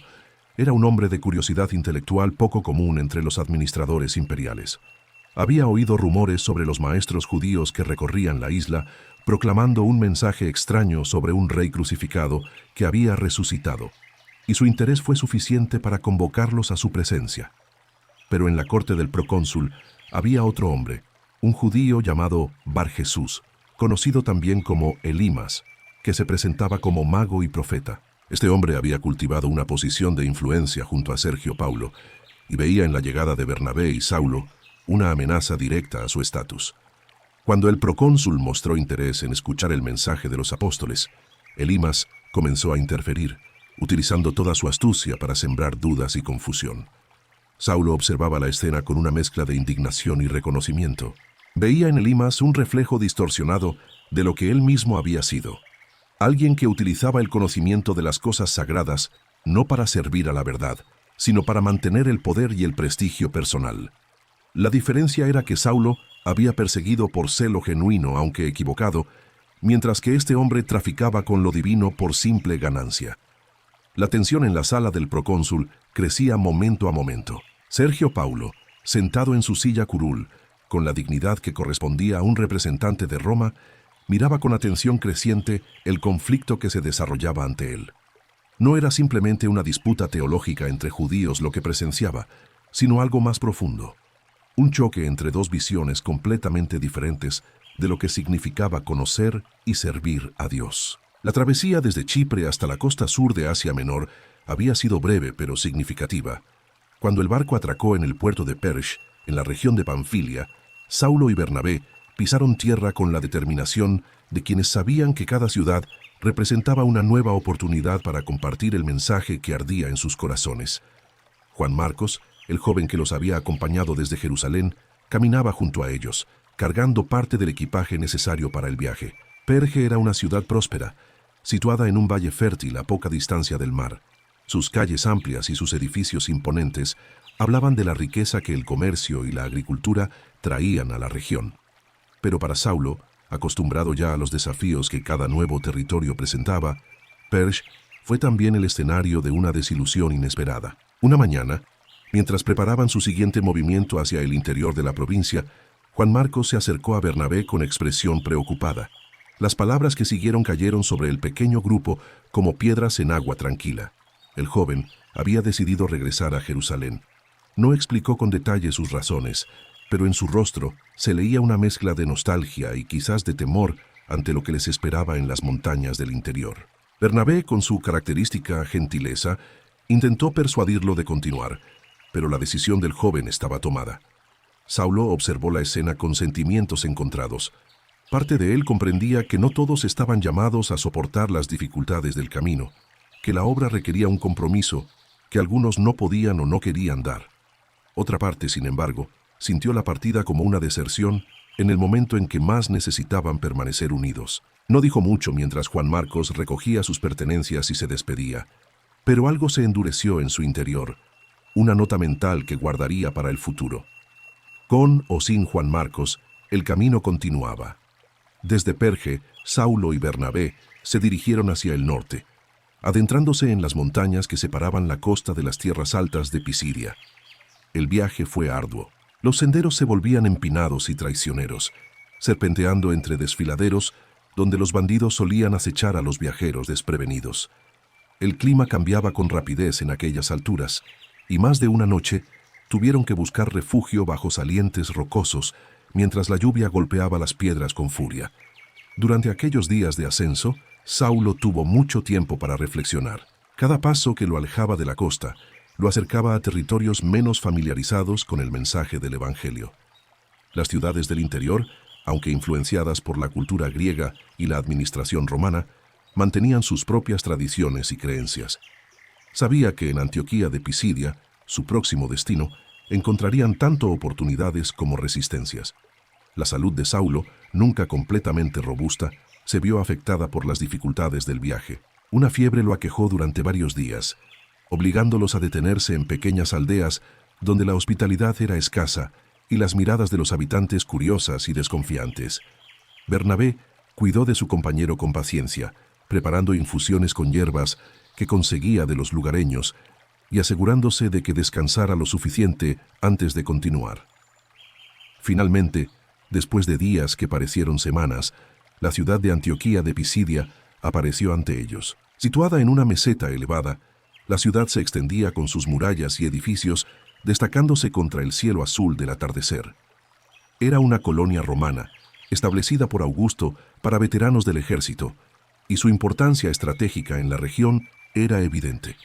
era un hombre de curiosidad intelectual poco común entre los administradores imperiales. Había oído rumores sobre los maestros judíos que recorrían la isla, proclamando un mensaje extraño sobre un rey crucificado que había resucitado, y su interés fue suficiente para convocarlos a su presencia. Pero en la corte del procónsul había otro hombre, un judío llamado Bar Jesús, conocido también como Elimas, que se presentaba como mago y profeta. Este hombre había cultivado una posición de influencia junto a Sergio Paulo y veía en la llegada de Bernabé y Saulo una amenaza directa a su estatus. Cuando el procónsul mostró interés en escuchar el mensaje de los apóstoles, Elimas comenzó a interferir, utilizando toda su astucia para sembrar dudas y confusión. Saulo observaba la escena con una mezcla de indignación y reconocimiento. Veía en Elimas un reflejo distorsionado de lo que él mismo había sido. Alguien que utilizaba el conocimiento de las cosas sagradas no para servir a la verdad, sino para mantener el poder y el prestigio personal. La diferencia era que Saulo había perseguido por celo genuino, aunque equivocado, mientras que este hombre traficaba con lo divino por simple ganancia. La tensión en la sala del procónsul crecía momento a momento. Sergio Paulo, sentado en su silla curul, con la dignidad que correspondía a un representante de Roma, miraba con atención creciente el conflicto que se desarrollaba ante él. No era simplemente una disputa teológica entre judíos lo que presenciaba, sino algo más profundo. Un choque entre dos visiones completamente diferentes de lo que significaba conocer y servir a Dios. La travesía desde Chipre hasta la costa sur de Asia Menor había sido breve pero significativa. Cuando el barco atracó en el puerto de Perge, en la región de Panfilia, Saulo y Bernabé pisaron tierra con la determinación de quienes sabían que cada ciudad representaba una nueva oportunidad para compartir el mensaje que ardía en sus corazones. Juan Marcos, el joven que los había acompañado desde Jerusalén, caminaba junto a ellos, cargando parte del equipaje necesario para el viaje. Perge era una ciudad próspera, situada en un valle fértil a poca distancia del mar. Sus calles amplias y sus edificios imponentes hablaban de la riqueza que el comercio y la agricultura traían a la región. Pero para Saulo, acostumbrado ya a los desafíos que cada nuevo territorio presentaba, Perge fue también el escenario de una desilusión inesperada. Una mañana, mientras preparaban su siguiente movimiento hacia el interior de la provincia, Juan Marcos se acercó a Bernabé con expresión preocupada. Las palabras que siguieron cayeron sobre el pequeño grupo como piedras en agua tranquila. El joven había decidido regresar a Jerusalén. No explicó con detalle sus razones, pero en su rostro se leía una mezcla de nostalgia y quizás de temor ante lo que les esperaba en las montañas del interior. Bernabé, con su característica gentileza, intentó persuadirlo de continuar, pero la decisión del joven estaba tomada. Saulo observó la escena con sentimientos encontrados. Parte de él comprendía que no todos estaban llamados a soportar las dificultades del camino, que la obra requería un compromiso que algunos no podían o no querían dar. Otra parte, sin embargo, sintió la partida como una deserción en el momento en que más necesitaban permanecer unidos. No dijo mucho mientras Juan Marcos recogía sus pertenencias y se despedía, pero algo se endureció en su interior, una nota mental que guardaría para el futuro. Con o sin Juan Marcos, el camino continuaba. Desde Perge, Saulo y Bernabé se dirigieron hacia el norte, adentrándose en las montañas que separaban la costa de las tierras altas de Pisidia. El viaje fue arduo. Los senderos se volvían empinados y traicioneros, serpenteando entre desfiladeros donde los bandidos solían acechar a los viajeros desprevenidos. El clima cambiaba con rapidez en aquellas alturas, y más de una noche tuvieron que buscar refugio bajo salientes rocosos mientras la lluvia golpeaba las piedras con furia. Durante aquellos días de ascenso, Saulo tuvo mucho tiempo para reflexionar. Cada paso que lo alejaba de la costa lo acercaba a territorios menos familiarizados con el mensaje del Evangelio. Las ciudades del interior, aunque influenciadas por la cultura griega y la administración romana, mantenían sus propias tradiciones y creencias. Sabía que en Antioquía de Pisidia, su próximo destino, encontrarían tanto oportunidades como resistencias. La salud de Saulo, nunca completamente robusta, se vio afectada por las dificultades del viaje. Una fiebre lo aquejó durante varios días, obligándolos a detenerse en pequeñas aldeas donde la hospitalidad era escasa y las miradas de los habitantes curiosas y desconfiantes. Bernabé cuidó de su compañero con paciencia, preparando infusiones con hierbas que conseguía de los lugareños y asegurándose de que descansara lo suficiente antes de continuar. Finalmente, después de días que parecieron semanas, la ciudad de Antioquía de Pisidia apareció ante ellos. Situada en una meseta elevada, la ciudad se extendía con sus murallas y edificios, destacándose contra el cielo azul del atardecer. Era una colonia romana, establecida por Augusto para veteranos del ejército, y su importancia estratégica en la región era evidente.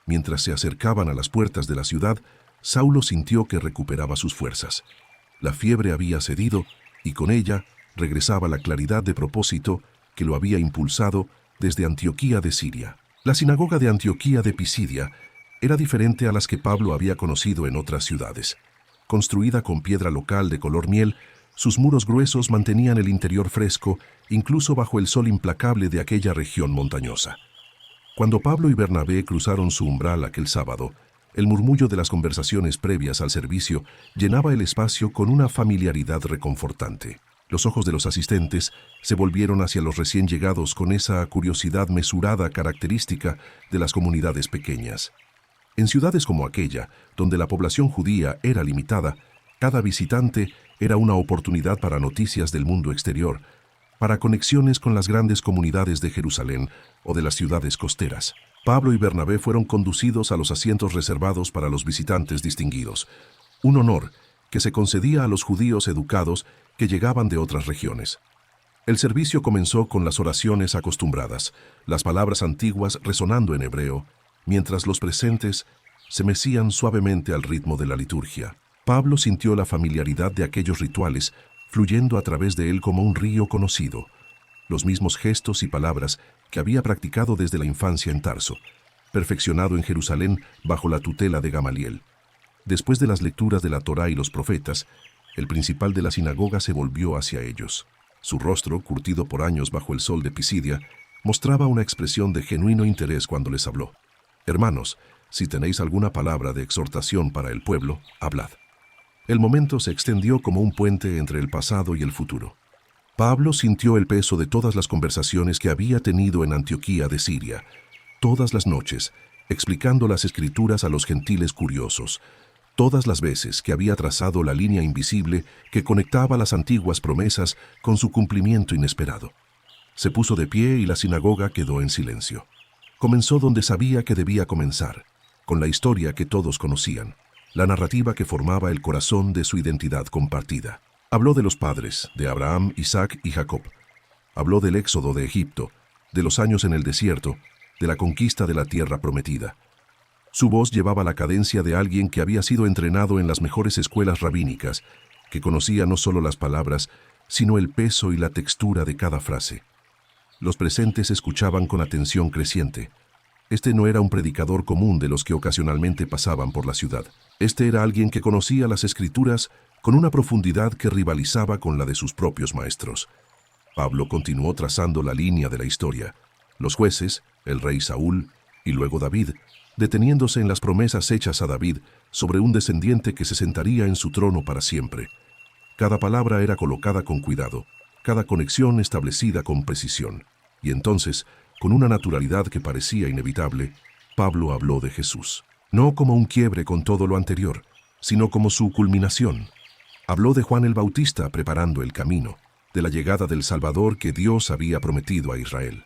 Mientras se acercaban a las puertas de la ciudad, Saulo sintió que recuperaba sus fuerzas. La fiebre había cedido y con ella regresaba la claridad de propósito que lo había impulsado desde Antioquía de Siria. La sinagoga de Antioquía de Pisidia era diferente a las que Pablo había conocido en otras ciudades. Construida con piedra local de color miel, sus muros gruesos mantenían el interior fresco, incluso bajo el sol implacable de aquella región montañosa. Cuando Pablo y Bernabé cruzaron su umbral aquel sábado, el murmullo de las conversaciones previas al servicio llenaba el espacio con una familiaridad reconfortante. Los ojos de los asistentes se volvieron hacia los recién llegados con esa curiosidad mesurada característica de las comunidades pequeñas. En ciudades como aquella, donde la población judía era limitada, cada visitante era una oportunidad para noticias del mundo exterior, para conexiones con las grandes comunidades de Jerusalén o de las ciudades costeras. Pablo y Bernabé fueron conducidos a los asientos reservados para los visitantes distinguidos, un honor que se concedía a los judíos educados que llegaban de otras regiones. El servicio comenzó con las oraciones acostumbradas, las palabras antiguas resonando en hebreo, mientras los presentes se mecían suavemente al ritmo de la liturgia. Pablo sintió la familiaridad de aquellos rituales fluyendo a través de él como un río conocido, los mismos gestos y palabras que había practicado desde la infancia en Tarso, perfeccionado en Jerusalén bajo la tutela de Gamaliel. Después de las lecturas de la Torá y los profetas, el principal de la sinagoga se volvió hacia ellos. Su rostro, curtido por años bajo el sol de Pisidia, mostraba una expresión de genuino interés cuando les habló. «Hermanos, si tenéis alguna palabra de exhortación para el pueblo, hablad». El momento se extendió como un puente entre el pasado y el futuro. Pablo sintió el peso de todas las conversaciones que había tenido en Antioquía de Siria, todas las noches, explicando las Escrituras a los gentiles curiosos, todas las veces que había trazado la línea invisible que conectaba las antiguas promesas con su cumplimiento inesperado. Se puso de pie y la sinagoga quedó en silencio. Comenzó donde sabía que debía comenzar, con la historia que todos conocían, la narrativa que formaba el corazón de su identidad compartida. Habló de los padres, de Abraham, Isaac y Jacob. Habló del éxodo de Egipto, de los años en el desierto, de la conquista de la tierra prometida. Su voz llevaba la cadencia de alguien que había sido entrenado en las mejores escuelas rabínicas, que conocía no solo las palabras, sino el peso y la textura de cada frase. Los presentes escuchaban con atención creciente. Este no era un predicador común de los que ocasionalmente pasaban por la ciudad. Este era alguien que conocía las Escrituras con una profundidad que rivalizaba con la de sus propios maestros. Pablo continuó trazando la línea de la historia. Los jueces, el rey Saúl y luego David, deteniéndose en las promesas hechas a David sobre un descendiente que se sentaría en su trono para siempre. Cada palabra era colocada con cuidado, cada conexión establecida con precisión. Y entonces, con una naturalidad que parecía inevitable, Pablo habló de Jesús. No como un quiebre con todo lo anterior, sino como su culminación. Habló de Juan el Bautista preparando el camino, de la llegada del Salvador que Dios había prometido a Israel.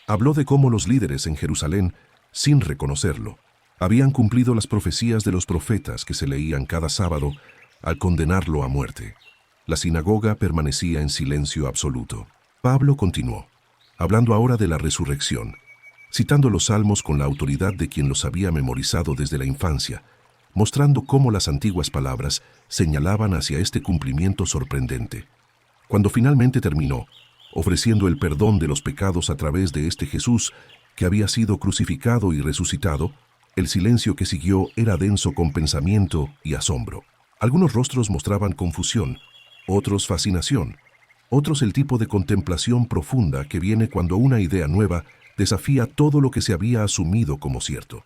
Habló de cómo los líderes en Jerusalén, sin reconocerlo, habían cumplido las profecías de los profetas que se leían cada sábado al condenarlo a muerte. La sinagoga permanecía en silencio absoluto. Pablo continuó, hablando ahora de la resurrección, citando los salmos con la autoridad de quien los había memorizado desde la infancia, mostrando cómo las antiguas palabras señalaban hacia este cumplimiento sorprendente. Cuando finalmente terminó, ofreciendo el perdón de los pecados a través de este Jesús que había sido crucificado y resucitado, el silencio que siguió era denso con pensamiento y asombro. Algunos rostros mostraban confusión, otros fascinación, otros el tipo de contemplación profunda que viene cuando una idea nueva desafía todo lo que se había asumido como cierto.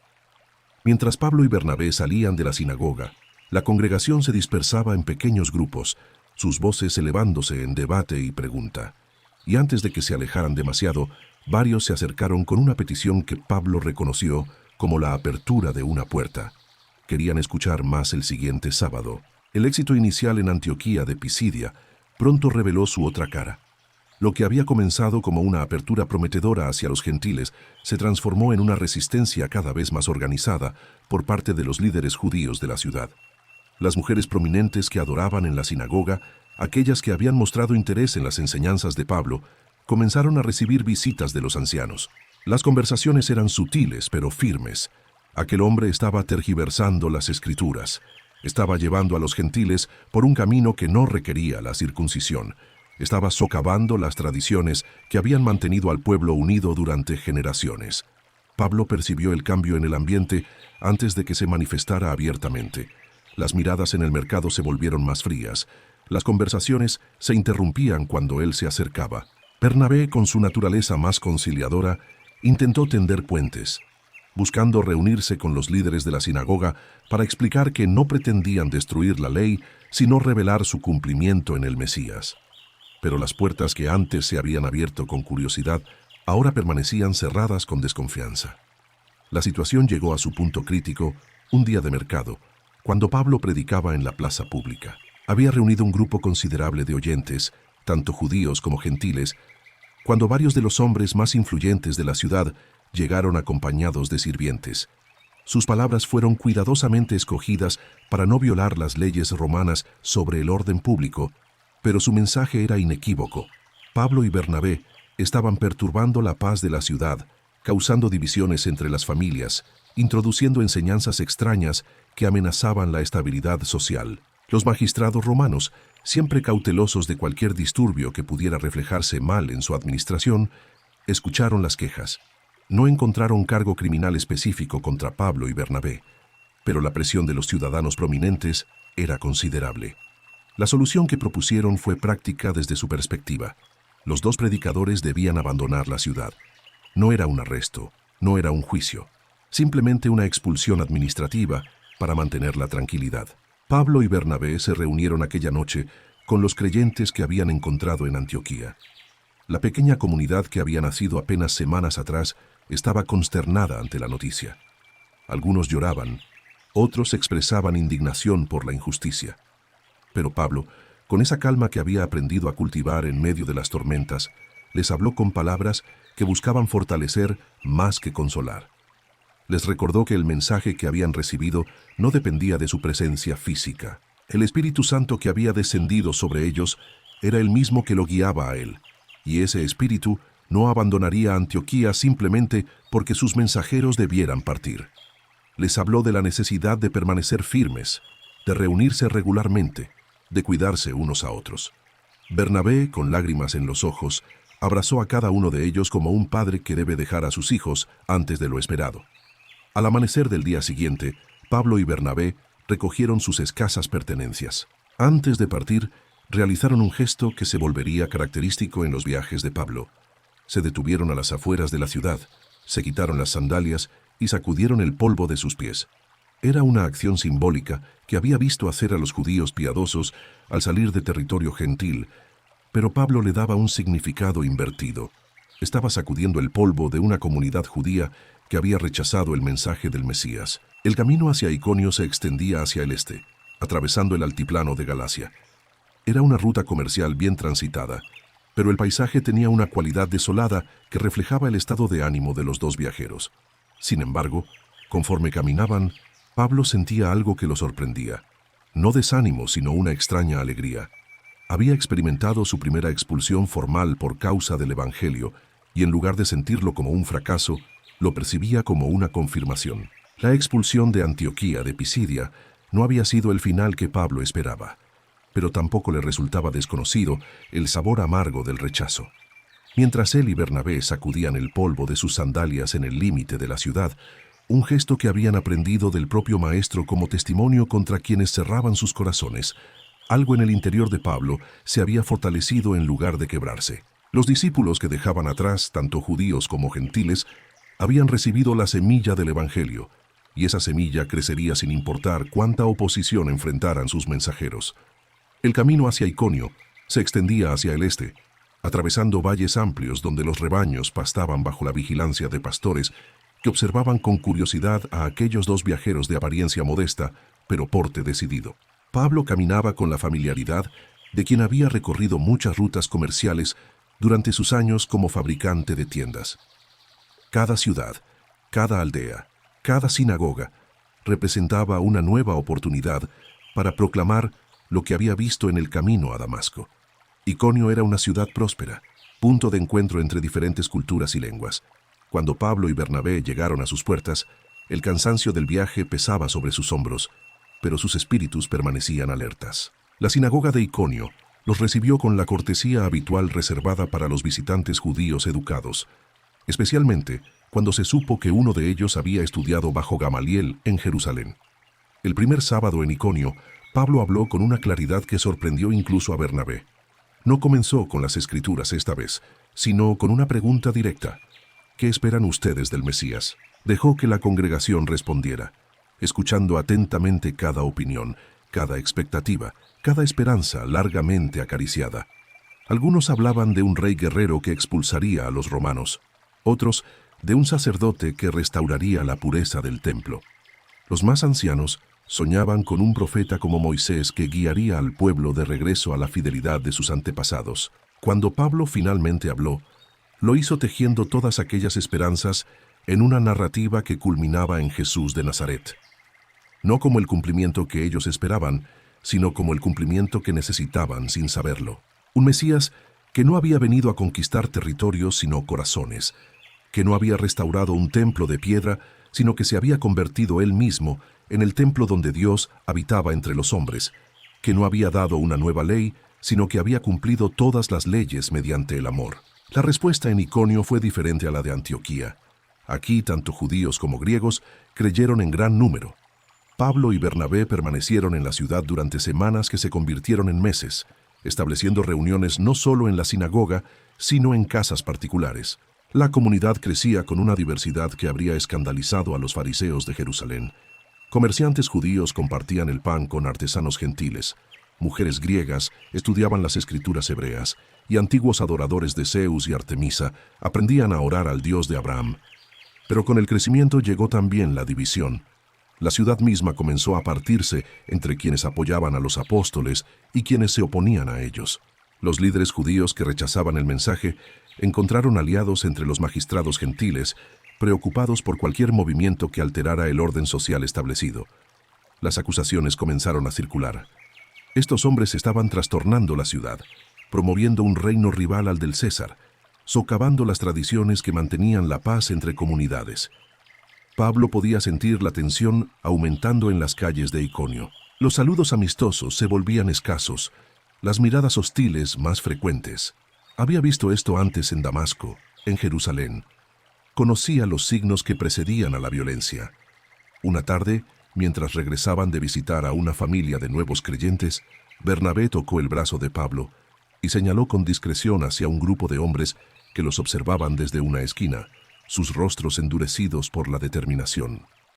Mientras Pablo y Bernabé salían de la sinagoga, la congregación se dispersaba en pequeños grupos, sus voces elevándose en debate y pregunta. Y antes de que se alejaran demasiado, varios se acercaron con una petición que Pablo reconoció como la apertura de una puerta. Querían escuchar más el siguiente sábado. El éxito inicial en Antioquía de Pisidia pronto reveló su otra cara. Lo que había comenzado como una apertura prometedora hacia los gentiles se transformó en una resistencia cada vez más organizada por parte de los líderes judíos de la ciudad. Las mujeres prominentes que adoraban en la sinagoga, aquellas que habían mostrado interés en las enseñanzas de Pablo, comenzaron a recibir visitas de los ancianos. Las conversaciones eran sutiles pero firmes. Aquel hombre estaba tergiversando las Escrituras. Estaba llevando a los gentiles por un camino que no requería la circuncisión. Estaba socavando las tradiciones que habían mantenido al pueblo unido durante generaciones. Pablo percibió el cambio en el ambiente antes de que se manifestara abiertamente. Las miradas en el mercado se volvieron más frías. Las conversaciones se interrumpían cuando él se acercaba. Bernabé, con su naturaleza más conciliadora, intentó tender puentes, buscando reunirse con los líderes de la sinagoga para explicar que no pretendían destruir la ley, sino revelar su cumplimiento en el Mesías. Pero las puertas que antes se habían abierto con curiosidad, ahora permanecían cerradas con desconfianza. La situación llegó a su punto crítico un día de mercado, cuando Pablo predicaba en la plaza pública. Había reunido un grupo considerable de oyentes, tanto judíos como gentiles, cuando varios de los hombres más influyentes de la ciudad llegaron acompañados de sirvientes. Sus palabras fueron cuidadosamente escogidas para no violar las leyes romanas sobre el orden público, pero su mensaje era inequívoco. Pablo y Bernabé estaban perturbando la paz de la ciudad, causando divisiones entre las familias, introduciendo enseñanzas extrañas que amenazaban la estabilidad social. Los magistrados romanos, siempre cautelosos de cualquier disturbio que pudiera reflejarse mal en su administración, escucharon las quejas. No encontraron cargo criminal específico contra Pablo y Bernabé, pero la presión de los ciudadanos prominentes era considerable. La solución que propusieron fue práctica desde su perspectiva. Los dos predicadores debían abandonar la ciudad. No era un arresto, no era un juicio, simplemente una expulsión administrativa para mantener la tranquilidad. Pablo y Bernabé se reunieron aquella noche con los creyentes que habían encontrado en Antioquía. La pequeña comunidad que había nacido apenas semanas atrás estaba consternada ante la noticia. Algunos lloraban, otros expresaban indignación por la injusticia. Pero Pablo, con esa calma que había aprendido a cultivar en medio de las tormentas, les habló con palabras que buscaban fortalecer más que consolar. Les recordó que el mensaje que habían recibido no dependía de su presencia física. El Espíritu Santo que había descendido sobre ellos era el mismo que lo guiaba a él, y ese Espíritu no abandonaría Antioquía simplemente porque sus mensajeros debieran partir. Les habló de la necesidad de permanecer firmes, de reunirse regularmente, de cuidarse unos a otros. Bernabé, con lágrimas en los ojos, abrazó a cada uno de ellos como un padre que debe dejar a sus hijos antes de lo esperado. Al amanecer del día siguiente, Pablo y Bernabé recogieron sus escasas pertenencias. Antes de partir, realizaron un gesto que se volvería característico en los viajes de Pablo. Se detuvieron a las afueras de la ciudad, se quitaron las sandalias y sacudieron el polvo de sus pies. Era una acción simbólica que había visto hacer a los judíos piadosos al salir de territorio gentil, pero Pablo le daba un significado invertido. Estaba sacudiendo el polvo de una comunidad judía que había rechazado el mensaje del Mesías. El camino hacia Iconio se extendía hacia el este, atravesando el altiplano de Galacia. Era una ruta comercial bien transitada, pero el paisaje tenía una cualidad desolada que reflejaba el estado de ánimo de los dos viajeros. Sin embargo, conforme caminaban, Pablo sentía algo que lo sorprendía. No desánimo, sino una extraña alegría. Había experimentado su primera expulsión formal por causa del Evangelio, y en lugar de sentirlo como un fracaso, lo percibía como una confirmación. La expulsión de Antioquía de Pisidia no había sido el final que Pablo esperaba, pero tampoco le resultaba desconocido el sabor amargo del rechazo. Mientras él y Bernabé sacudían el polvo de sus sandalias en el límite de la ciudad, un gesto que habían aprendido del propio Maestro como testimonio contra quienes cerraban sus corazones, algo en el interior de Pablo se había fortalecido en lugar de quebrarse. Los discípulos que dejaban atrás, tanto judíos como gentiles, habían recibido la semilla del Evangelio, y esa semilla crecería sin importar cuánta oposición enfrentaran sus mensajeros. El camino hacia Iconio se extendía hacia el este, atravesando valles amplios donde los rebaños pastaban bajo la vigilancia de pastores que observaban con curiosidad a aquellos dos viajeros de apariencia modesta, pero porte decidido. Pablo caminaba con la familiaridad de quien había recorrido muchas rutas comerciales durante sus años como fabricante de tiendas. Cada ciudad, cada aldea, cada sinagoga representaba una nueva oportunidad para proclamar lo que había visto en el camino a Damasco. Iconio era una ciudad próspera, punto de encuentro entre diferentes culturas y lenguas. Cuando Pablo y Bernabé llegaron a sus puertas, el cansancio del viaje pesaba sobre sus hombros, pero sus espíritus permanecían alertas. La sinagoga de Iconio los recibió con la cortesía habitual reservada para los visitantes judíos educados, especialmente cuando se supo que uno de ellos había estudiado bajo Gamaliel en Jerusalén. El primer sábado en Iconio, Pablo habló con una claridad que sorprendió incluso a Bernabé. No comenzó con las Escrituras esta vez, sino con una pregunta directa. ¿Qué esperan ustedes del Mesías? Dejó que la congregación respondiera, escuchando atentamente cada opinión, cada expectativa, cada esperanza largamente acariciada. Algunos hablaban de un rey guerrero que expulsaría a los romanos, otros de un sacerdote que restauraría la pureza del templo. Los más ancianos soñaban con un profeta como Moisés que guiaría al pueblo de regreso a la fidelidad de sus antepasados. Cuando Pablo finalmente habló, lo hizo tejiendo todas aquellas esperanzas en una narrativa que culminaba en Jesús de Nazaret. No como el cumplimiento que ellos esperaban, sino como el cumplimiento que necesitaban sin saberlo. Un Mesías que no había venido a conquistar territorios sino corazones, que no había restaurado un templo de piedra, sino que se había convertido él mismo en el templo donde Dios habitaba entre los hombres, que no había dado una nueva ley, sino que había cumplido todas las leyes mediante el amor. La respuesta en Iconio fue diferente a la de Antioquía. Aquí, tanto judíos como griegos creyeron en gran número. Pablo y Bernabé permanecieron en la ciudad durante semanas que se convirtieron en meses, estableciendo reuniones no solo en la sinagoga, sino en casas particulares. La comunidad crecía con una diversidad que habría escandalizado a los fariseos de Jerusalén. Comerciantes judíos compartían el pan con artesanos gentiles, mujeres griegas estudiaban las escrituras hebreas, y antiguos adoradores de Zeus y Artemisa aprendían a orar al Dios de Abraham. Pero con el crecimiento llegó también la división. La ciudad misma comenzó a partirse entre quienes apoyaban a los apóstoles y quienes se oponían a ellos. Los líderes judíos que rechazaban el mensaje encontraron aliados entre los magistrados gentiles, preocupados por cualquier movimiento que alterara el orden social establecido. Las acusaciones comenzaron a circular. Estos hombres estaban trastornando la ciudad, promoviendo un reino rival al del César, socavando las tradiciones que mantenían la paz entre comunidades. Pablo podía sentir la tensión aumentando en las calles de Iconio. Los saludos amistosos se volvían escasos, las miradas hostiles más frecuentes. Había visto esto antes en Damasco, en Jerusalén. Conocía los signos que precedían a la violencia. Una tarde, mientras regresaban de visitar a una familia de nuevos creyentes, Bernabé tocó el brazo de Pablo y señaló con discreción hacia un grupo de hombres que los observaban desde una esquina, sus rostros endurecidos por la determinación.